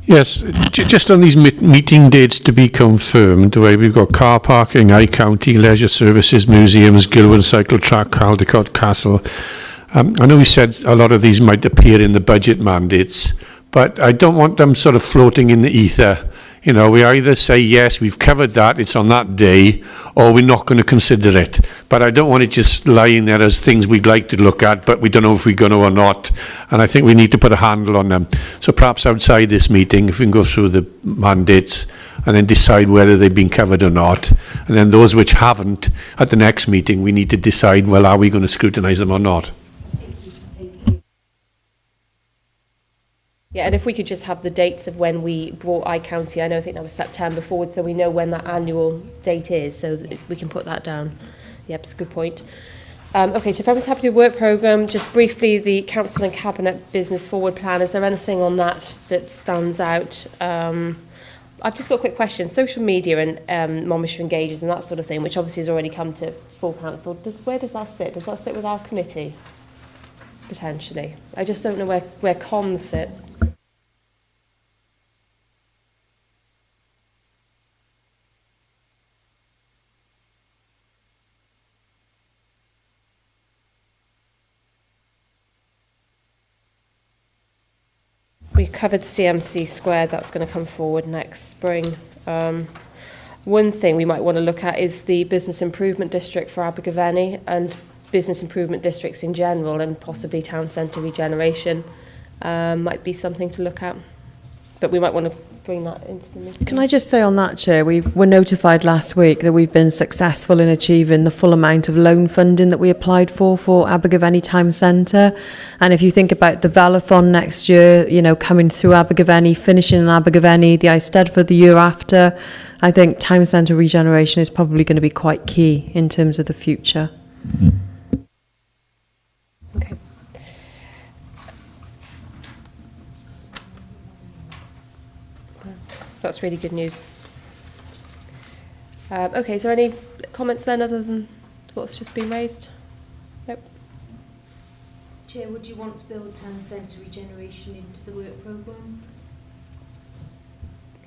Yes, just on these meeting dates to be confirmed, where we've got car parking, iCounty, leisure services, museums, Gilwyn Cycle Track, Caldecott Castle. I know we said a lot of these might appear in the budget mandates, but I don't want them sort of floating in the ether. You know, we either say, yes, we've covered that, it's on that day, or we're not going to consider it. But I don't want it just lying there as things we'd like to look at, but we don't know if we're going to or not. And I think we need to put a handle on them. So perhaps outside this meeting, if we can go through the mandates and then decide whether they've been covered or not. And then those which haven't, at the next meeting, we need to decide, well, are we going to scrutinise them or not? Yeah, and if we could just have the dates of when we brought iCounty, I think that was September forward, so we know when that annual date is, so that we can put that down. Yep, it's a good point. Okay, so if everyone's happy to do work programme, just briefly, the Council and Cabinet Business Forward Plan, is there anything on that stands out? I've just got a quick question. Social media and Monmouthshire Engages and that sort of thing, which obviously has already come to full council, where does that sit? Does that sit with our committee? Potentially. I just don't know where comms sits. We covered CMC Squared, that's going to come forward next spring. One thing we might want to look at is the Business Improvement District for Abergavenny and business improvement districts in general, and possibly town centre regeneration might be something to look at. But we might want to bring that into the meeting. Can I just say on that, Chair, we were notified last week that we've been successful in achieving the full amount of loan funding that we applied for Abergavenny Town Centre. And if you think about the Velathon next year, you know, coming through Abergavenny, finishing in Abergavenny, the Eisteddfod the year after, I think town centre regeneration is probably going to be quite key in terms of the future. Okay. That's really good news. Okay, is there any comments then other than what's just been raised? Nope. Chair, would you want to build town centre regeneration into the work programme?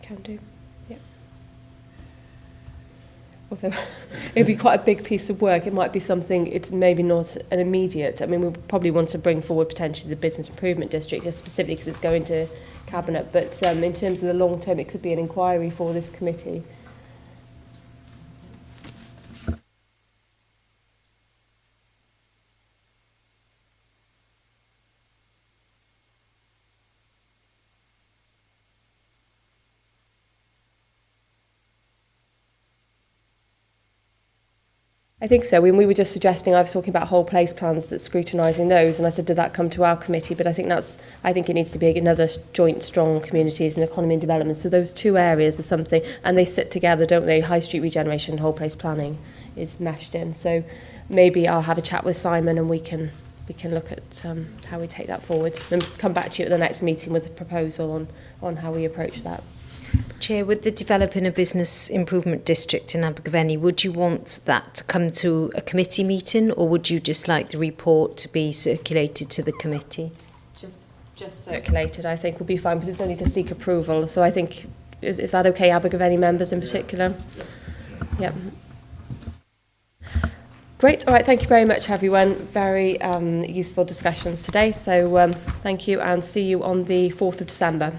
Can do, yeah. Although it'd be quite a big piece of work, it might be something, it's maybe not an immediate. I mean, we probably want to bring forward potentially the Business Improvement District, just specifically because it's going to Cabinet, but in terms of the long term, it could be an inquiry for this committee. I think so. When we were just suggesting, I was talking about whole place plans, that scrutinising those, and I said, did that come to our committee? But I think it needs to be another joint, strong communities and economy and development. So those two areas are something, and they sit together, don't they? High street regeneration and whole place planning is meshed in. So maybe I'll have a chat with Simon and we can look at how we take that forward and come back to you at the next meeting with a proposal on how we approach that. Chair, with the developing a business improvement district in Abergavenny, would you want that to come to a committee meeting, or would you just like the report to be circulated to the committee? Just circulated, I think, would be fine, because it's only to seek approval. So I think, is that okay, Abergavenny members in particular? Yeah. Great. All right. Thank you very much, everyone. Very useful discussions today. So thank you, and see you on the 4th of December.